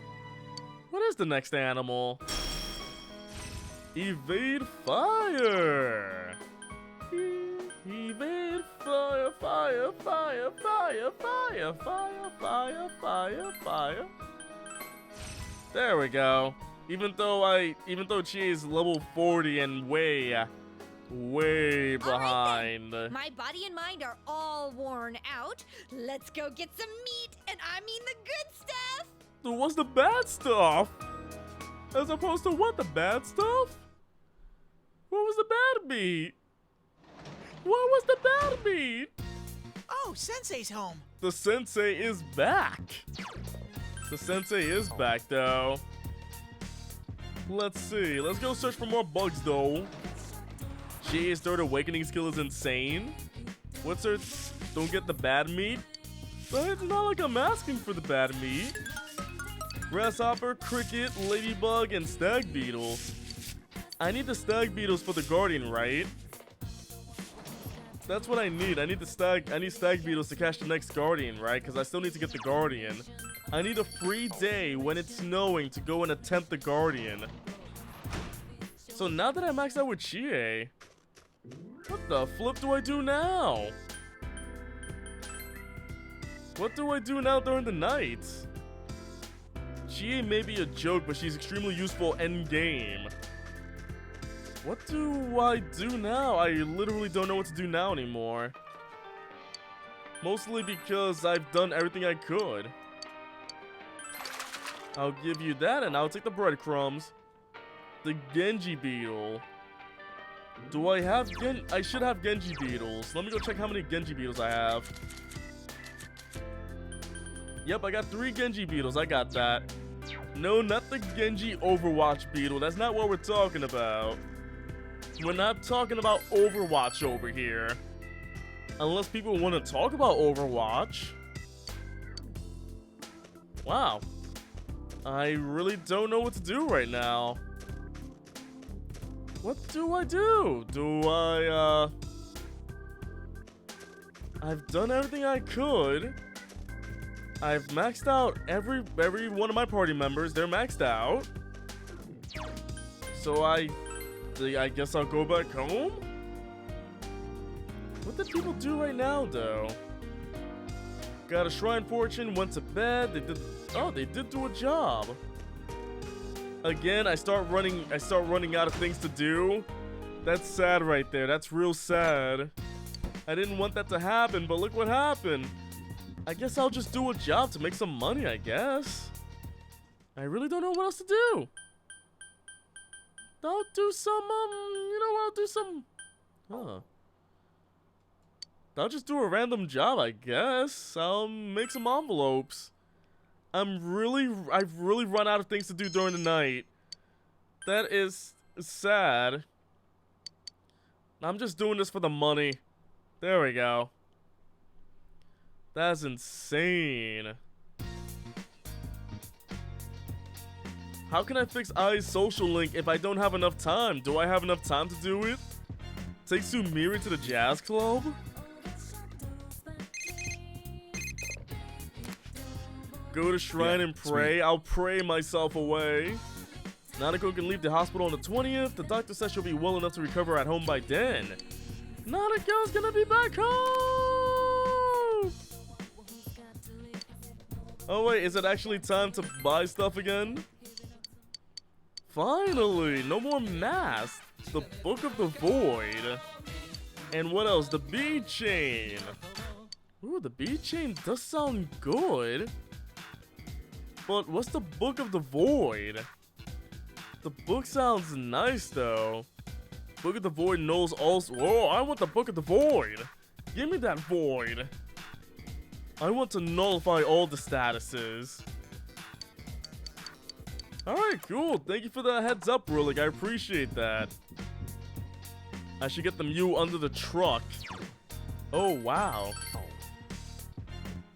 What is the next animal? Evade fire! Evade fire, fire, fire, fire, fire, fire, fire, fire, fire. There we go. Even though Chie is level 40 and way behind. My body and mind are all worn out. Let's go get some meat, and I mean the good stuff. What's the bad stuff? As opposed to what? The bad stuff? What was the bad meat? What was the bad meat? Oh, Sensei's home. The sensei is back. The sensei is back though. Let's see. Let's go search for more bugs though. Chie's third awakening skill is insane. What's her? Don't get the bad meat? But it's not like I'm asking for the bad meat. Grasshopper, cricket, ladybug, and stag beetle. I need the stag beetles for the guardian, right? That's what I need. I need stag beetles to catch the next guardian, right? Because I still need to get the guardian. I need a free day when it's snowing to go and attempt the guardian. So now that I maxed out with Chie, what the flip do I do now? What do I do now during the night? Chie may be a joke, but she's extremely useful endgame. What do I do now? I literally don't know what to do now anymore. Mostly because I've done everything I could. I'll give you that, and I'll take the breadcrumbs. The Genji beetle. Do I have I should have Genji beetles. Let me go check how many Genji beetles I have. Yep, I got 3 Genji beetles. I got that. No, not the Genji Overwatch beetle. That's not what we're talking about. We're not talking about Overwatch over here. Unless people want to talk about Overwatch. Wow. I really don't know what to do right now. What do I do? I've done everything I could. I've maxed out every one of my party members. They're maxed out. So I guess I'll go back home? What do people do right now, though? Got a shrine fortune, went to bed. They did do a job. Again, I start running out of things to do. That's sad right there. That's real sad. I didn't want that to happen, but look what happened. I guess I'll just do a job to make some money, I guess. I really don't know what else to do. I'll do some, you know what, I'll do some, I'll just do a random job, I guess. I'll make some envelopes. I've really run out of things to do during the night. That is sad. I'm just doing this for the money. There we go. That's insane. How can I fix Ai's social link if I don't have enough time? Do I have enough time to do it? Take Sumiri to the jazz club? Go to shrine and pray. I'll pray myself away. Nanako can leave the hospital on the 20th. The doctor says she'll be well enough to recover at home by then. Nanako's gonna be back home! Oh wait, is it actually time to buy stuff again? Finally! No more masks! The Book of the Void. And what else? The bead chain. Ooh, the bead chain does sound good. But what's the Book of the Void? The book sounds nice though. Book of the Void knows also. Whoa, I want the Book of the Void. Give me that void. I want to nullify all the statuses. Alright, cool. Thank you for the heads up, Rulik. I appreciate that. I should get the Mew under the truck. Oh, wow.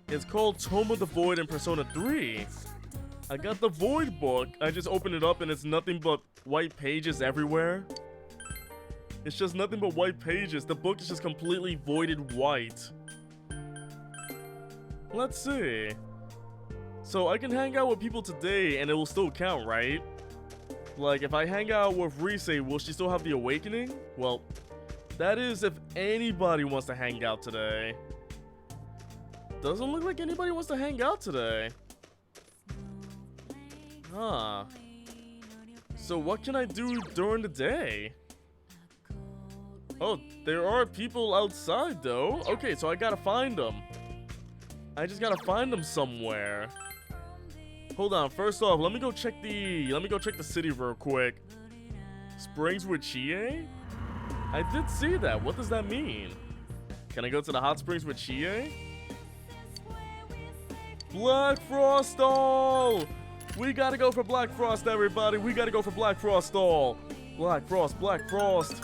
It's called Tome of the Void in Persona 3. I got the Void book. I just opened it up and it's nothing but white pages everywhere. It's just nothing but white pages. The book is just completely voided white. Let's see. So I can hang out with people today and it will still count, right? Like if I hang out with Rise, will she still have the awakening? Well, that is if anybody wants to hang out today. Doesn't look like anybody wants to hang out today. Huh. So what can I do during the day? Oh, there are people outside though. Okay, so I gotta find them. I just gotta find them somewhere. Hold on, first off, let me go check the city real quick. Springs with Chie? I did see that. What does that mean? Can I go to the hot springs with Chie? Black Frost Doll! We gotta go for Black Frost, everybody. We gotta go for Black Frost Doll. Black Frost, Black Frost.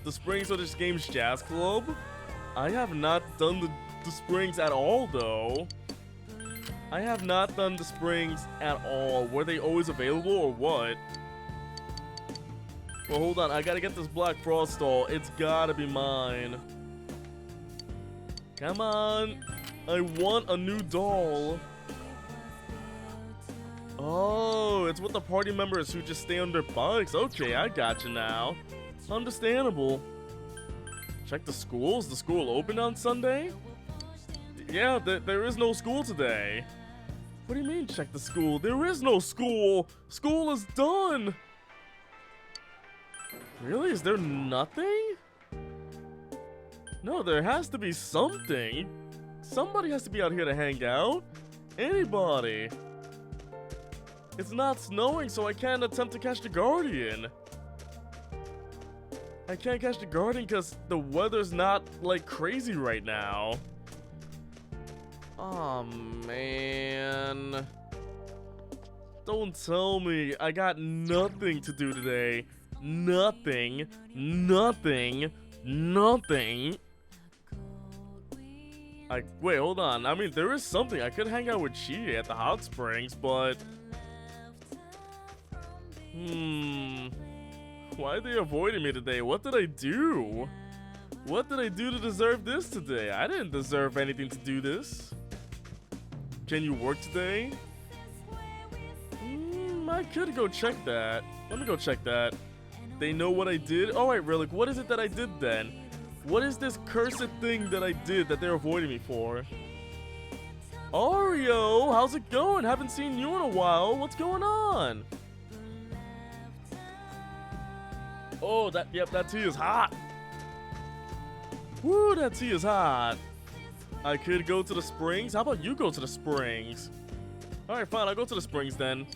The springs of this game's jazz club? I have not done the springs at all, though. I have not done the springs at all. Were they always available or what? Well, hold on. I gotta get this Black Frost Doll. It's gotta be mine. Come on. I want a new doll. Oh, it's with the party members who just stay on their bikes. Okay, I gotcha now. Understandable. Check the schools. The school open on Sunday? Yeah, there is no school today. What do you mean, check the school? There is no school! School is done! Really? Is there nothing? No, there has to be something. Somebody has to be out here to hang out. Anybody. It's not snowing, so I can't attempt to catch the Guardian. I can't catch the Guardian because the weather's not, like, crazy right now. Oh man. Don't tell me. I got nothing to do today. Nothing. Nothing. Nothing. Wait, hold on. I mean, there is something. I could hang out with Chie at the hot springs, but... Why are they avoiding me today? What did I do? What did I do to deserve this today? I didn't deserve anything to do this. Can you work today? I could go check that. Let me go check that. They know what I did? Alright, Relic, what is it that I did then? What is this cursed thing that I did that they're avoiding me for? Oreo, how's it going? Haven't seen you in a while. What's going on? Oh, that tea is hot. Woo, that tea is hot. I could go to the springs. How about you go to the springs? Alright, fine, I'll go to the springs then.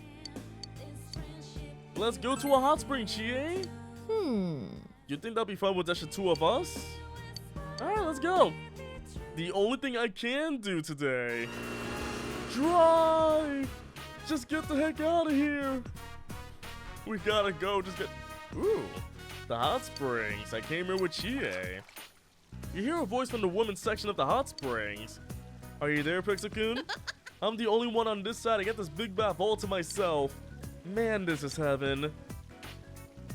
Let's go to a hot spring, Chie. You think that'll be fun with just the two of us? Alright, let's go. The only thing I can do today. Drive! Just get the heck out of here. We gotta go, just get... Ooh, the hot springs. I came here with Chie. You hear a voice from the women's section of the hot springs. Are you there, Pixel-kun? I'm the only one on this side. I get this big bath all to myself. Man, this is heaven.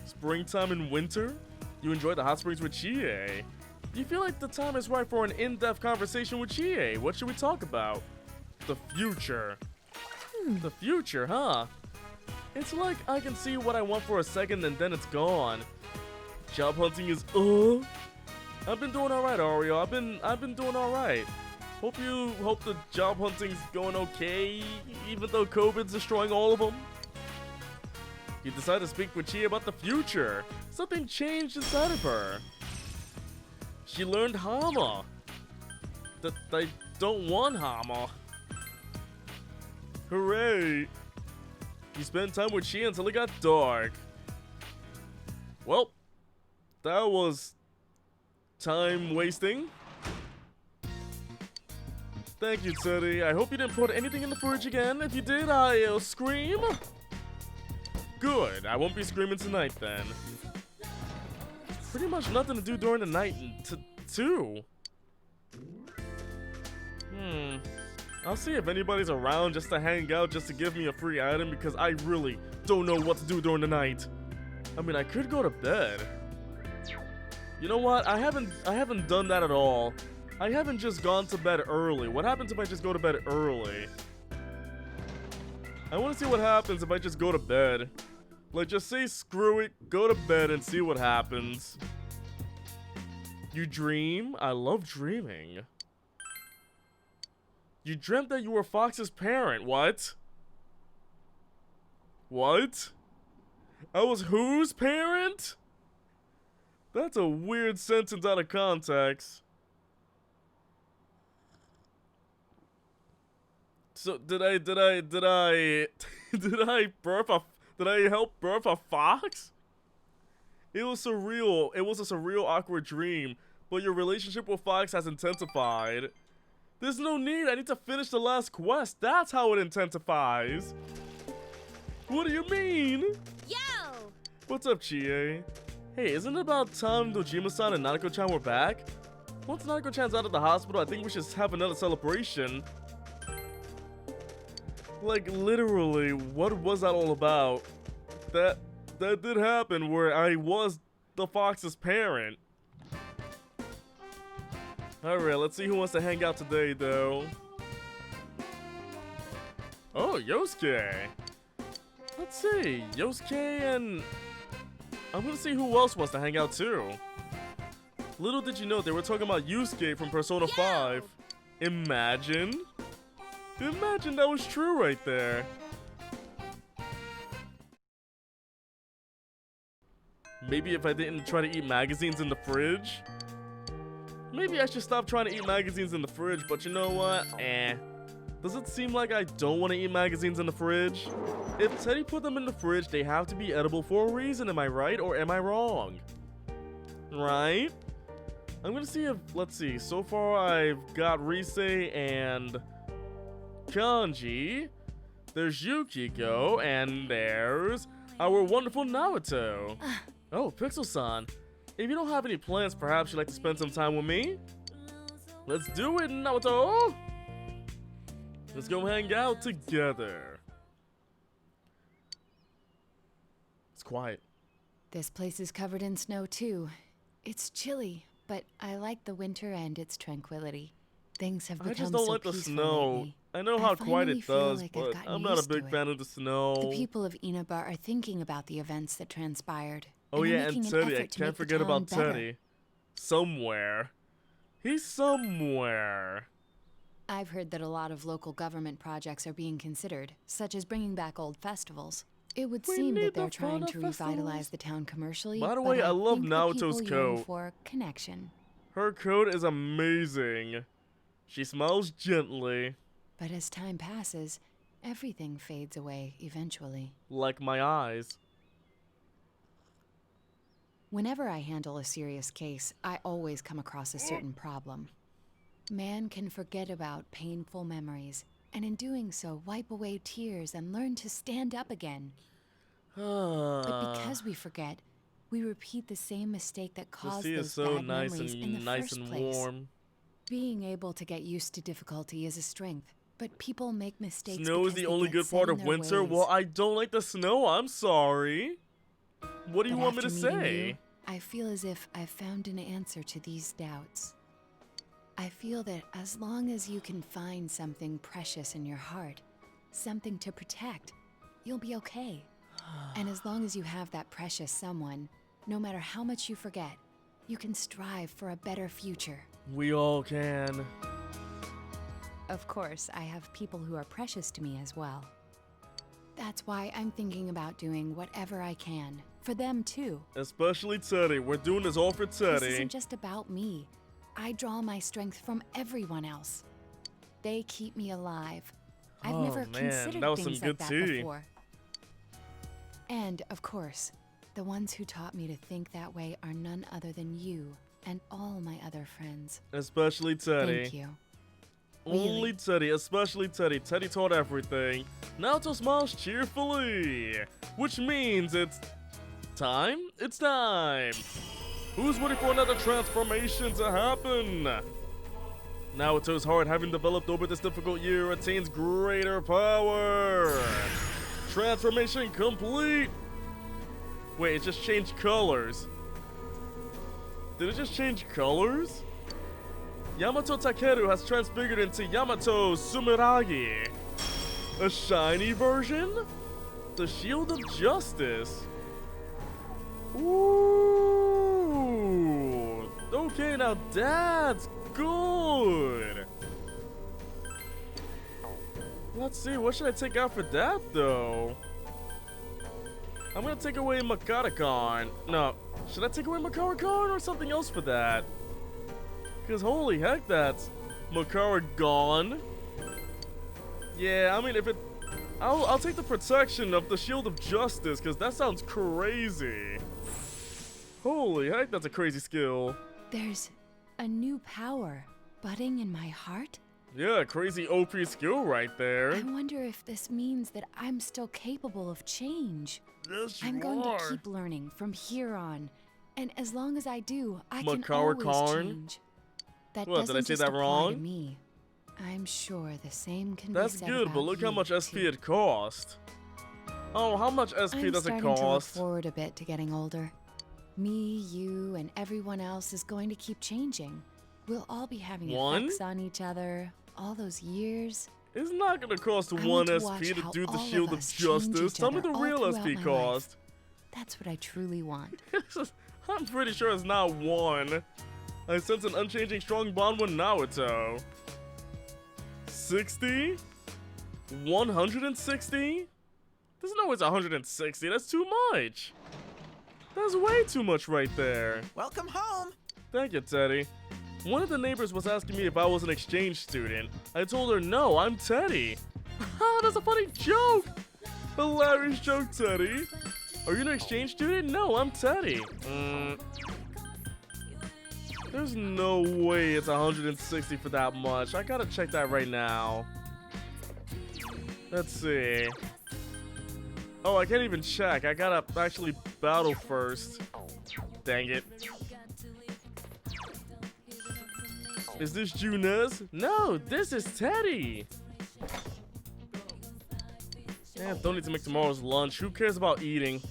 Springtime and winter? You enjoy the hot springs with Chie. You feel like the time is right for an in-depth conversation with Chie. What should we talk about? The future. The future, huh? It's like I can see what I want for a second and then it's gone. Job hunting is I've been doing alright, Oreo. I've been doing alright. Hope the job hunting's going okay, even though COVID's destroying all of them. You decide to speak with Chie about the future. Something changed inside of her. She learned Hama. That I don't want Hama. Hooray! You spent time with Chie until it got dark. Well, that was time wasting. Thank you, Teddy. I hope you didn't put anything in the fridge again. If you did, I'll scream. Good. I won't be screaming tonight then. Pretty much nothing to do during the night too. I'll see if anybody's around just to hang out, just to give me a free item, because I really don't know what to do during the night. I mean, I could go to bed. You know what? I haven't done that at all. I haven't just gone to bed early. What happens if I just go to bed early? I want to see what happens if I just go to bed. Like, just say screw it, go to bed and see what happens. You dream? I love dreaming. You dreamt that you were Fox's parent. What? What? I was whose parent? That's a weird sentence out of context. So did I help birth a fox? It was surreal. It was a surreal, awkward dream, but your relationship with Fox has intensified. There's no need. I need to finish the last quest. That's how it intensifies. What do you mean? Yo! What's up, Chie? Hey, isn't it about time Dojima-san and Nanako-chan were back? Once Nanako-chan's out of the hospital, I think we should have another celebration. Like, literally, what was that all about? That did happen where I was the Fox's parent. Alright, let's see who wants to hang out today, though. Oh, Yosuke. Let's see, Yosuke and... I'm gonna see who else wants to hang out, too. Little did you know, they were talking about Yusuke from Persona 5. Imagine. Imagine that was true right there. Maybe if I didn't try to eat magazines in the fridge. Maybe I should stop trying to eat magazines in the fridge, but you know what? Does it seem like I don't want to eat magazines in the fridge? If Teddy put them in the fridge, they have to be edible for a reason, am I right or am I wrong? Right? I'm gonna see if, let's see, so far I've got Rise and Kanji, there's Yukiko, and there's our wonderful Naruto. Oh, Pixel-san, if you don't have any plans, perhaps you'd like to spend some time with me? Let's do it, Naruto! Let's go hang out together. It's quiet. This place is covered in snow too. It's chilly, but I like the winter and its tranquility. Things have become I just don't so like the peaceful snow. lately. I know how quiet finally it feel does, like I've but gotten I'm not a used to big it. fan of the snow. The people of Inabar are thinking about the events that transpired. Oh and yeah, are and making an Teddy. I effort to can't make the forget town about better. Teddy. Somewhere. He's somewhere. I've heard that a lot of local government projects are being considered, such as bringing back old festivals. It would We seem need that they're the trying fun to of revitalize festivals. the town commercially. By the but way, I love think the Naoto's people yearn coat. for connection. Her coat is amazing. She smiles gently, But as time passes, everything fades away eventually. like my eyes. Whenever I handle a serious case, I always come across a certain problem. Man can forget about painful memories, and in doing so, wipe away tears and learn to stand up again. But because we forget, we repeat the same mistake that The caused sea those is so bad nice memories in the and nice first and place. warm. Being able to get used to difficulty is a strength, but people make mistakes. Snow is because the they only get good set part in of their winter. ways. Well, I don't like the snow. I'm sorry. What do you But want me to after meeting say? you, I feel as if I've found an answer to these doubts. I feel that as long as you can find something precious in your heart, something to protect, you'll be okay. And as long as you have that precious someone, no matter how much you forget, you can strive for a better future. We all can. Of course, I have people who are precious to me as well. That's why I'm thinking about doing whatever I can. For them too. Especially Teddy. We're doing this all for This Teddy. isn't just about me. I draw my strength from everyone else. They keep me alive. I've Oh, never man, considered that was some things good like that tea. before. And, of course, the ones who taught me to think that way are none other than you and all my other friends. Especially Teddy. Thank you. Only Really. Teddy, especially Teddy. Teddy taught everything. Naoto smiles cheerfully. Which means it's time? It's time! Who's ready for another transformation to happen? Naoto's heart, having developed over this difficult year, attains greater power. Transformation complete! Wait, it just changed colors. Did it just change colors? Yamato Takeru has transfigured into Yamato Sumeragi. A shiny version? The Shield of Justice. Ooh. Okay, now that's good. Let's see, what should I take out for that though? I'm gonna take away Makarakan. No, should I take away Makarakan or something else for that? Because holy heck, that's Makara gone. Yeah, I mean, if it... I'll take the protection of the Shield of Justice, because that sounds crazy. Holy heck, that's a crazy skill. There's a new power budding in my heart. Yeah, crazy OP skill right there. I wonder if this means that I'm still capable of change. Yes, I'm you going are. to keep learning from here on. And as long as I do, I can Makara always Karn? change. That What, did I doesn't say just that apply wrong? to me. I'm sure the same can That's be said good, but about look how you, much SP too. it cost. Oh, how much SP I'm does it starting to look cost? forward a bit to getting older. Me, you, and everyone else is going to keep changing. We'll all be having One? effects on each other all those years. It's not gonna cost I 1 want to SP watch to how do the all of Shield of us change Justice. each Tell me other the all real throughout SP my cost. That's what I truly want. I'm pretty sure it's not 1. I sense an unchanging strong bond with Naoto. 60? 160? There's no way it's 160. That's too much. That's way too much right there. Welcome home. Thank you, Teddy. One of the neighbors was asking me if I was an exchange student. I told her, no, I'm Teddy. Ha, that's a funny joke. Hilarious joke, Teddy. Are you an exchange student? No, I'm Teddy. There's no way it's 160 for that much. I gotta check that right now. Let's see. Oh, I can't even check. I gotta actually battle first. Dang it. Is this Junez? No, this is Teddy. Yeah, don't need to make tomorrow's lunch. Who cares about eating?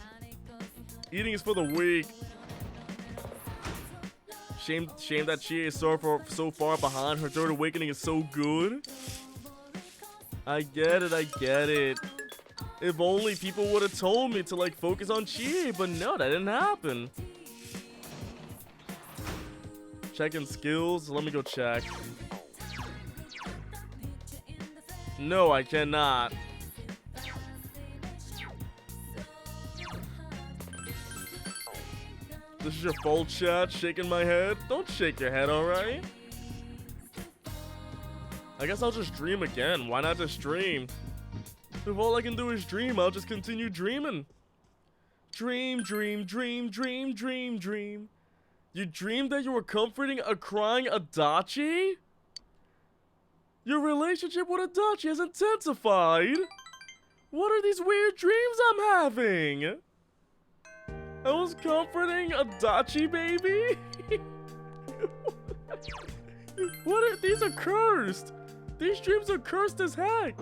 Eating is for the weak. Shame that Chie is so far behind. Her third awakening is so good. I get it, I get it. If only people would have told me to like focus on Chie, but no, that didn't happen. Checking skills. Let me go check. No, I cannot. This is your full chat, shaking my head. Don't shake your head, alright? I guess I'll just dream again. Why not just dream? If all I can do is dream, I'll just continue dreaming. Dream, dream, dream, dream, dream, dream. You dreamed that you were comforting a crying Adachi? Your relationship with Adachi has intensified. What are these weird dreams I'm having? I was comforting Adachi, baby? What are these? Are cursed. These dreams are cursed as heck.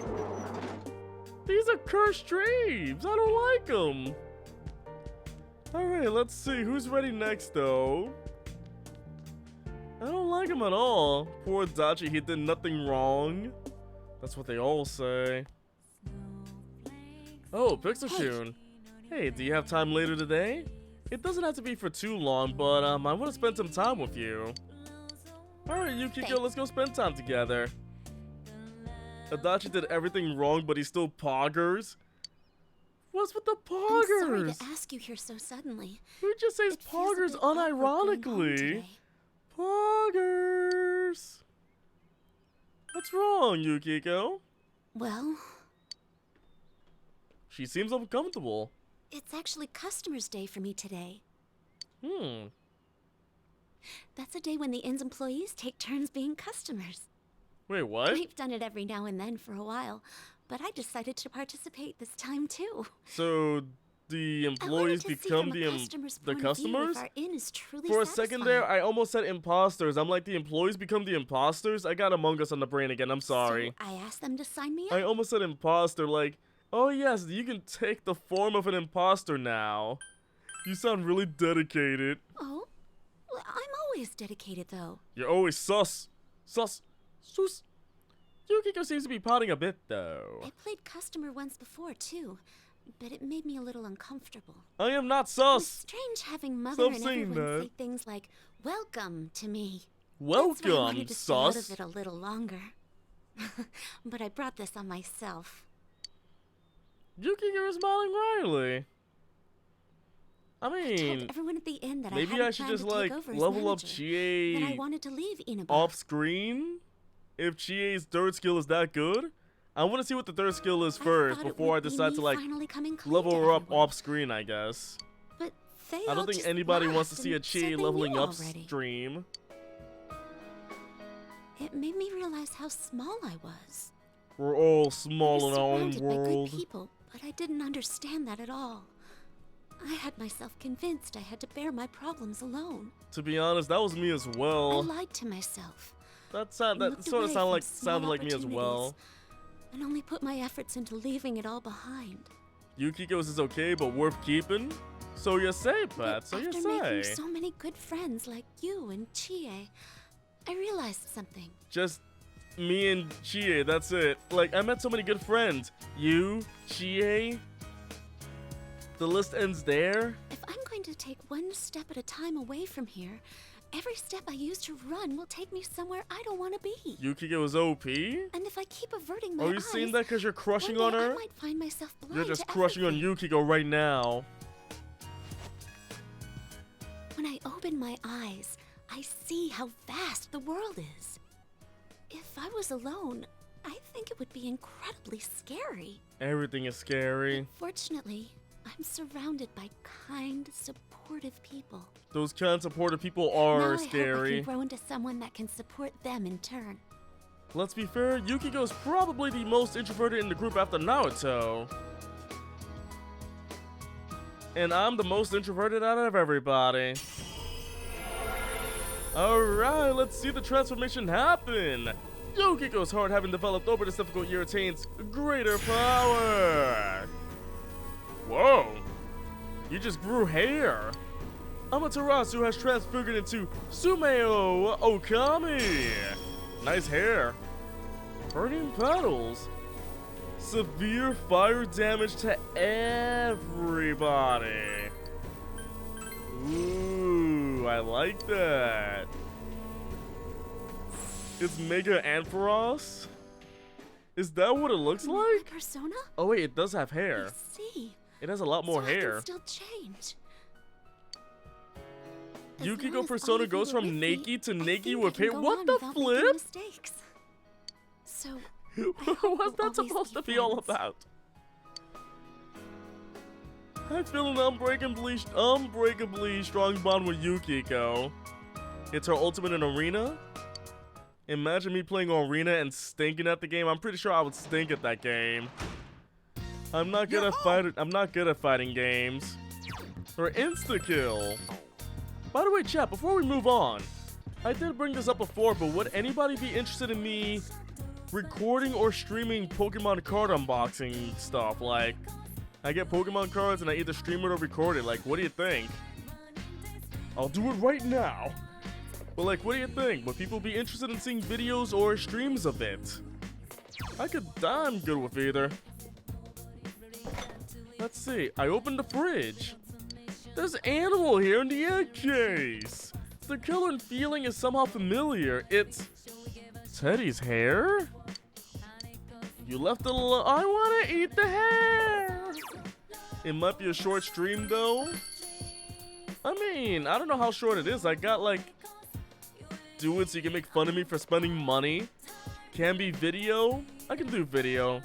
These are cursed dreams. I don't like them. Alright, let's see. Who's ready next, though? I don't like him at all. Poor Adachi, he did nothing wrong. That's what they all say. Oh, Pixelshun. Hey, do you have time later today? It doesn't have to be for too long, but I want to spend some time with you. Alright, Yukiko, let's go spend time together. Adachi did everything wrong, but he still poggers. What's with the poggers? I'm sorry to ask you here so suddenly. Who just says poggers unironically? Poggers. What's wrong, Yukiko? Well, she seems uncomfortable. It's actually Customers' Day for me today. That's a day when the inn's employees take turns being customers. Wait, what? We've done it every now and then for a while, but I decided to participate this time too. So the employees become the customers? Our inn is truly for a satisfying. second there, I almost said imposters. I'm like, the employees become the imposters? I got Among Us on the brain again. I'm sorry. So I asked them to sign me up. I almost said imposter, like, oh yes, you can take the form of an imposter now. You sound really dedicated. Oh? Well, I'm always dedicated, though. You're always sus. Sus. Sus. Yukiko seems to be potting a bit, though. I played customer once before, too, but it made me a little uncomfortable. I am not sus. It's strange having Mother and everyone say things like, welcome to me. Welcome, That's why I wanted to stay out sus. of it a little longer. But I brought this on myself. Yukiko is smiling wryly. I I told mean, everyone at the inn that maybe I I should hadn't just planned to like take over as level up manager, that I Chie wanted to leave Inaba. off screen. If Chie's third skill is that good, I want to see what the third skill is first thought it before I would be decide me to like finally coming clean level to her up everyone. off screen, I guess. But they I all don't think just anybody wants to laughed see a and said Chie they leveling knew up already. stream. It made me realize how small I was. We're all I small was in our own surrounded by world. good people, but I didn't understand that at all. I had myself convinced I had to bear my problems alone. To be honest, that was me as I well. lied to myself. That and sort looked of away from small sounded like me as well. opportunities, and only put my efforts into leaving it all behind. Yukiko's is okay, but worth keeping. So you say, Pat. But So you after making say. so many good friends like you and Chie, I realized something. Just me and Chie, that's it. Like, I met so many good friends. You, Chie. The list ends there. If I'm going to take one step at a time away from here, every step I use to run will take me somewhere I don't want to be. Yukiko is OP? And if I keep averting my Are you eyes, saying that because you're crushing one on day her? I might find myself blind You're just to crushing on everything. Yukiko right now. When I open my eyes, I see how vast the world is. If I was alone, I think it would be incredibly scary. Everything is scary. Fortunately, I'm surrounded by kind, supportive people. Those kind of supportive people Now are I hope I scary. can grow into someone that can support them in turn. Let's be fair, Yukiko is probably the most introverted in the group after Naruto. And I'm the most introverted out of everybody. Alright, let's see the transformation happen. Yukiko's heart, having developed over this difficult year, attains greater power. Whoa, you just grew hair. Amaterasu has transfigured into Sumeo Okami. Nice hair. Burning petals. Severe fire damage to everybody. Ooh, I like that. It's Mega Ampharos? Is that what it looks like? Persona? Oh wait, it does have hair. I see. It has a lot more so hair. I can still change. Yukiko Persona goes from naked to naked with hair. What the flip? flip? Mistakes. So, what's that supposed to be all about? I feel an unbreakably strong bond with Yukiko. It's her ultimate in Arena. Imagine me playing Arena and stinking at the game. I'm pretty sure I would stink at that game. I'm not good at fighting games. Or insta-kill. By the way, chat, before we move on, I did bring this up before, but would anybody be interested in me recording or streaming Pokemon card unboxing stuff? Like, I get Pokemon cards and I either stream it or record it. Like, what do you think? I'll do it right now. But like, what do you think? Would people be interested in seeing videos or streams of it? I'm good with either. Let's see. I opened the fridge. There's animal here in the egg case. The color and feeling is somehow familiar. It's Teddy's hair? You left it alone. I want to eat the hair. It might be a short stream though. I mean, I don't know how short it is. I got like, do it so you can make fun of me for spending money. Can be video. I can do video.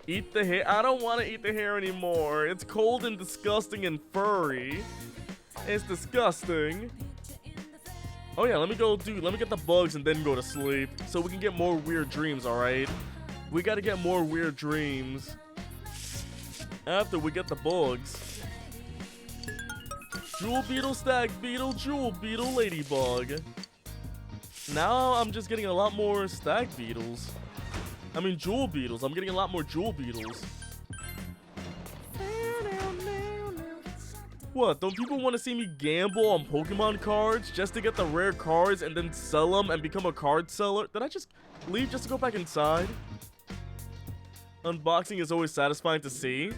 Eat the hair. I don't want to eat the hair anymore. It's cold and disgusting and furry. It's disgusting. Oh yeah, let me get the bugs and then go to sleep so we can get more weird dreams, alright? We gotta get more weird dreams after we get the bugs. Jewel Beetle, Stag Beetle, Jewel Beetle, Ladybug. Now I'm just getting a lot more Stag Beetles. I mean Jewel Beetles. I'm getting a lot more Jewel Beetles. What, don't people want to see me gamble on Pokemon cards just to get the rare cards and then sell them and become a card seller? Did I just leave just to go back inside? Unboxing is always satisfying to see.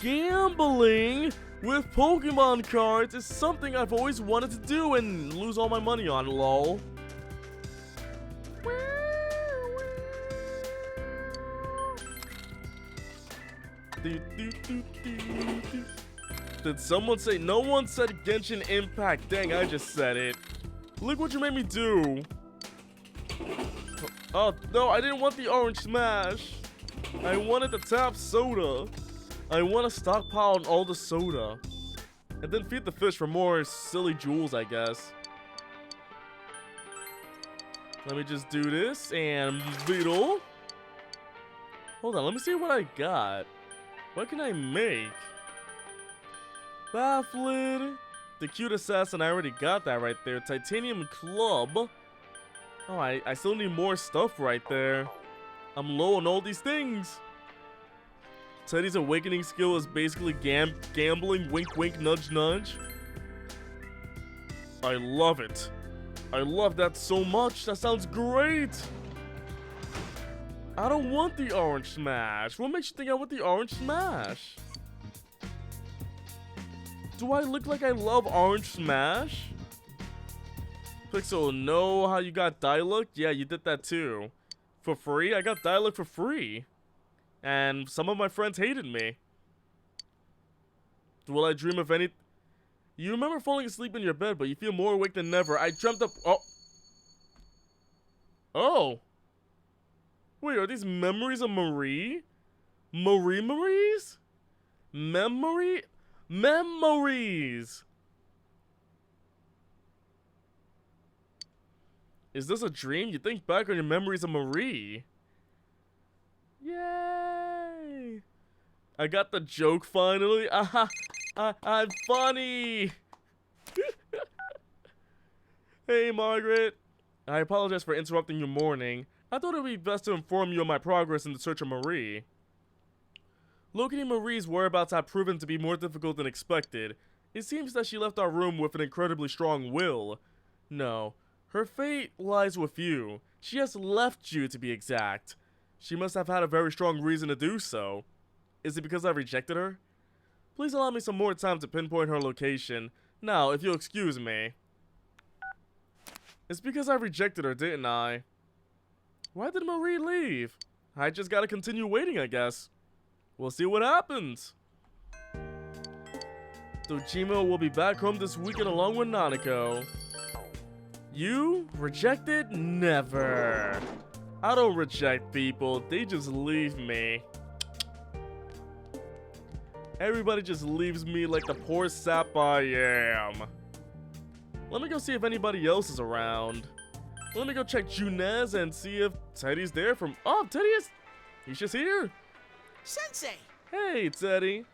Gambling with Pokemon cards is something I've always wanted to do and lose all my money on, lol. Did someone say? No one said Genshin Impact. Dang, I just said it. Look what you made me do. Oh, no, I didn't want the Orange Smash. I wanted the tap soda. I want to stockpile on all the soda. And then feed the fish for more silly jewels, I guess. Let me just do this and Beetle. Hold on, let me see what I got. What can I make? Baffled. The cute assassin, I already got that right there. Titanium Club. Oh, I still need more stuff right there. I'm low on all these things. Teddy's awakening skill is basically gambling, wink wink, nudge nudge. I love it. I love that so much. That sounds great. I don't want the Orange Smash. What makes you think I want the Orange Smash? Do I look like I love Orange Smash? Pixel, know how you got Dialog? Yeah, you did that too. For free? I got Dialog for free. And some of my friends hated me. Will I dream of any... You remember falling asleep in your bed, but you feel more awake than ever. I dreamt up... Oh. Oh. Wait, are these memories of Marie? Maries? Memories! Is this a dream? You think back on your memories of Marie. Yay! I got the joke finally. I'm funny! Hey, Margaret. I apologize for interrupting your morning. I thought it would be best to inform you of my progress in the search of Marie. Locating Marie's whereabouts have proven to be more difficult than expected. It seems that she left our room with an incredibly strong will. No, her fate lies with you. She has left you, to be exact. She must have had a very strong reason to do so. Is it because I rejected her? Please allow me some more time to pinpoint her location. Now, if you'll excuse me. It's because I rejected her, didn't I? Why did Marie leave? I just gotta continue waiting, I guess. We'll see what happens. Dojima will be back home this weekend along with Nanako. You? Rejected? Never. I don't reject people, they just leave me. Everybody just leaves me like the poor sap I am. Let me go see if anybody else is around. Let me go check Junes and see if Teddy's there from... Oh, Teddy is... He's just here. Sensei! Hey, Teddy.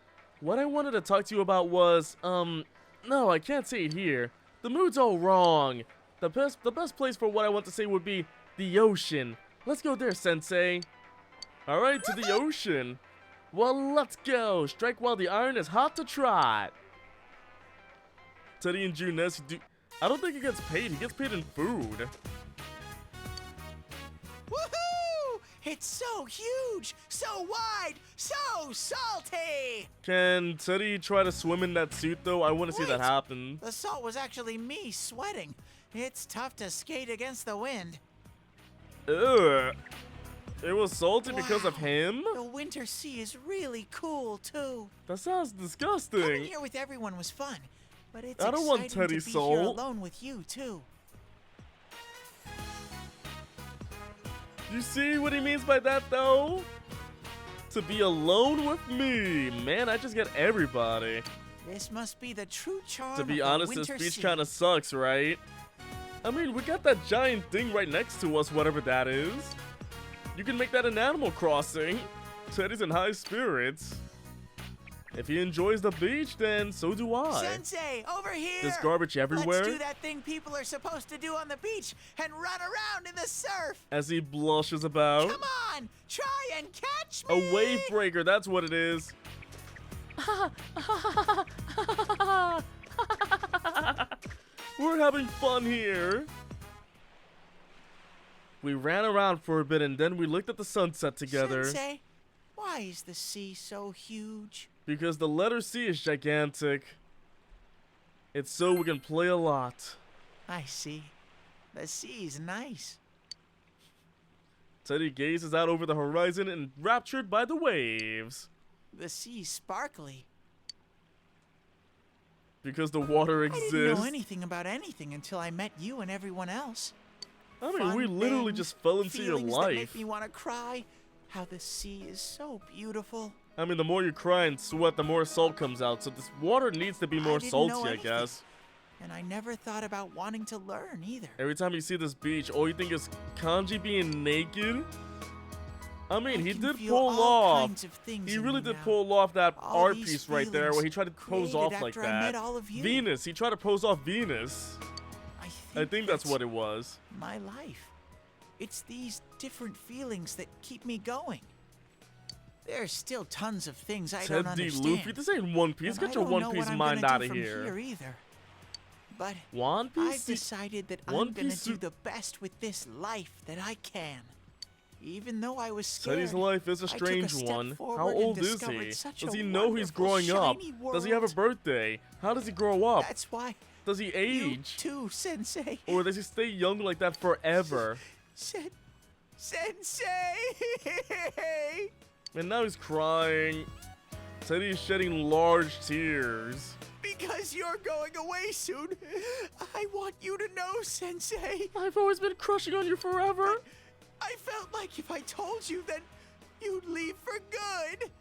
What I wanted to talk to you about was, no, I can't say it here. The mood's all wrong. The best place for what I want to say would be the ocean. Let's go there, Sensei. Alright, to the ocean. Well, let's go. Strike while the iron is hot to trot. Teddy and Junes do... I don't think he gets paid. He gets paid in food. Woohoo! It's so huge, so wide, so salty! Can Teddy try to swim in that suit, though? I want to see that happen. The salt was actually me sweating. It's tough to skate against the wind. Ugh. It was salty because of him? The winter sea is really cool, too. That sounds disgusting. Coming here with everyone was fun, but it's I don't want exciting Teddy to be salt. here alone with you, too. You see what he means by that, though? To be alone with me. Man, I just get everybody. This must be the true charm To be of the honest, this winter speech sea. kind of sucks, right? I mean, we got that giant thing right next to us, whatever that is. You can make that an Animal Crossing. Teddy's in high spirits. If he enjoys the beach, then so do I. Sensei, over here! There's garbage everywhere. Let's do that thing people are supposed to do on the beach and run around in the surf! As he blushes about. Come on! Try and catch me! A wave breaker, that's what it is. We're having fun here. We ran around for a bit and then we looked at the sunset together. Sensei, why is the sea so huge? Because the letter C is gigantic. It's so we can play a lot. I see. The sea's nice. Teddy gazes out over the horizon and enraptured by the waves. The sea's sparkly. Because the water I exists. didn't know anything about anything until I met you and everyone else. I mean, Fun we literally things, just fell into your feelings that life. make me want to cry. How the sea is so beautiful. I mean, the more you cry and sweat, the more salt comes out. So this water needs to be more didn't know salty, I anything. guess. And I never thought about wanting to learn either. Every time you see this beach, all you think is Kanji being naked. I mean, he can did feel pull all off. kinds of things He in really me did now. pull off that All art these piece right there where he tried to pose feelings off created like after I met that. all of you. Venus. He tried to pose off Venus. I think that's what it was. My life. It's these different feelings that keep me going. There's still tons of things I don't Ted D. understand. Luffy, this ain't One Piece. and Get I your don't One know Piece what I'm mind gonna out do of from here. either. But One I've Piece? decided that One I'm gonna Piece do suit- the best with this life that I can. Even though I was scared, Teddy's life is a I took strange step one. How forward and old is discovered he? such Does a he know he's wonderful, growing up? shiny Does he have a world. birthday? How does he grow up? That's why Does he you age? too, Sensei. Or does he stay young like that forever? Sensei! And now he's crying. Teddy's shedding large tears. Because you're going away soon, I want you to know, Sensei. I've always been crushing on you forever. I felt like if I told you, then you'd leave for good.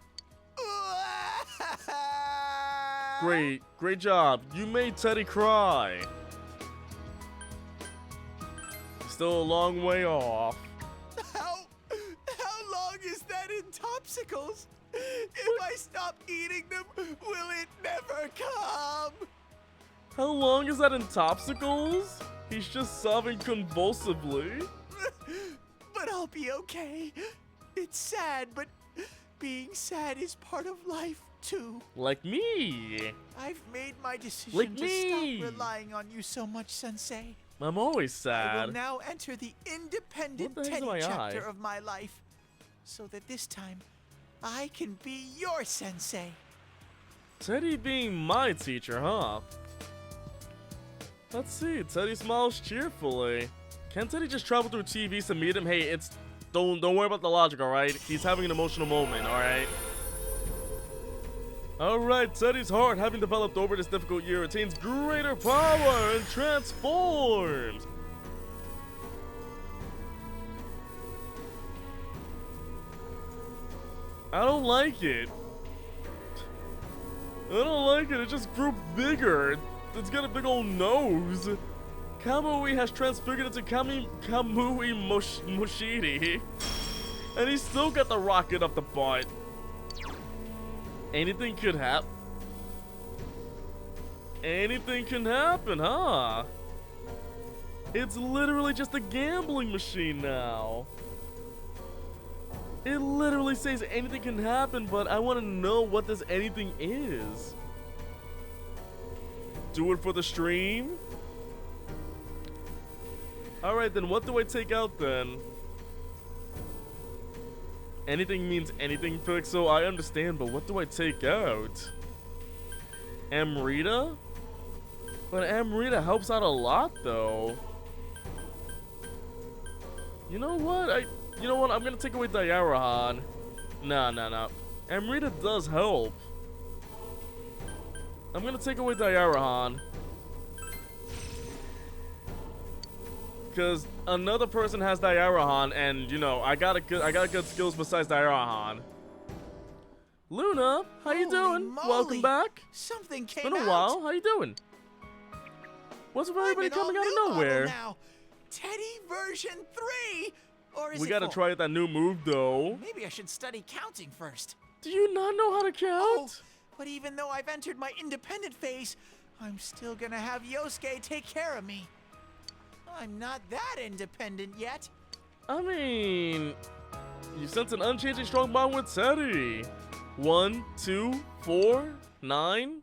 Great job. You made Teddy cry. Still a long way off. How long is that in Topsicles? If I stop eating them, will it never come? How long is that in Topsicles? He's just sobbing convulsively. But I'll be okay. It's sad, but being sad is part of life too. Like me. I've made my decision Like to me. stop relying on you so much, Sensei. I'm always I sad. will now enter the independent What the heck's in Teddy my chapter eye? of my life, so that this time I can be your Sensei. Teddy being my teacher, huh? Let's see. Teddy smiles cheerfully. Can Teddy just travel through TVs to meet him? Hey, it's don't worry about the logic, all right? He's having an emotional moment, all right? All right, Teddy's heart, having developed over this difficult year, attains greater power and transforms. I don't like it. I don't like it. It just grew bigger. It's got a big old nose. Kamui has transfigured into Kamui Moshiri. And he's still got the rocket up the butt. Anything could happen. Anything can happen, huh? It's literally just a gambling machine now. It literally says anything can happen, but I want to know what this anything is. Do it for the stream? Alright, then what do I take out then? Anything means anything, Pixel. I understand, but what do I take out? Amrita? But Amrita helps out a lot, though. You know what? I'm gonna take away Diarahan. Nah. Amrita does help. I'm gonna take away Diarahan. Because another person has Diarahan, and you know, I got good skills besides Diarahan. Luna, how you doing? Moly. Welcome back. Something came It's been a while. How you doing? What's with everybody coming out of nowhere? Now. Teddy version 3, or is We it gotta 4? try out that new move though. Maybe I should study counting first. Do you not know how to count? Oh, but even though I've entered my independent phase, I'm still gonna have Yosuke take care of me. I'm not that independent yet. I mean, you sense an unchanging strong bond with Teddy. 1, 2, 4, 9,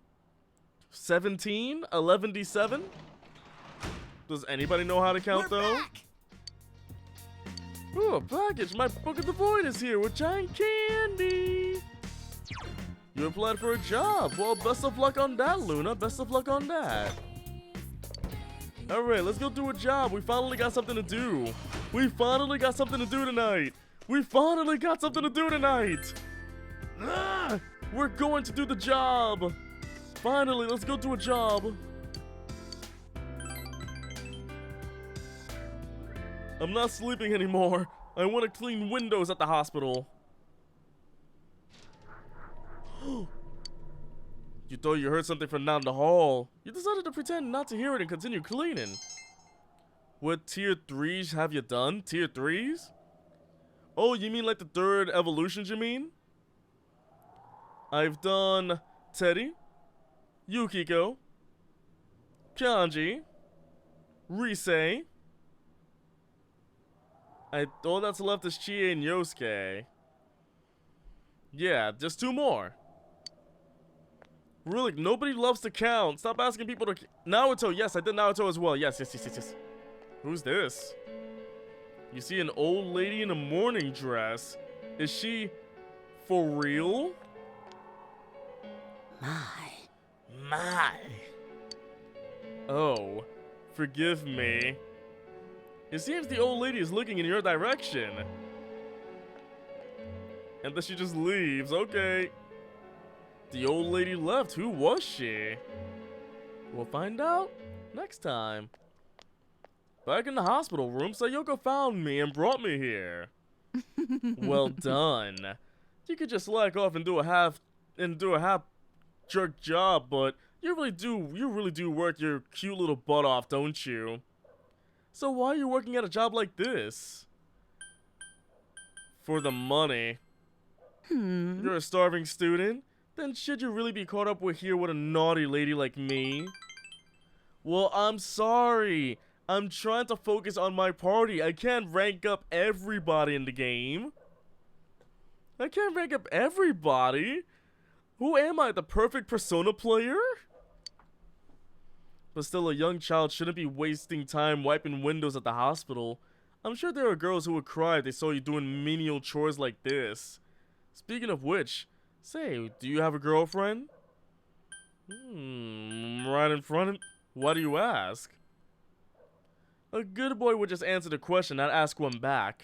17, 11d7. Does anybody know how to count We're though? back. Ooh, a package. My Book of the Void is here with giant candy. You applied for a job. Well, best of luck on that, Luna. Best of luck on that. Alright, let's go do a job. We finally got something to do. We finally got something to do tonight. Ah, we're going to do the job. Finally, let's go do a job. I'm not sleeping anymore. I want to clean windows at the hospital. You thought you heard something from down the hall. You decided to pretend not to hear it and continue cleaning. What tier 3s have you done? Tier 3s? Oh, you mean like the 3rd evolutions, you mean? I've done Teddy, Yukiko, Kanji, Rise. All that's left is Chie and Yosuke. Yeah, just 2 more. Really, nobody loves to count. Stop asking people to... Naruto, yes, I did Naruto as well. Yes. Who's this? You see an old lady in a morning dress. Is she for real? My. Oh, forgive me. It seems the old lady is looking in your direction. And then she just leaves. Okay. The old lady left. Who was she? We'll find out next time. Back in the hospital room, Sayoko found me and brought me here. Well done. You could just slack off and do a half jerk job, but you really do work your cute little butt off, don't you? So why are you working at a job like this? For the money. You're a starving student? Then should you really be caught up with here with a naughty lady like me? Well, I'm sorry. I'm trying to focus on my party. I can't rank up everybody in the game. I can't rank up everybody. Who am I, the perfect Persona player? But still, a young child shouldn't be wasting time wiping windows at the hospital. I'm sure there are girls who would cry if they saw you doing menial chores like this. Speaking of which, say, do you have a girlfriend? Right in front Why do you ask? A good boy would just answer the question, not ask one back.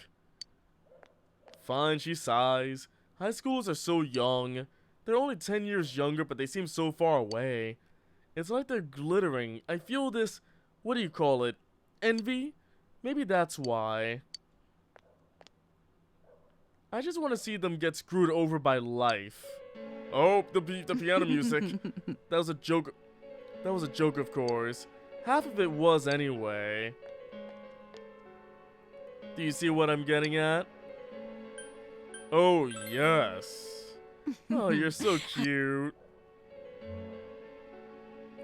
Fine, she sighs. High schoolers are so young. They're only 10 years younger, but they seem so far away. It's like they're glittering. I feel this, what do you call it? Envy? Maybe that's why. I just want to see them get screwed over by life. Oh, the piano music. That was a joke. That was a joke, of course. Half of it was anyway. Do you see what I'm getting at? Oh, yes. Oh, you're so cute.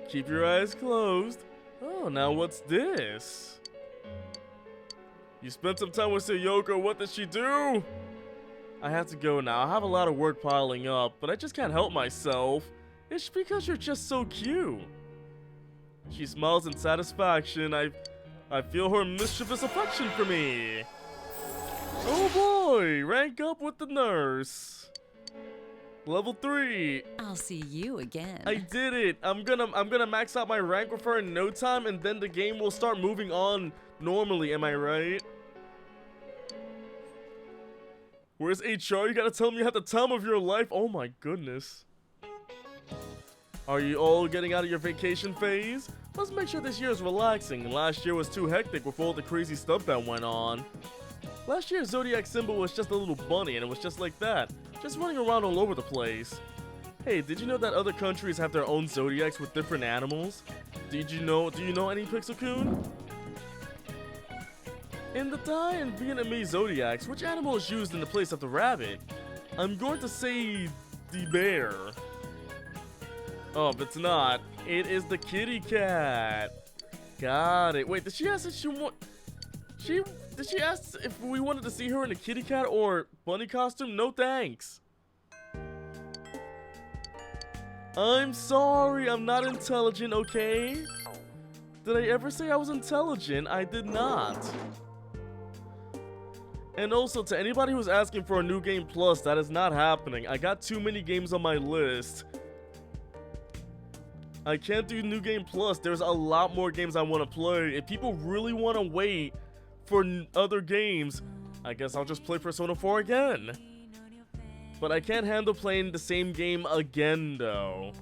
Keep your eyes closed. Oh, now what's this? You spent some time with Sayoko. What did she do? I have to go now. I have a lot of work piling up, but I just can't help myself. It's because you're just so cute. She smiles in satisfaction. I feel her mischievous affection for me. Oh boy, rank up with the nurse. Level 3. I'll see you again. I did it. I'm gonna max out my rank with her in no time, and then the game will start moving on normally. Am I right? Where's HR? You gotta tell me you had the time of your life. Oh my goodness. Are you all getting out of your vacation phase? Let's make sure this year is relaxing. Last year was too hectic with all the crazy stuff that went on. Last year's zodiac symbol was just a little bunny, and it was just like that. Just running around all over the place. Hey, did you know that other countries have their own zodiacs with different animals? Do you know any, Pixel-kun? In the Thai and Vietnamese zodiacs, which animal is used in the place of the rabbit? I'm going to say the bear. Oh, but it's not. It is the kitty cat. Got it. Wait, did she ask if did she ask if we wanted to see her in a kitty cat or bunny costume? No thanks. I'm sorry, I'm not intelligent, okay? Did I ever say I was intelligent? I did not. And also, to anybody who's asking for a new game plus, that is not happening. I got too many games on my list. I can't do new game plus. There's a lot more games I want to play. If people really want to wait for other games, I guess I'll just play Persona 4 again. But I can't handle playing the same game again, though.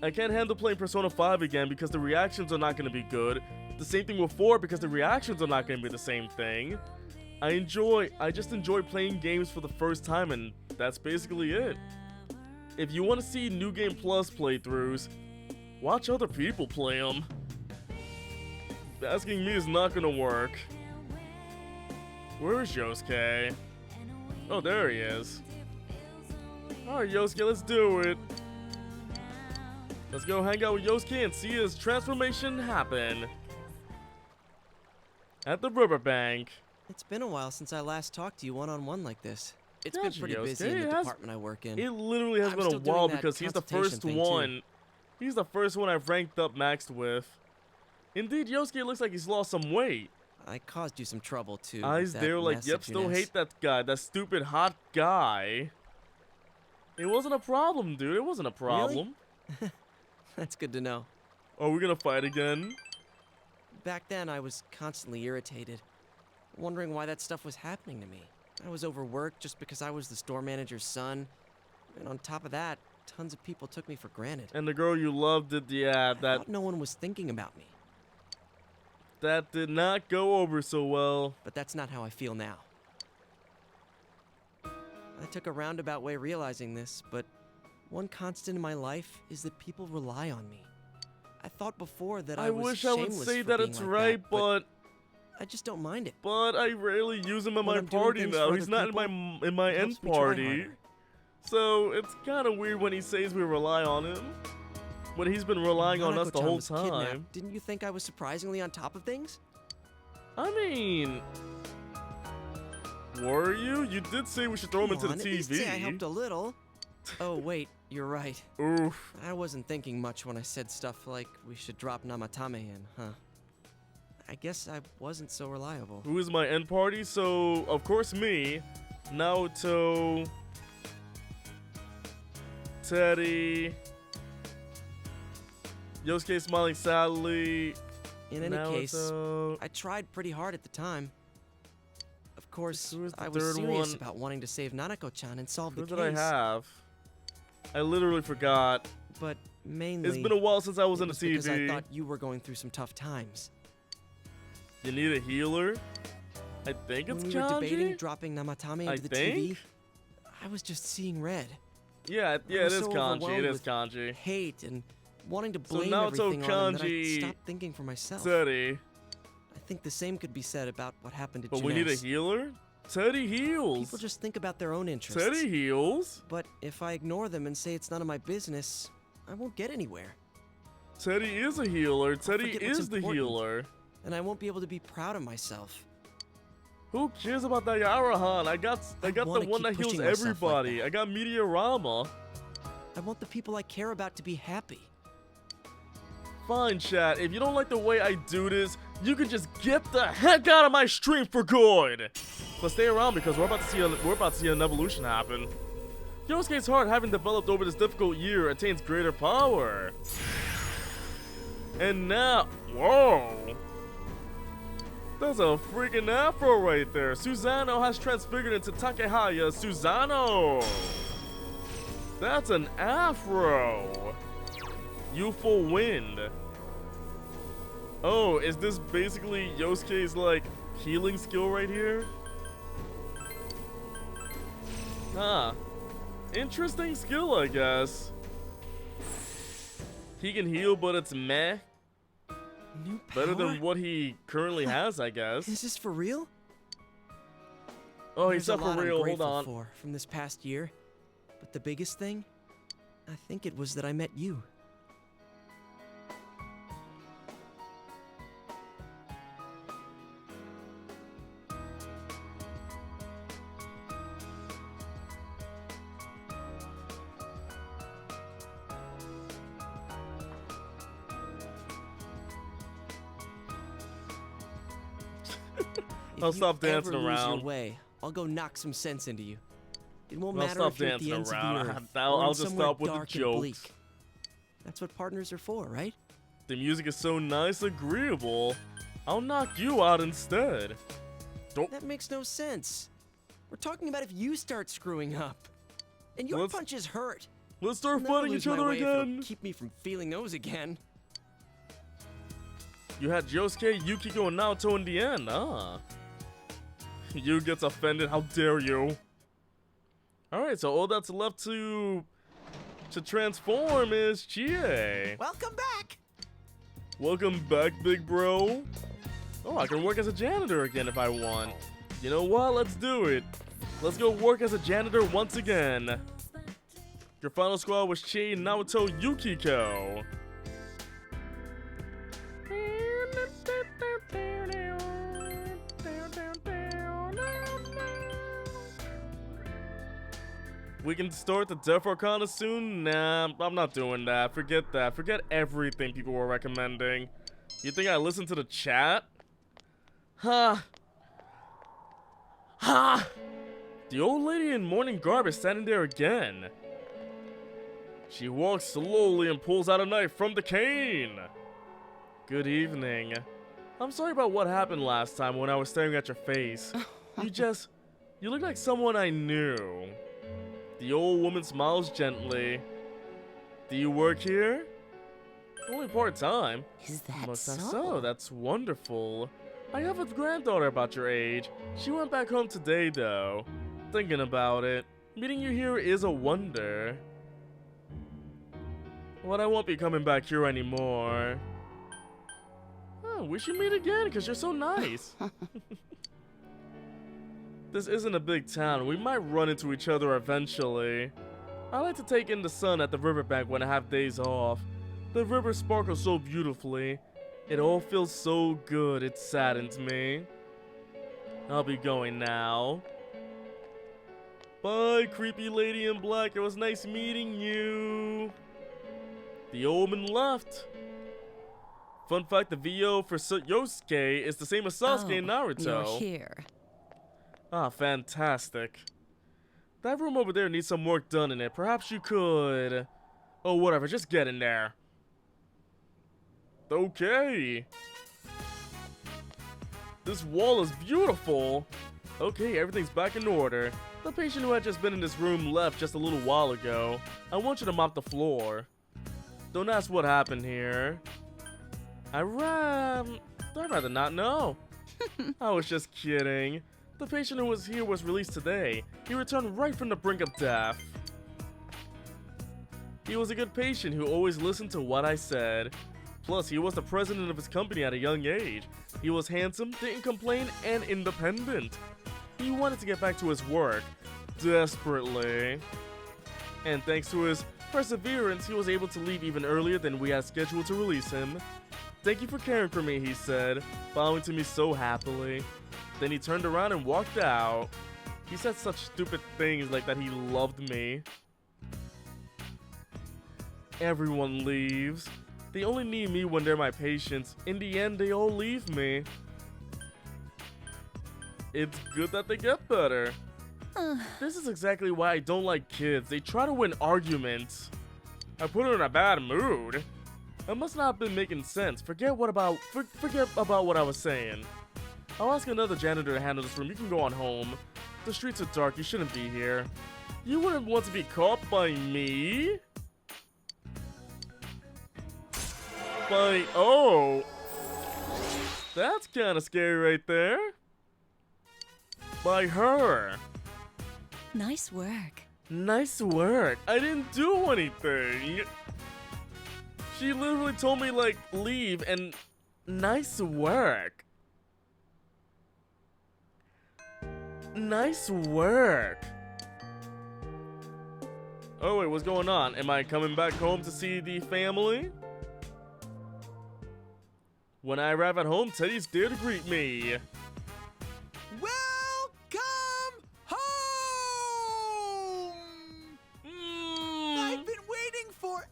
I can't handle playing Persona 5 again because the reactions are not going to be good. The same thing with 4 because the reactions are not going to be the same thing. I just enjoy playing games for the first time, and that's basically it. If you want to see New Game Plus playthroughs, watch other people play them. Asking me is not going to work. Where is Yosuke? Oh, there he is. Alright, Yosuke, let's do it. Let's go hang out with Yosuke and see his transformation happen. At the riverbank. It's been a while since I last talked to you one-on-one like this. It's been pretty busy in the department I work in. It literally has been a while because he's the first one. He's the first one I've ranked up maxed with. Indeed, Yosuke looks like he's lost some weight. I caused you some trouble too. Eyes there like, yep, still hate that guy. That stupid hot guy. It wasn't a problem, dude. It wasn't a problem. Really? That's good to know. Are we gonna fight again? Back then, I was constantly irritated, wondering why that stuff was happening to me. I was overworked just because I was the store manager's son. And on top of that, tons of people took me for granted. And the girl you loved did, yeah, I thought no one was thinking about me. That did not go over so well. But that's not how I feel now. I took a roundabout way realizing this, but one constant in my life is that people rely on me. I thought before that I was wish I would say that it's like right, that, but I just don't mind it. But I rarely use him in my When I'm doing party things now. for He's other not in my it end helps me try party. harder. So it's kind of weird when he says we rely on him, but he's been relying on us the Hanako-chan whole was kidnapped. time. Didn't you think I was surprisingly on top of things? I mean, were you? You did say we should throw him into the At least TV. say I helped a little. Oh wait, you're right. Oof. I wasn't thinking much when I said stuff like we should drop Namatame in, huh? I guess I wasn't so reliable. Who is my end party? So, of course, me, Naoto, Teddy, Yosuke smiling sadly. In any case, Naruto. I tried pretty hard at the time. Of course, Who was the I was third serious one? about wanting to save Nanako-chan and solve Who the did case. I have? I literally forgot. But mainly, It's been a while since I was it on the was because I TV. thought you were going through some tough times. You need a healer? I think it's When we were debating Kanji? dropping Namatame I into the think? TV, I was just seeing red. Yeah, I it was is so Kanji. It overwhelmed is with Kanji. Hate and wanting to So blame now it's everything on him that I Kanji stopped thinking for myself. Teddy. I think the same could be said about what happened to But we need a Junes. healer? Teddy heals. People just think about their own interests. Teddy heals? But if I ignore them and say it's none of my business, I won't get anywhere. Teddy is a healer. Teddy forget what's is the important. healer. And I won't be able to be proud of myself. Who cares about that Yarahan? I got the wanna one keep that heals pushing myself like everybody. that. I got Meteorama. I want the people I care about to be happy. Fine, chat. If you don't like the way I do this, you can just get the heck out of my stream for good. But stay around because we're about to see an evolution happen. Yosuke's heart, having developed over this difficult year, attains greater power. And now, whoa, that's a freaking afro right there. Susanoo has transfigured into Takehaya Susanoo. That's an afro. Youthful wind. Oh, is this basically Yosuke's like healing skill right here? Huh. Interesting skill, I guess. He can heal, but it's meh. New Better power? than what he currently has, I guess. Is this for real? Oh, he's There's not a lot for I'm real. Hold grateful on. for from this past year. But the biggest thing, I think it was that I met you. I'll If you stop dancing ever lose around. your way, I'll go knock some sense into you. It won't I'll matter stop if you're at the dancing ends around. of the earth I'll or in just somewhere stop with the dark and bleak. jokes. That's what partners are for, right? The music is so nice, agreeable. I'll knock you out instead. That makes no sense. We're talking about if you start screwing up. And your Let's- punches hurt. Let's start And then I'll fighting lose each my other way if it'll again. Keep me from feeling those again. You had Yosuke, Yukiko, and Naoto in the end. Ah. You gets offended. How dare you? Alright, so all that's left to transform is Chie. Welcome back. Welcome back, big bro. Oh, I can work as a janitor again if I want. You know what? Let's do it. Let's go work as a janitor once again. Your final squad was Chie, Naoto, Yukiko. We can start the Death Arcana soon? Nah, I'm not doing that. Forget that. Forget everything people were recommending. You think I listened to the chat? Huh. Ha! The old lady in morning garb is standing there again. She walks slowly and pulls out a knife from the cane. Good evening. I'm sorry about what happened last time when I was staring at your face. You look like someone I knew. The old woman smiles gently. Do you work here? Only part-time. Is that Must have so? so. That's wonderful. I have a granddaughter about your age. She went back home today, though. Thinking about it, meeting you here is a wonder. But I won't be coming back here anymore. Oh, we should meet again, because you're so nice. This isn't a big town. We might run into each other eventually. I like to take in the sun at the riverbank when I have days off. The river sparkles so beautifully. It all feels so good, it saddens me. I'll be going now. Bye, creepy lady in black. It was nice meeting you. The old man left. Fun fact, the VO for Yosuke is the same as Sasuke and Naruto. You're here. Ah, fantastic. That room over there needs some work done in it. Perhaps you could... Oh, whatever. Just get in there. Okay. This wall is beautiful. Okay, everything's back in order. The patient who had just been in this room left just a little while ago. I want you to mop the floor. Don't ask what happened here. I'd rather not know. I was just kidding. The patient who was here was released today. He returned right from the brink of death. He was a good patient who always listened to what I said. Plus, he was the president of his company at a young age. He was handsome, didn't complain, and independent. He wanted to get back to his work, desperately. And thanks to his perseverance, he was able to leave even earlier than we had scheduled to release him. "Thank you for caring for me," he said, bowing to me so happily. Then he turned around and walked out. He said such stupid things like that he loved me. Everyone leaves. They only need me when they're my patients. In the end, they all leave me. It's good that they get better. This is exactly why I don't like kids. They try to win arguments. I put her in a bad mood. I must not have been making sense. Forget about what I was saying. I'll ask another janitor to handle this room. You can go on home. The streets are dark. You shouldn't be here. You wouldn't want to be caught by me? Oh, that's kind of scary right there. By her. Nice work. Nice work. I didn't do anything. She literally told me, like, leave and nice work. Nice work. Oh, wait, what's going on? Am I coming back home to see the family? When I arrive at home, Teddy's there to greet me. Welcome home! I've been waiting forever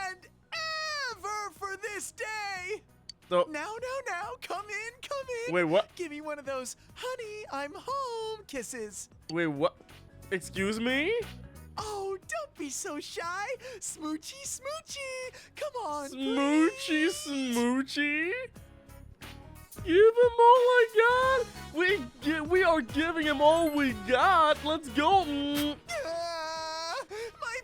and ever for this day. So, Now, come in. Wait, what? Give me one of those, honey, I'm home kisses. Wait, what? Excuse me? Oh, don't be so shy. Smoochy, smoochy. Come on, Smoochy, smoochy? Give him all I got. We are giving him all we got. Let's go. My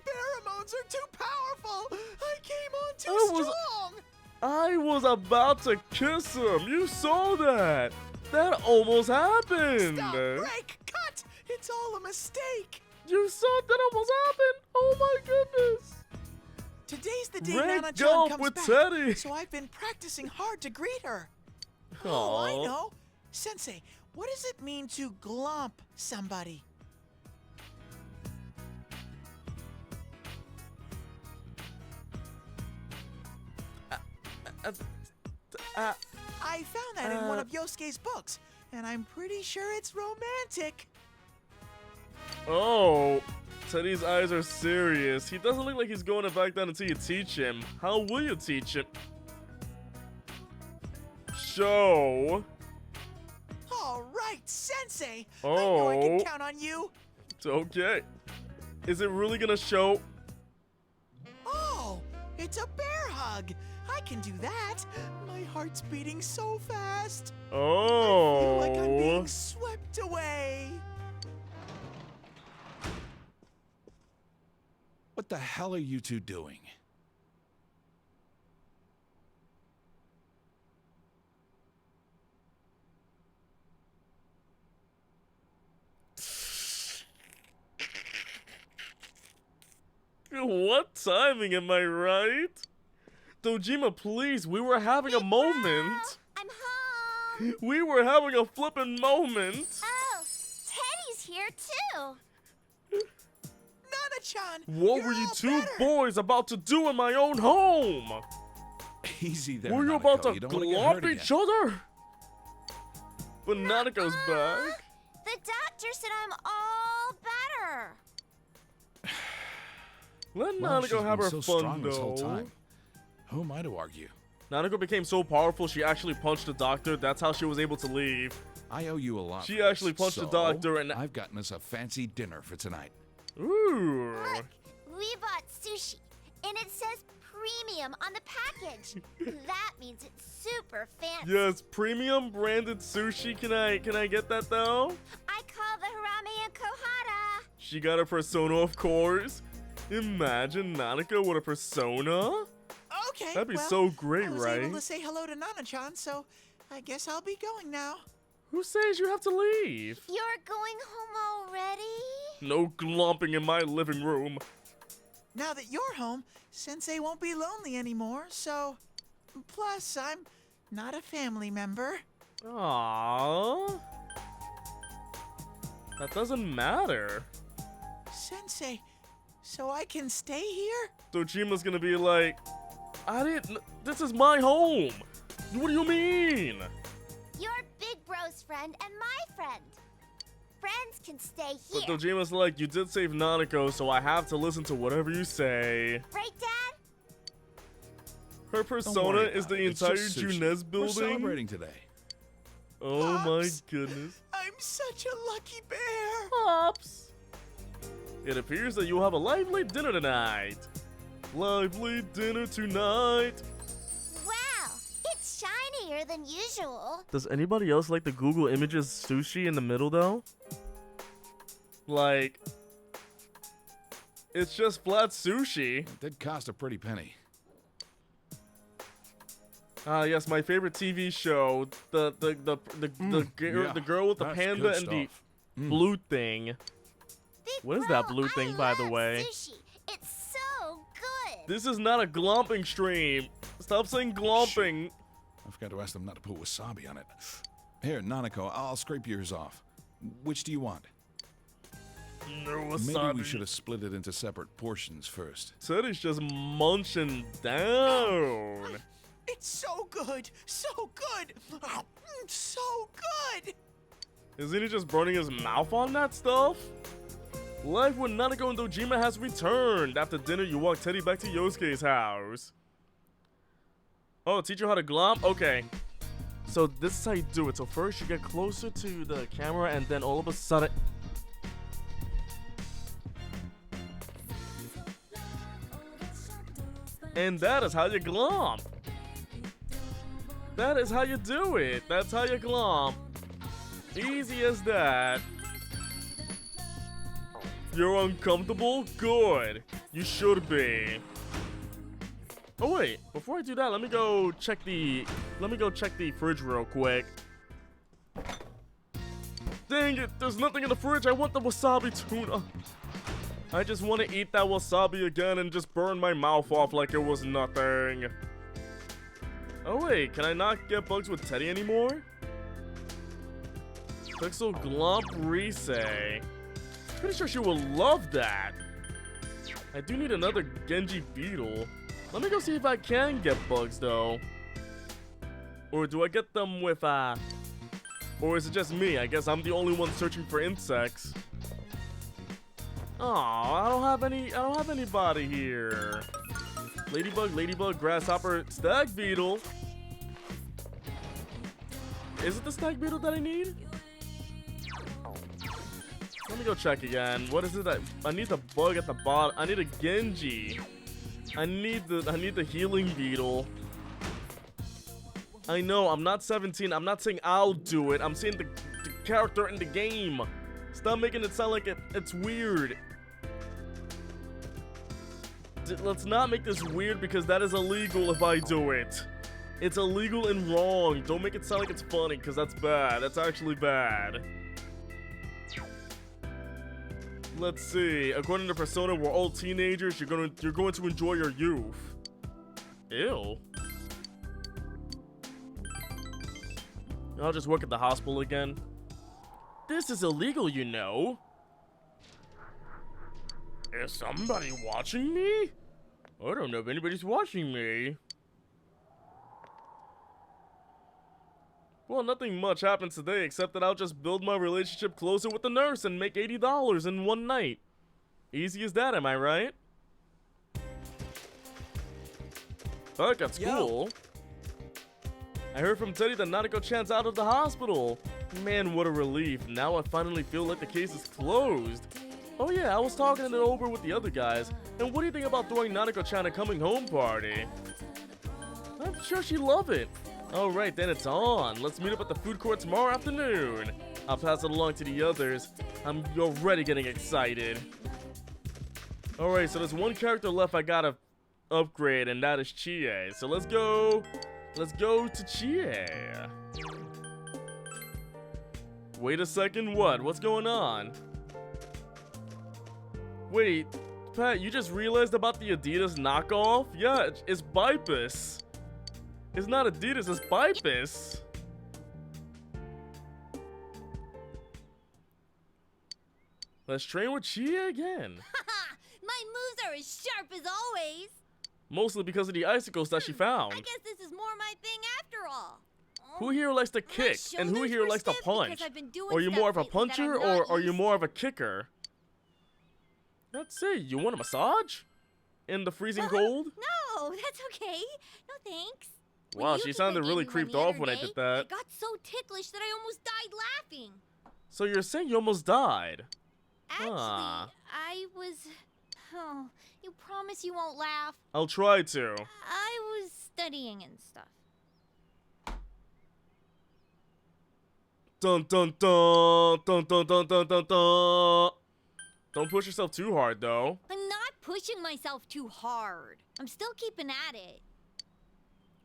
pheromones are too powerful. I came on too strong. I was about to kiss him. You saw that. That almost happened. Stop, break, cut. It's all a mistake. You saw that almost happen. Oh my goodness. Today's the day Break Nana-chan up comes with back, Teddy. so I've been practicing hard to greet her. Aww. Oh, I know. Sensei, what does it mean to glomp somebody? I found that in one of Yosuke's books, and I'm pretty sure it's romantic. Oh, Teddy's eyes are serious. He doesn't look like he's going to back down until you teach him. How will you teach him? Show. All right, Sensei. Oh. I know I can count on you. It's okay. Is it really gonna show? Oh, it's a bear hug. I can do that. My heart's beating so fast. Oh. I feel like I'm being swept away. What the hell are you two doing? What timing, am I right? Dojima, please, we were having a moment. I'm home. We were having a flippin' moment. Oh, Teddy's here too. Nana-chan, What were you two boys about to do in my own home? Easy there, Were you Nanako. about to You don't wanna get hurt glop again. each other? But Nanako's back. The doctor said I'm all better. Let Well, she's Nanako have been her so fun, strong this whole though. time. Who am I to argue? Nanako became so powerful, she actually punched the doctor. That's how she was able to leave. I owe you a lot. She for this. actually punched the So, doctor and- I've gotten us a fancy dinner for tonight. Ooh. Look, we bought sushi, and it says premium on the package. That means it's super fancy. Yes, premium branded sushi. Can I get that though? I call the harame and kohara. She got a persona, of course. Imagine Nanako with a persona. Okay. That'd be well, so great, I was right? able to say hello to Nana-chan, so I guess I'll be going now. Who says you have to leave? You're going home already? No glomping in my living room. Now that you're home, Sensei won't be lonely anymore, so... Plus, I'm not a family member. Aww. That doesn't matter. Sensei, so I can stay here? Dojima's gonna be like, this is my home. What do you mean? You're Big Bro's friend and my friend. Friends can stay here. But Dojima's like, you did save Nanako, so I have to listen to whatever you say. Right, Dad? Her persona is the entire just sushi. Junez We're building. celebrating today. Oh Pops, my goodness. I'm such a lucky bear. Pops. It appears that you'll have a lively dinner tonight. Lively dinner tonight. Wow, it's shinier than usual. Does anybody else like the Google Images sushi in the middle though? Like, it's just flat sushi. It did cost a pretty penny. Ah, yes, my favorite TV show, the girl with the that's panda good and the stuff. blue thing. Big What is Bro, that blue thing, I by the love way? Sushi. It's so good. This is not a glomping stream. Stop saying glomping. I forgot to ask them not to put wasabi on it. Here, Nanako, I'll scrape yours off. Which do you want? No wasabi. Maybe we should have split it into separate portions first. Teddy's just munching down. It's so good, so good, so good. Isn't he just burning his mouth on that stuff? Life with Nanako and Dojima has returned. After dinner, you walk Teddy back to Yosuke's house. Oh, teach you how to glomp? Okay. So this is how you do it. So first you get closer to the camera and then all of a sudden... And that is how you glomp. That is how you do it. That's how you glomp. Easy as that. You're uncomfortable? Good. You should be. Oh wait, before I do that, let me go check the fridge real quick. Dang it, there's nothing in the fridge. I want the wasabi tuna. I just want to eat that wasabi again and just burn my mouth off like it was nothing. Oh wait, can I not get bugs with Teddy anymore? Pixel Glomp Risei. Pretty sure she will love that. I do need another Genji Beetle. Let me go see if I can get bugs though. Or do I get them with or is it just me? I guess I'm the only one searching for insects. Aw, I don't have anybody here. Ladybug, grasshopper, stag beetle. Is it the stag beetle that I need? Let me go check again. What is it that I need? The bug at the bottom. I need a Genji. I need the healing beetle. I know, I'm not 17. I'm not saying I'll do it. I'm saying the character in the game. Stop making it sound like it's weird. Let's not make this weird because that is illegal if I do it. It's illegal and wrong. Don't make it sound like it's funny because that's bad. That's actually bad. Let's see. According to Persona, we're all teenagers. You're going to enjoy your youth. Ew. I'll just work at the hospital again. This is illegal, you know. Is somebody watching me? I don't know if anybody's watching me. Well, nothing much happens today except that I'll just build my relationship closer with the nurse and make $80 in one night. Easy as that, am I right? Back at school. I heard from Teddy that Nanako-chan's out of the hospital. Man, what a relief. Now I finally feel like the case is closed. Oh yeah, I was talking it over with the other guys. And what do you think about throwing Nanako-chan a coming home party? I'm sure she'd love it. Alright, then it's on. Let's meet up at the food court tomorrow afternoon. I'll pass it along to the others. I'm already getting excited. Alright, so there's one character left I gotta upgrade, and that is Chie. So let's go. Let's go to Chie. Wait a second, what? What's going on? Wait, Pat, you just realized about the Adidas knockoff? Yeah, it's Bipus. It's not Adidas, it's Bipus. Let's train with Chie again. My moves are as sharp as always. Mostly because of the icicles that she found. I guess this is more my thing after all. Who here likes to kick, and who here likes to punch? Are you more of a puncher, or are you more of a kicker? Let's see, you want a massage? In the freezing cold? No, that's okay. No thanks. Wow, she sounded really creeped off when I did that. I got so ticklish that I almost died laughing. So you're saying you almost died? Actually, I was... Oh, you promise you won't laugh? I'll try to. I was studying and stuff. Dun dun dun dun dun dun dun dun dun. Don't push yourself too hard, though. I'm not pushing myself too hard. I'm still keeping at it.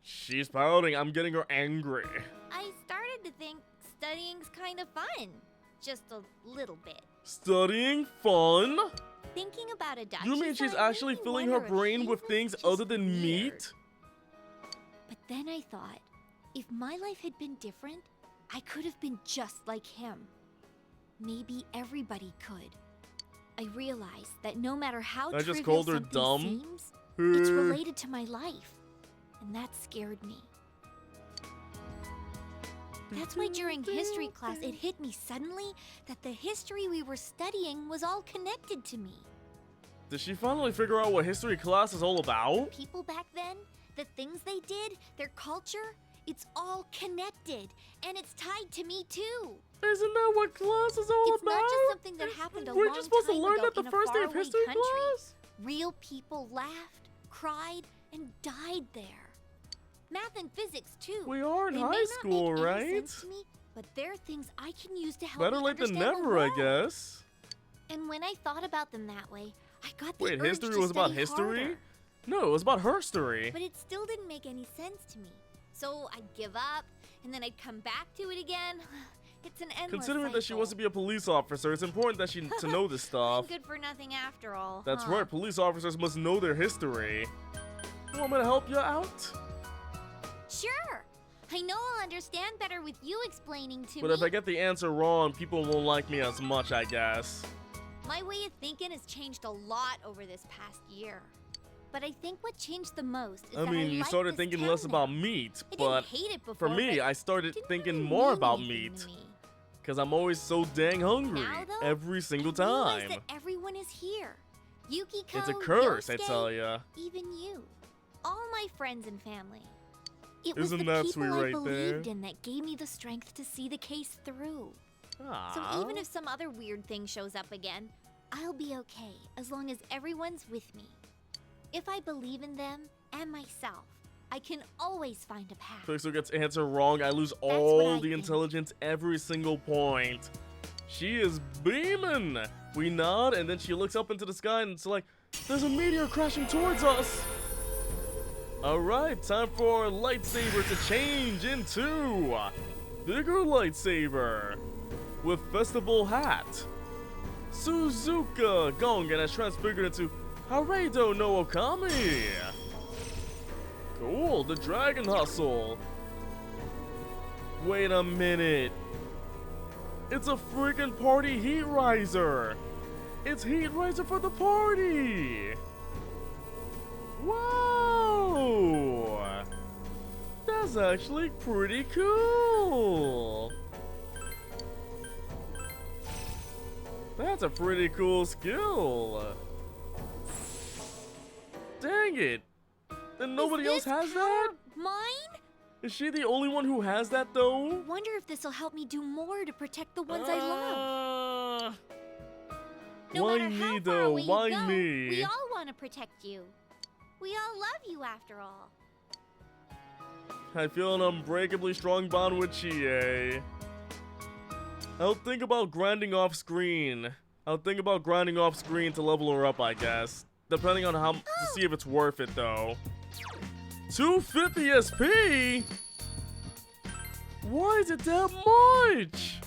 She's pouting. I'm getting her angry. I started to think studying's kind of fun. Just a little bit. Studying fun? Thinking about a diet. You mean she's actually filling her brain with things other than meat? But then I thought, if my life had been different, I could have been just like him. Maybe everybody could. I realized that no matter how I just trivial called her something dumb. seems, it's related to my life. And that scared me. That's why during history class, it hit me suddenly that the history we were studying was all connected to me. Did she finally figure out what history class is all about? People back then, the things they did, their culture, it's all connected. And it's tied to me too. Isn't that what class is all about? It's not just something that happened a long time ago. We're just supposed to learn that the first day of history class? Real people laughed, cried, and died there. Math and physics too. We are in high school, right? They may not make any sense to me, but they're things I can use to help Better me late than understand never, the I world. guess. And when I thought about them that way, I got the Wait, urge history to was about study history? harder. No, it was about herstory. But it still didn't make any sense to me. So I'd give up, and then I'd come back to it again. It's an endless Considering that she cycle. wants to be a police officer, it's important that she to know this stuff. I'm good for nothing after all. That's huh? right, police officers must know their history. You want me to help you out? Sure. I know I'll understand better with you explaining to But me. if I get the answer wrong, people won't like me as much, I guess. My way of thinking has changed a lot over this past year. But I think what changed the most is I that mean, I you like started this thinking town less now. about meat, I but didn't hate it before, for me, but I started didn't thinking really more mean about anything meat. to me. Because I'm always so dang hungry, Now, though, every single I realize time. that everyone is here. Yukiko, It's a curse, I Yosuke, tell ya. Even you. All my friends and family. It was Isn't the that people sweet I right believed there? in that gave me the strength to see the case through. So Aw. even if some other weird thing shows up again, I'll be okay as long as everyone's with me. If I believe in them and myself, I can always find a path. Pixel gets answer wrong, I lose what all I the think. intelligence every single point. She is beaming. We nod, and then she looks up into the sky, and it's like, there's a meteor crashing towards us. Alright, time for lightsaber to change into bigger lightsaber with festival hat. Suzuka Gongen has transfigured into Haredo no Okami. Cool, the Dragon Hustle. Wait a minute. It's a freaking party Heat Riser. It's Heat Riser for the party. Whoa. That's actually pretty cool. That's a pretty cool skill. Dang it. Then nobody else has that? Mine? Is she the only one who has that though? Wonder if this'll help me do more to protect the ones I love. No Why matter me, how far though? away Why you go, me? we all want to protect you. We all love you after all. I feel an unbreakably strong bond with Chie. I'll think about grinding off screen. I'll think about grinding off screen to level her up, I guess. Depending on how to see if it's worth it, though. 250 SP? Why is it that much?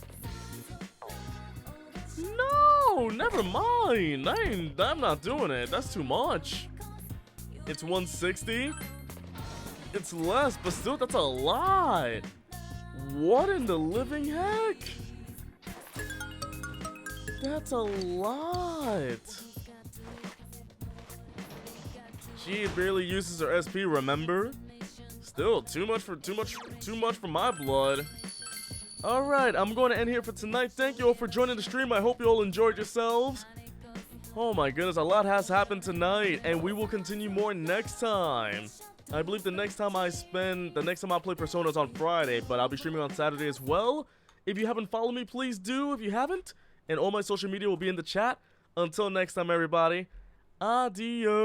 No, never mind. I'm not doing it. That's too much. It's 160. It's less, but still, that's a lot. What in the living heck? That's a lot. She barely uses her SP, remember? Still, too much for my blood. Alright, I'm going to end here for tonight. Thank you all for joining the stream. I hope you all enjoyed yourselves. Oh my goodness, a lot has happened tonight, and we will continue more next time. I believe the next time I play Persona is on Friday, but I'll be streaming on Saturday as well. If you haven't followed me, please do if you haven't. And all my social media will be in the chat. Until next time, everybody. Adios.